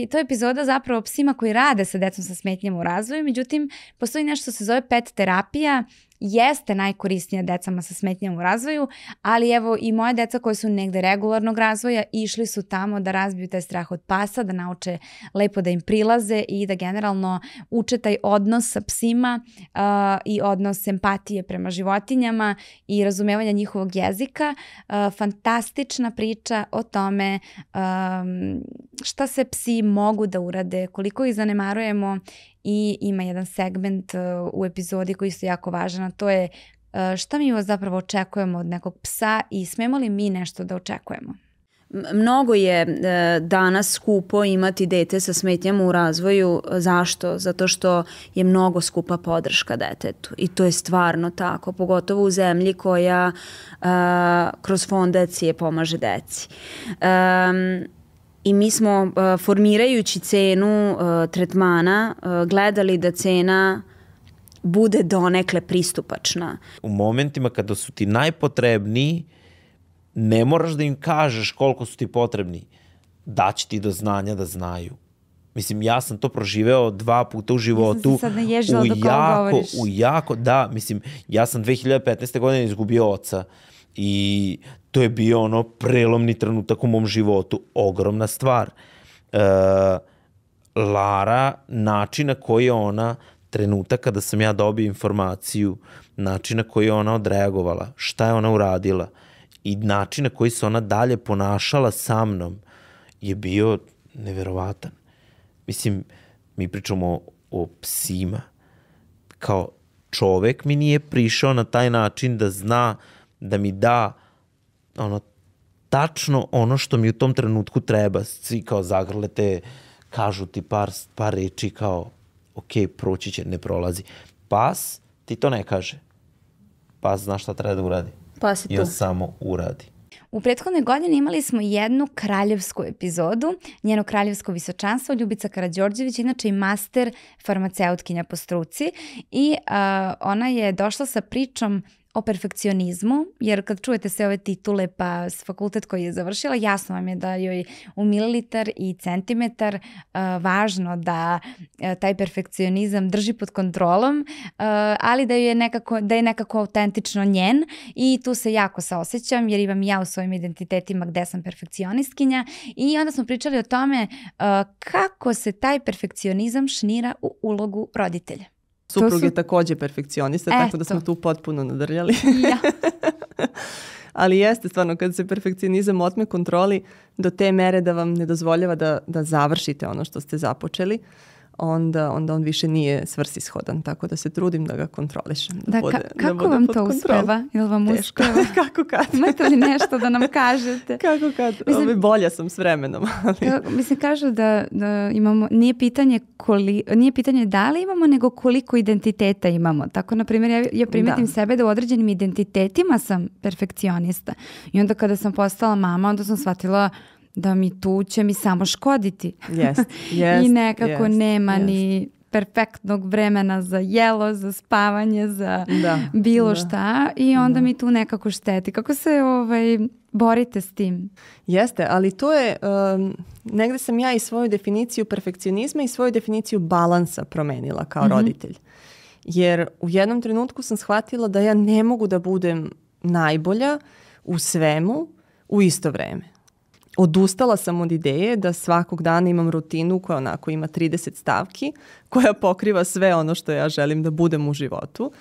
to je epizoda zapravo o psima koji rade sa decom sa smetnjama u razvoju. Međutim, postoji nešto što se zove pet terapija, jeste najkorisnija decama sa smetnjama u razvoju, ali evo i moje deca koje su negde regularnog razvoja išli su tamo da razbiju taj strah od pasa, da nauče lepo da im prilaze i da generalno uče taj odnos sa psima i odnos empatije prema životinjama i razumevanja njihovog jezika. Fantastična priča o tome šta se psi mogu da urade, koliko ih zanemarujemo. I ima jedan segment u epizodi koji je jako važan, a to je šta mi zapravo očekujemo od nekog psa i smemo li mi nešto da očekujemo? Mnogo je danas skupo imati dete sa smetnjama u razvoju. Zašto? Zato što je mnogo skupa podrška detetu i to je stvarno tako, pogotovo u zemlji koja kroz fondacije pomaže deci. I mi smo formirajući cenu tretmana gledali da cena bude donekle pristupačna. U momentima kada su ti najpotrebniji, ne moraš da im kažeš koliko su ti potrebni. Daći ti do znanja da znaju. Mislim, ja sam to proživeo 2 puta u životu. Ja sam se sad naježila dok ovo govoriš. Mislim, ja sam 2015. godine izgubio oca i to je bio ono prelomni trenutak u mom životu, ogromna stvar. Lara, način na koji je ona, trenutak kada sam ja dobio informaciju, način na koji je ona odreagovala, šta je ona uradila i način na koji se ona dalje ponašala sa mnom je bio neverovatan. Mislim, mi pričamo o psima. Kao čovek mi nije prišao na taj način da zna da mi da tačno ono što mi u tom trenutku treba. Svi kao zagrlete, kažu ti par reči kao ok, proći će, ne prolazi. Pas ti to ne kaže. Pas zna šta treba da uradi. Pas je tu. I on samo uradi. U prethodnoj godini imali smo jednu kraljevsku epizodu, njeno kraljevsko visočanstvo, Ljubica Karađorđević, inače i master farmaceutkinja po struci i ona je došla sa pričom o perfekcionizmu, jer kad čujete sve ove titule pa fakultet koji je završila, jasno vam je da joj u mililitar i centimetar važno da taj perfekcionizam drži pod kontrolom, ali da je nekako autentično njen i tu se jako saosećam jer imam ja u svojim identitetima gde sam perfekcionistkinja i onda smo pričali o tome kako se taj perfekcionizam šnira u ulogu roditelja. Suprug je također perfekcionista, tako da smo tu potpuno nadrljali. Ja. Ali jeste stvarno kad se perfekcionizam otme kontroli do te mere da vam ne dozvoljava da završite ono što ste započeli, onda on više nije svrsishodan, tako da se trudim da ga kontrolišem. Kako vam to uspeva? Jel vam uspeva? Kako kad? Imate li nešto da nam kažete? Kako kad? Bolja sam s vremenom. Mislim, kažu da imamo, nije pitanje da li imamo, nego koliko identiteta imamo. Tako, na primjer, ja primetim sebe da u određenim identitetima sam perfekcionista. I onda kada sam postala mama, onda sam shvatila da će mi samo škoditi. I nekako nema ni perfektnog vremena za jelo, za spavanje, za bilo šta i onda mi tu nekako šteti. Kako se borite s tim? Jeste, ali to je, negdje sam ja i svoju definiciju perfekcionizma i svoju definiciju balansa promenila kao roditelj. Jer u jednom trenutku sam shvatila da ja ne mogu da budem najbolja u svemu u isto vreme. Odustala sam od ideje da svakog dana imam rutinu koja onako ima 30 stavki, koja pokriva sve ono što ja želim da budem u životu,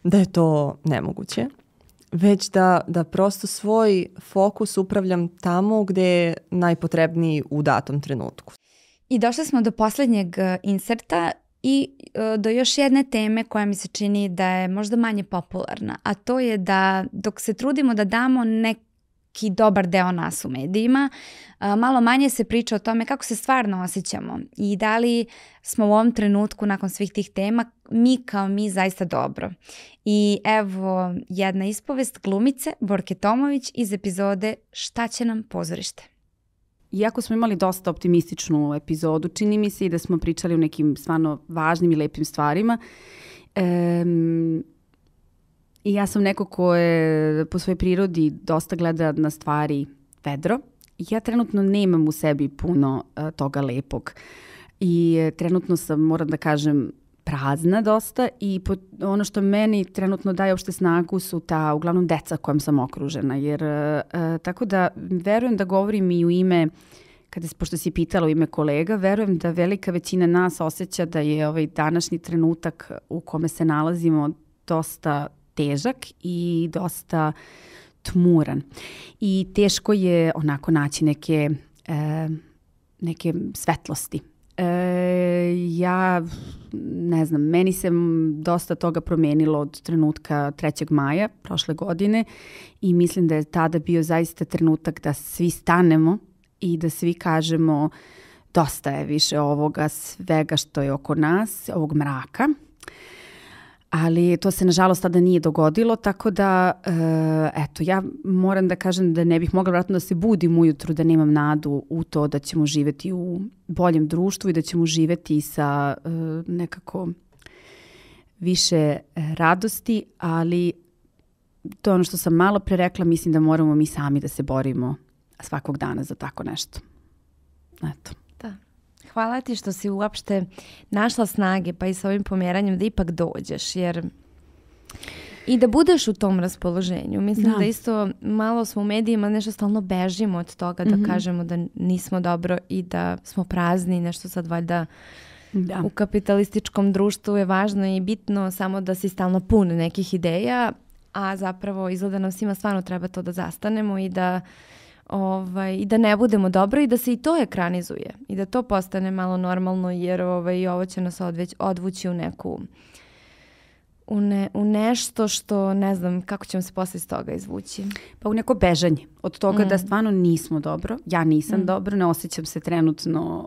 da je to nemoguće, već da prosto svoj fokus upravljam tamo gde je najpotrebniji u datom trenutku. I došli smo do posljednjeg inserta i do još jedne teme koja mi se čini da je možda manje popularna, a to je da dok se trudimo da damo neki dobar deo nas u medijima, malo manje se priča o tome kako se stvarno osjećamo i da li smo u ovom trenutku nakon svih tih tema mi zaista dobro. I evo jedna ispovest glumice Borke Tomović iz epizode Šta će nam pozorište? Iako smo imali dosta optimističnu epizodu, čini mi se i da smo pričali o nekim stvarno važnim i lepim stvarima, i ja sam neko ko je po svojoj prirodi dosta gleda na stvari vedro. Ja trenutno nemam u sebi puno toga lepog. I trenutno sam, moram da kažem, prazna dosta i ono što meni trenutno daje uopšte snagu su ta uglavnom deca kojom sam okružena. Jer tako da verujem da govorim i u ime, pošto si pitala u ime kolega, verujem da velika većina nas osjeća da je ovaj današnji trenutak u kome se nalazimo dosta težak i dosta tmuran. I teško je onako naći neke svetlosti. Ja ne znam, meni se dosta toga promenilo od trenutka 3. maja prošle godine i mislim da je tada bio zaista trenutak da svi stanemo i da svi kažemo dosta je više ovoga svega što je oko nas, ovog mraka. Ali to se nažalost tada nije dogodilo, tako da ja moram da kažem da ne bih mogla vratno da se budim ujutru, da nemam nadu u to da ćemo živjeti u boljem društvu i da ćemo živjeti sa nekako više radosti, ali to je ono što sam malo pre rekla, mislim da moramo mi sami da se borimo svakog dana za tako nešto. Eto. Hvala ti što si uopšte našla snage pa i sa ovim pomeranjem da ipak dođeš jer i da budeš u tom raspoloženju. Mislim da isto malo smo u medijima nešto stalno bežimo od toga da kažemo da nismo dobro i da smo prazni, nešto sad valjda u kapitalističkom društvu je važno i bitno samo da si stalno pun nekih ideja, a zapravo izgleda nam svima stvarno treba to da zastanemo i da ne budemo dobro i da se i to ekranizuje i da to postane malo normalno jer ovo će nas odvući u neku u nešto što ne znam kako ćemo se posle iz toga izvući. Pa u neko bežanje od toga da stvarno nismo dobro. Ja nisam dobro, ne osjećam se trenutno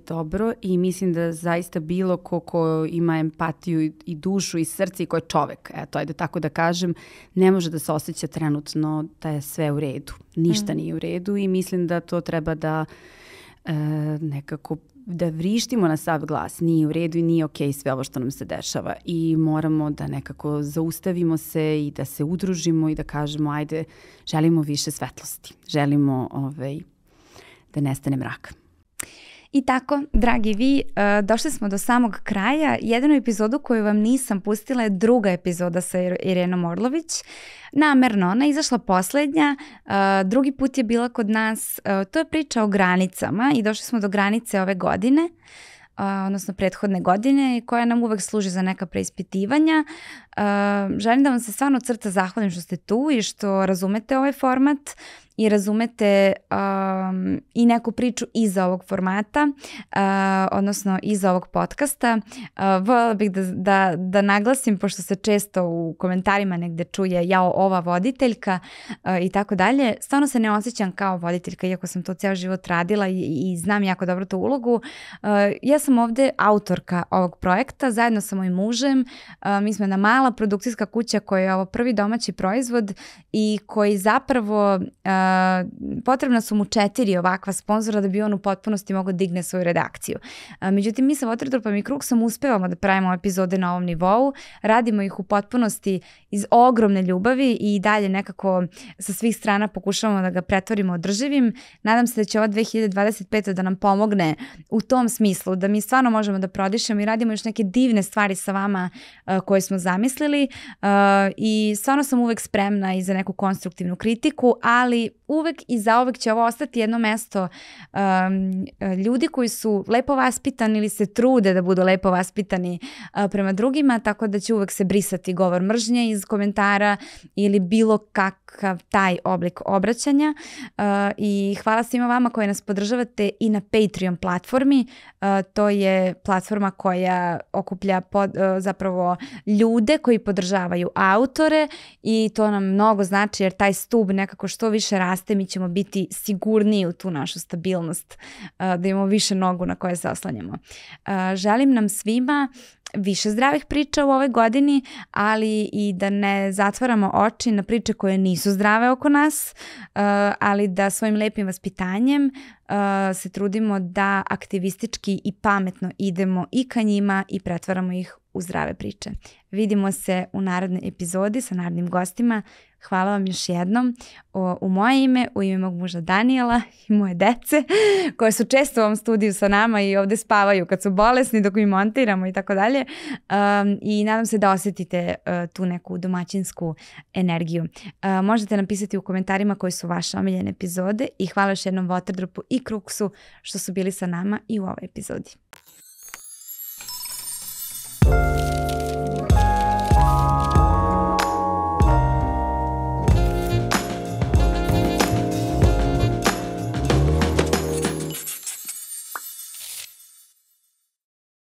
dobro i mislim da zaista bilo ko ima empatiju i dušu i srce i ko je čovek, eto, ajde tako da kažem, ne može da se osjeća trenutno da je sve u redu. Ništa nije u redu i mislim da to treba da nekako da vrištimo na sav glas, nije u redu i nije okej sve ovo što nam se dešava i moramo da nekako zaustavimo se i da se udružimo i da kažemo ajde, želimo više svetlosti, želimo da nestane mrak. I tako, dragi vi, došli smo do samog kraja. Jedinu epizodu koju vam nisam pustila je druga epizoda sa Irenom Orlović. Namerno, ona je izašla poslednja, drugi put je bila kod nas, to je priča o granicama i došli smo do granice ove godine, odnosno prethodne godine, koja nam uvek služi za neka preispitivanja. Želim da vam se stvarno od srca zahvalim što ste tu i što razumete ovaj format i razumete i neku priču iza ovog formata, odnosno iza ovog podcasta. Voljela bih da naglasim, pošto se često u komentarima negde čuje jao ova voditeljka i tako dalje, stvarno se ne osjećam kao voditeljka, iako sam to ceo život radila i znam jako dobro tu ulogu. Ja sam ovde autorka ovog projekta, zajedno sa mojim mužem. Mi smo jedna mala produkcijska kuća koja je ovo prvi domaći proizvod i koji zapravo potrebna su mu 4 ovakva sponzora da bi on u potpunosti mogao digne svoju redakciju. Međutim, mi sa Waterdropom i Krooksom uspevamo da pravimo epizode na ovom nivou, radimo ih u potpunosti iz ogromne ljubavi i dalje nekako sa svih strana pokušavamo da ga pretvorimo održivim. Nadam se da će ova 2025. da nam pomogne u tom smislu, da mi stvarno možemo da prodišemo i radimo još neke divne stvari sa vama koje smo zamislili i stvarno sam uvek spremna i za neku konstruktivnu kritiku, ali uvek i zauvek će ovo ostati jedno mesto ljudi koji su lepo vaspitani ili se trude da budu lepo vaspitani prema drugima, tako da će uvek se brisati govor mržnje iz komentara ili bilo kakav taj oblik obraćanja i hvala svima vama koji nas podržavate i na Patreon platformi. To je platforma koja okuplja zapravo ljude koji podržavaju autore i to nam mnogo znači jer taj stub nekako što više raste, mi ćemo biti sigurniji u tu našu stabilnost, da imamo više nogu na koje se oslanjamo. Želim nam svima više zdravih priča u ovoj godini, ali i da ne zatvaramo oči na priče koje nisu zdrave oko nas, ali da svojim lepim vaspitanjem se trudimo da aktivistički i pametno idemo i ka njima i pretvaramo ih u zdrave priče. Vidimo se u narednoj epizodi sa narednim gostima. Hvala vam još jednom u moje ime, u ime mog muža Daniela i moje dece koje su često u ovom studiju sa nama i ovde spavaju kad su bolesni dok mi montiramo i tako dalje. I nadam se da osjetite tu neku domaćinsku energiju. Možete napisati u komentarima koji su vaše omiljene epizode i hvala još jednom Waterdropu i Krooksu što su bili sa nama i u ovoj epizodi.